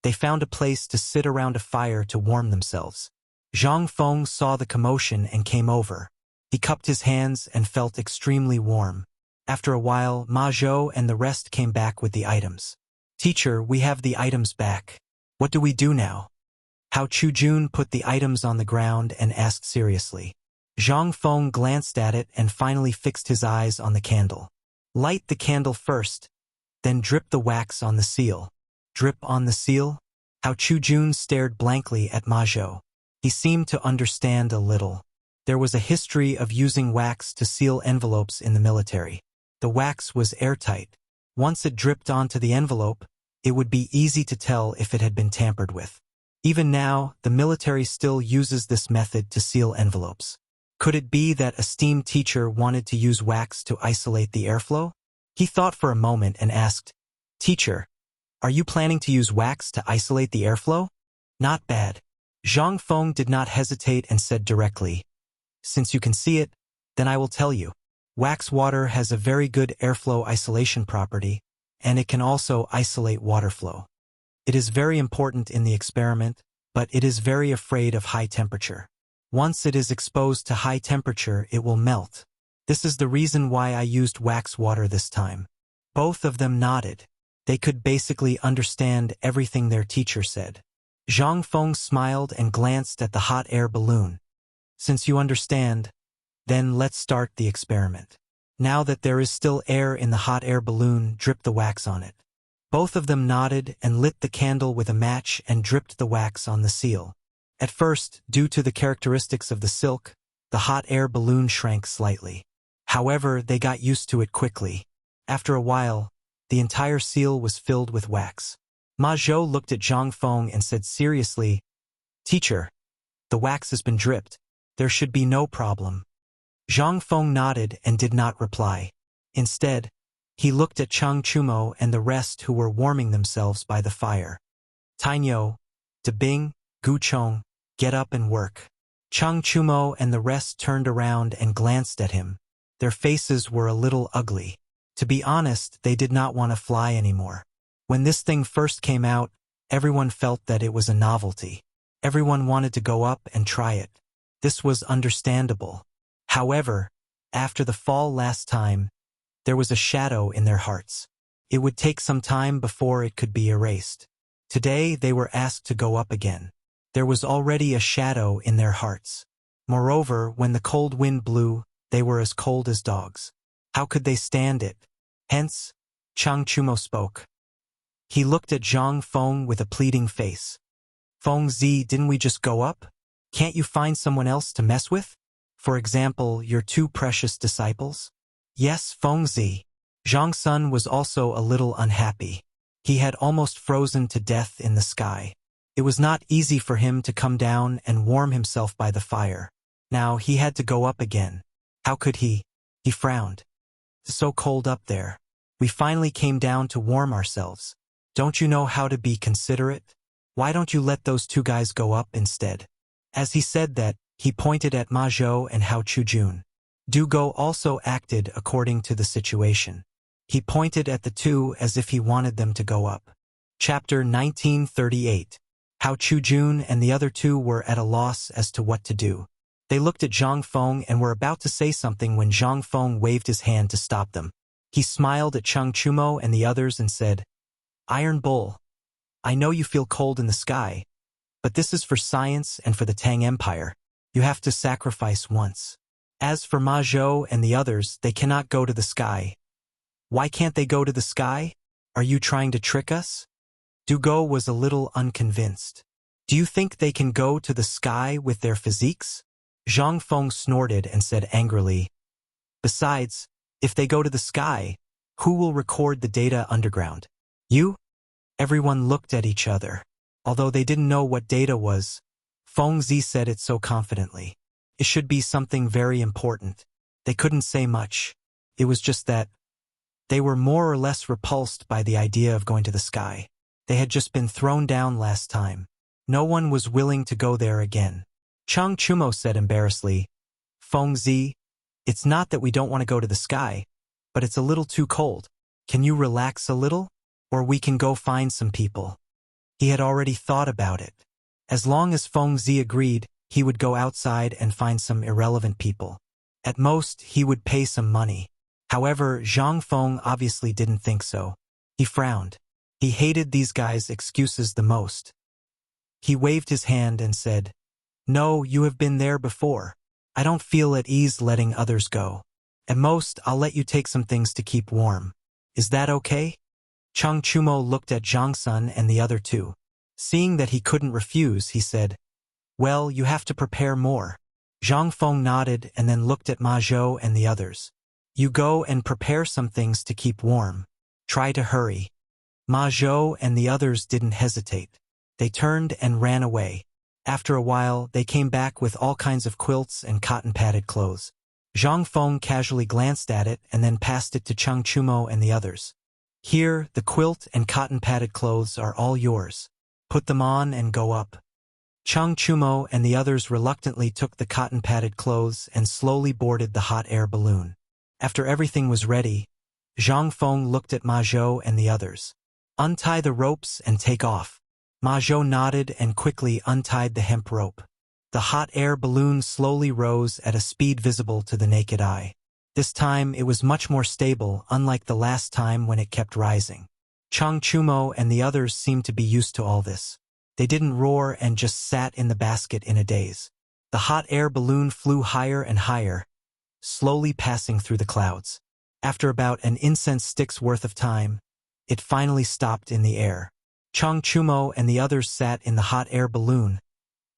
they found a place to sit around a fire to warm themselves. Zhang Feng saw the commotion and came over. He cupped his hands and felt extremely warm. After a while, Ma Zhou and the rest came back with the items. Teacher, we have the items back. What do we do now? Hao Chujun put the items on the ground and asked seriously. Zhang Feng glanced at it and finally fixed his eyes on the candle. Light the candle first, then drip the wax on the seal. Drip on the seal? Hao Chujun stared blankly at Ma Zhou. He seemed to understand a little. There was a history of using wax to seal envelopes in the military. The wax was airtight. Once it dripped onto the envelope, it would be easy to tell if it had been tampered with. Even now, the military still uses this method to seal envelopes. Could it be that a STEAM teacher wanted to use wax to isolate the airflow? He thought for a moment and asked, "Teacher, are you planning to use wax to isolate the airflow?" "Not bad." Zhang Feng did not hesitate and said directly, "Since you can see it, then I will tell you. Wax water has a very good airflow isolation property, and it can also isolate water flow. It is very important in the experiment, but it is very afraid of high temperature. Once it is exposed to high temperature, it will melt. This is the reason why I used wax water this time." Both of them nodded. They could basically understand everything their teacher said. Zhang Feng smiled and glanced at the hot air balloon. "Since you understand, then let's start the experiment. Now that there is still air in the hot air balloon, drip the wax on it." Both of them nodded and lit the candle with a match and dripped the wax on the seal. At first, due to the characteristics of the silk, the hot air balloon shrank slightly. However, they got used to it quickly. After a while, the entire seal was filled with wax. Ma Zhou looked at Zhang Feng and said seriously, "Teacher, the wax has been dripped. There should be no problem." Zhang Feng nodded and did not reply. Instead, he looked at Chang Chumo and the rest who were warming themselves by the fire. "Tainyo, Debing, Guchong, get up and work." Chang Chumo and the rest turned around and glanced at him. Their faces were a little ugly. To be honest, they did not want to fly anymore. When this thing first came out, everyone felt that it was a novelty. Everyone wanted to go up and try it. This was understandable. However, after the fall last time, there was a shadow in their hearts. It would take some time before it could be erased. Today they were asked to go up again. There was already a shadow in their hearts. Moreover, when the cold wind blew, they were as cold as dogs. How could they stand it? Hence, Chang Chumo spoke. He looked at Zhang Feng with a pleading face. "Feng Zi, didn't we just go up? Can't you find someone else to mess with? For example, your two precious disciples?" "Yes, Feng Zi." Zhang Sun was also a little unhappy. He had almost frozen to death in the sky. It was not easy for him to come down and warm himself by the fire. Now he had to go up again. How could he? He frowned. "It's so cold up there. We finally came down to warm ourselves. Don't you know how to be considerate? Why don't you let those two guys go up instead?" As he said that, he pointed at Ma Zhou and Hao Chujun. Du Go also acted according to the situation. He pointed at the two as if he wanted them to go up. Chapter 1938. Hao Chujun and the other two were at a loss as to what to do. They looked at Zhang Feng and were about to say something when Zhang Feng waved his hand to stop them. He smiled at Chang Chumo and the others and said, "Iron Bull, I know you feel cold in the sky, but this is for science and for the Tang Empire. You have to sacrifice once. As for Ma Zhou and the others, they cannot go to the sky." "Why can't they go to the sky? Are you trying to trick us?" Du Go was a little unconvinced. "Do you think they can go to the sky with their physiques?" Zhang Feng snorted and said angrily, "Besides, if they go to the sky, who will record the data underground? You?" Everyone looked at each other. Although they didn't know what data was, Feng Zi said it so confidently. It should be something very important. They couldn't say much. It was just that they were more or less repulsed by the idea of going to the sky. They had just been thrown down last time. No one was willing to go there again. Chang Chumo said embarrassedly, "Feng Zi, it's not that we don't want to go to the sky, but it's a little too cold. Can you relax a little? Or we can go find some people." He had already thought about it. As long as Feng Zi agreed, he would go outside and find some irrelevant people. At most, he would pay some money. However, Zhang Feng obviously didn't think so. He frowned. He hated these guys' excuses the most. He waved his hand and said, "No, you have been there before. I don't feel at ease letting others go. At most, I'll let you take some things to keep warm. Is that okay?" Chang Chumo looked at Zhang Sun and the other two. Seeing that he couldn't refuse, he said, "Well, you have to prepare more." Zhang Feng nodded and then looked at Ma Zhou and the others. "You go and prepare some things to keep warm. Try to hurry." Ma Zhou and the others didn't hesitate. They turned and ran away. After a while, they came back with all kinds of quilts and cotton-padded clothes. Zhang Feng casually glanced at it and then passed it to Chang Chumo and the others. "Here, the quilt and cotton-padded clothes are all yours. Put them on and go up." Chang Chumo and the others reluctantly took the cotton-padded clothes and slowly boarded the hot air balloon. After everything was ready, Zhang Feng looked at Ma Zhou and the others. "Untie the ropes and take off." Ma Zhou nodded and quickly untied the hemp rope. The hot air balloon slowly rose at a speed visible to the naked eye. This time it was much more stable, unlike the last time when it kept rising. Chang Chumo and the others seemed to be used to all this. They didn't roar and just sat in the basket in a daze. The hot air balloon flew higher and higher, slowly passing through the clouds. After about an incense stick's worth of time, it finally stopped in the air. Chang Chumo and the others sat in the hot air balloon,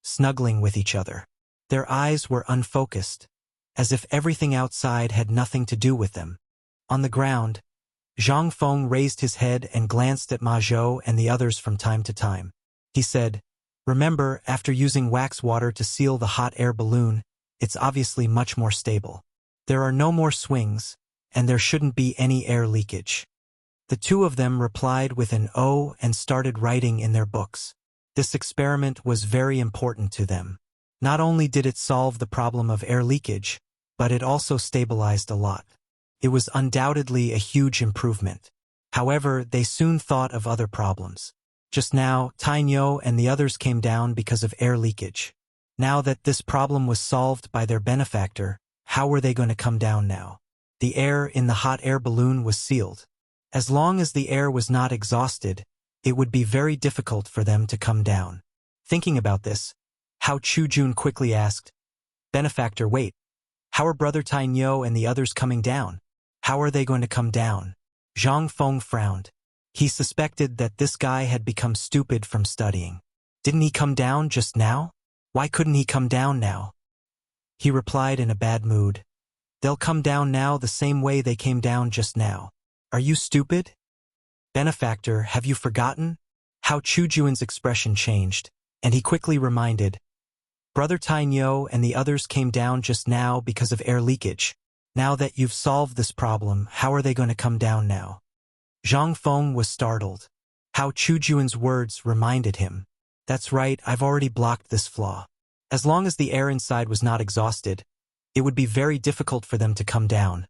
snuggling with each other. Their eyes were unfocused, as if everything outside had nothing to do with them. On the ground, Zhang Feng raised his head and glanced at Ma Zhou and the others from time to time. He said, "Remember, after using wax water to seal the hot air balloon, it's obviously much more stable. There are no more swings, and there shouldn't be any air leakage." The two of them replied with an "oh" and started writing in their books. This experiment was very important to them. Not only did it solve the problem of air leakage, but it also stabilized a lot. It was undoubtedly a huge improvement. However, they soon thought of other problems. Just now, Tainyo and the others came down because of air leakage. Now that this problem was solved by their benefactor, how were they going to come down now? The air in the hot air balloon was sealed. As long as the air was not exhausted, it would be very difficult for them to come down. Thinking about this, Hao Chujun quickly asked, "Benefactor, wait. How are Brother Tainyo and the others coming down? How are they going to come down?" Zhang Feng frowned. He suspected that this guy had become stupid from studying. Didn't he come down just now? Why couldn't he come down now? He replied in a bad mood, "They'll come down now the same way they came down just now. Are you stupid?" "Benefactor, have you forgotten?" Hao Chujuan's expression changed, and he quickly reminded, "Brother Tainyo and the others came down just now because of air leakage. Now that you've solved this problem, how are they going to come down now?" Zhang Feng was startled. Hao Chujuan's words reminded him, "That's right, I've already blocked this flaw. As long as the air inside was not exhausted, it would be very difficult for them to come down.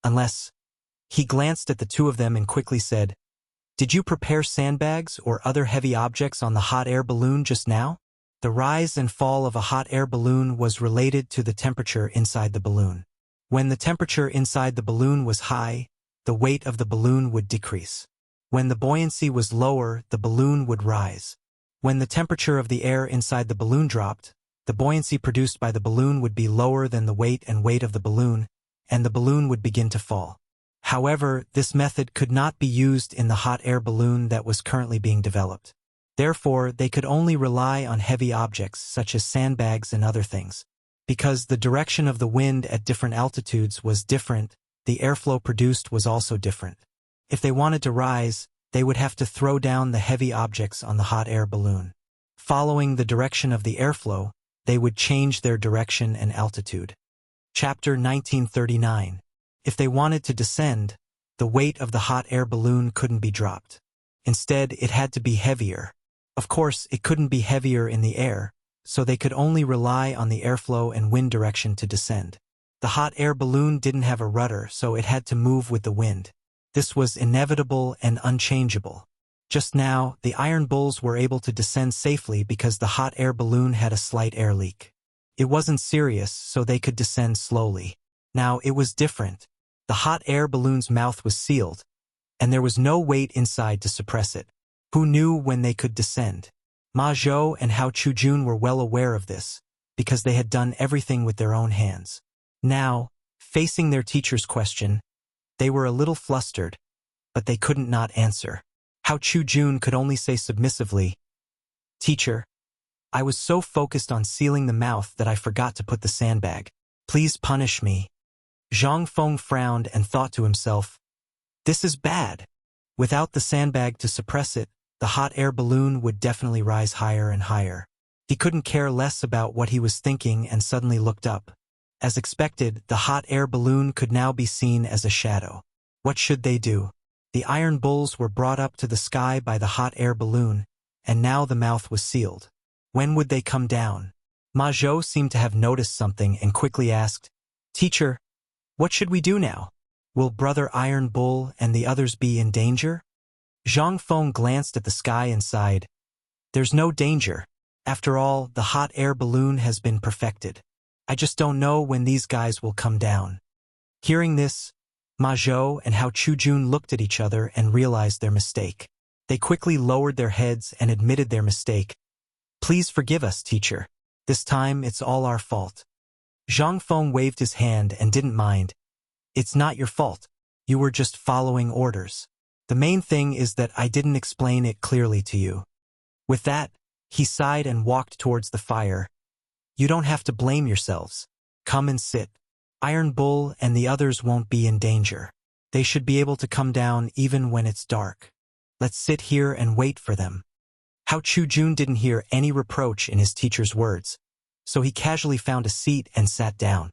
Unless..." He glanced at the two of them and quickly said, "Did you prepare sandbags or other heavy objects on the hot air balloon just now?" The rise and fall of a hot air balloon was related to the temperature inside the balloon. When the temperature inside the balloon was high, the weight of the balloon would decrease. When the buoyancy was lower, the balloon would rise. When the temperature of the air inside the balloon dropped, the buoyancy produced by the balloon would be lower than the weight of the balloon, and the balloon would begin to fall. However, this method could not be used in the hot air balloon that was currently being developed. Therefore, they could only rely on heavy objects such as sandbags and other things. Because the direction of the wind at different altitudes was different, the airflow produced was also different. If they wanted to rise, they would have to throw down the heavy objects on the hot air balloon. Following the direction of the airflow, they would change their direction and altitude. Chapter 1939. If they wanted to descend, the weight of the hot air balloon couldn't be dropped. Instead, it had to be heavier. Of course, it couldn't be heavier in the air, so they could only rely on the airflow and wind direction to descend. The hot air balloon didn't have a rudder, so it had to move with the wind. This was inevitable and unchangeable. Just now, the Iron Bulls were able to descend safely because the hot air balloon had a slight air leak. It wasn't serious, so they could descend slowly. Now, it was different. The hot air balloon's mouth was sealed, and there was no weight inside to suppress it. Who knew when they could descend? Ma Zhou and Hao Chujun were well aware of this, because they had done everything with their own hands. Now, facing their teacher's question, they were a little flustered, but they couldn't not answer. Hao Chu-jun could only say submissively, "Teacher, I was so focused on sealing the mouth that I forgot to put the sandbag. Please punish me." Zhang Feng frowned and thought to himself, "This is bad. Without the sandbag to suppress it, the hot air balloon would definitely rise higher and higher." He couldn't care less about what he was thinking and suddenly looked up. As expected, the hot air balloon could now be seen as a shadow. What should they do? The iron bulls were brought up to the sky by the hot air balloon, and now the mouth was sealed. When would they come down? Ma Zhou seemed to have noticed something and quickly asked, "Teacher, what should we do now? Will Brother Iron Bull and the others be in danger?" Zhang Feng glanced at the sky and sighed. "There's no danger. After all, the hot air balloon has been perfected. I just don't know when these guys will come down." Hearing this, Ma Zhou and Hao Chu-jun looked at each other and realized their mistake. They quickly lowered their heads and admitted their mistake. "Please forgive us, teacher. This time it's all our fault." Zhang Feng waved his hand and didn't mind. "It's not your fault. You were just following orders. The main thing is that I didn't explain it clearly to you." With that, he sighed and walked towards the fire. "You don't have to blame yourselves. Come and sit. Iron Bull and the others won't be in danger. They should be able to come down even when it's dark. Let's sit here and wait for them." Hao Chu-jun didn't hear any reproach in his teacher's words, so he casually found a seat and sat down.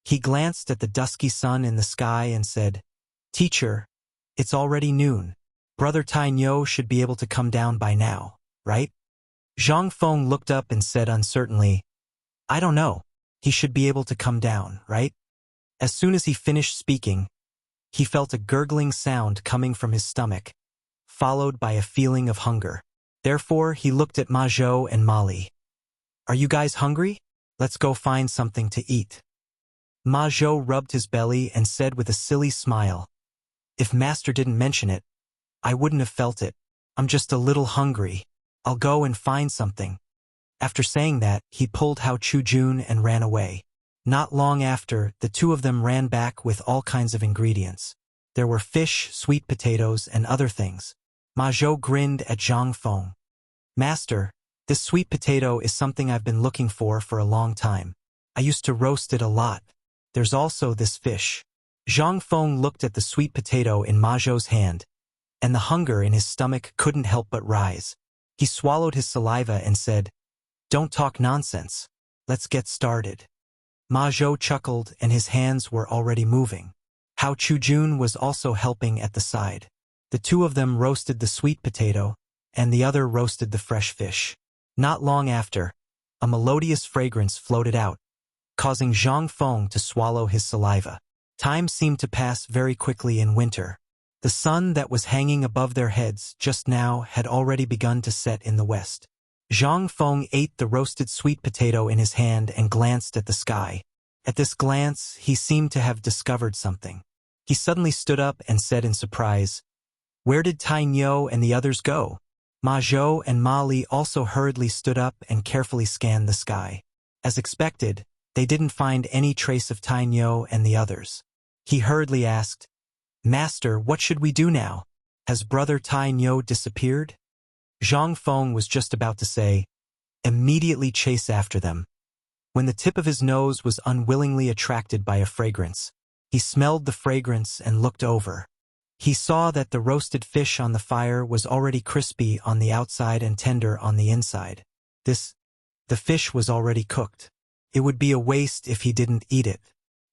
He glanced at the dusky sun in the sky and said, "Teacher, it's already noon. Brother Tainyo should be able to come down by now, right?" Zhang Feng looked up and said uncertainly, "I don't know. He should be able to come down, right?" As soon as he finished speaking, he felt a gurgling sound coming from his stomach, followed by a feeling of hunger. Therefore, he looked at Ma Zhou and Molly. "Are you guys hungry? Let's go find something to eat." Ma Zhou rubbed his belly and said with a silly smile, "If Master didn't mention it, I wouldn't have felt it. I'm just a little hungry. I'll go and find something." After saying that, he pulled Hao Chu-jun and ran away. Not long after, the two of them ran back with all kinds of ingredients. There were fish, sweet potatoes, and other things. Ma Zhou grinned at Zhang Feng. "Master, this sweet potato is something I've been looking for a long time. I used to roast it a lot. There's also this fish." Zhang Feng looked at the sweet potato in Ma Zhou's hand, and the hunger in his stomach couldn't help but rise. He swallowed his saliva and said, "Don't talk nonsense. Let's get started." Ma Zhou chuckled and his hands were already moving. Hao Chu-jun was also helping at the side. The two of them roasted the sweet potato, and the other roasted the fresh fish. Not long after, a melodious fragrance floated out, causing Zhang Feng to swallow his saliva. Time seemed to pass very quickly in winter. The sun that was hanging above their heads just now had already begun to set in the west. Zhang Feng ate the roasted sweet potato in his hand and glanced at the sky. At this glance, he seemed to have discovered something. He suddenly stood up and said in surprise, "Where did Tainyo and the others go?" Ma Zhou and Ma Li also hurriedly stood up and carefully scanned the sky. As expected, they didn't find any trace of Tainyo and the others. He hurriedly asked, "Master, what should we do now? Has Brother Tainyo disappeared?" Zhang Feng was just about to say, "Immediately chase after them," when the tip of his nose was unwillingly attracted by a fragrance. He smelled the fragrance and looked over. He saw that the roasted fish on the fire was already crispy on the outside and tender on the inside. The fish was already cooked. It would be a waste if he didn't eat it.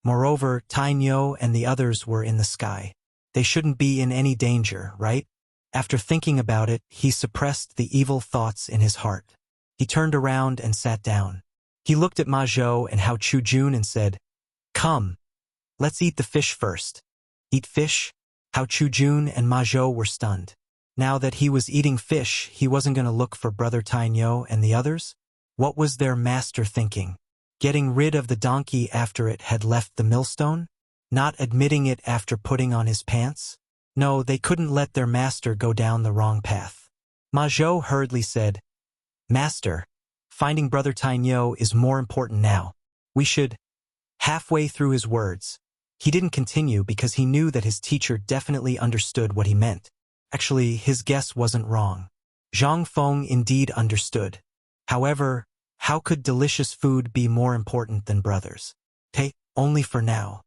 Moreover, Tainyo and the others were in the sky. They shouldn't be in any danger, right? After thinking about it, he suppressed the evil thoughts in his heart. He turned around and sat down. He looked at Ma Zhou and Hao Chu-jun and said, "Come, let's eat the fish first." Eat fish? Hao Chu-jun and Ma Zhou were stunned. Now that he was eating fish, he wasn't going to look for Brother Tainyo and the others? What was their master thinking? Getting rid of the donkey after it had left the millstone? Not admitting it after putting on his pants? No, they couldn't let their master go down the wrong path. Ma Zhou hurriedly said, "Master, finding Brother Tainyo is more important now. We should—" Halfway through his words, he didn't continue because he knew that his teacher definitely understood what he meant. Actually, his guess wasn't wrong. Zhang Feng indeed understood. However, how could delicious food be more important than brothers? Hey, only for now.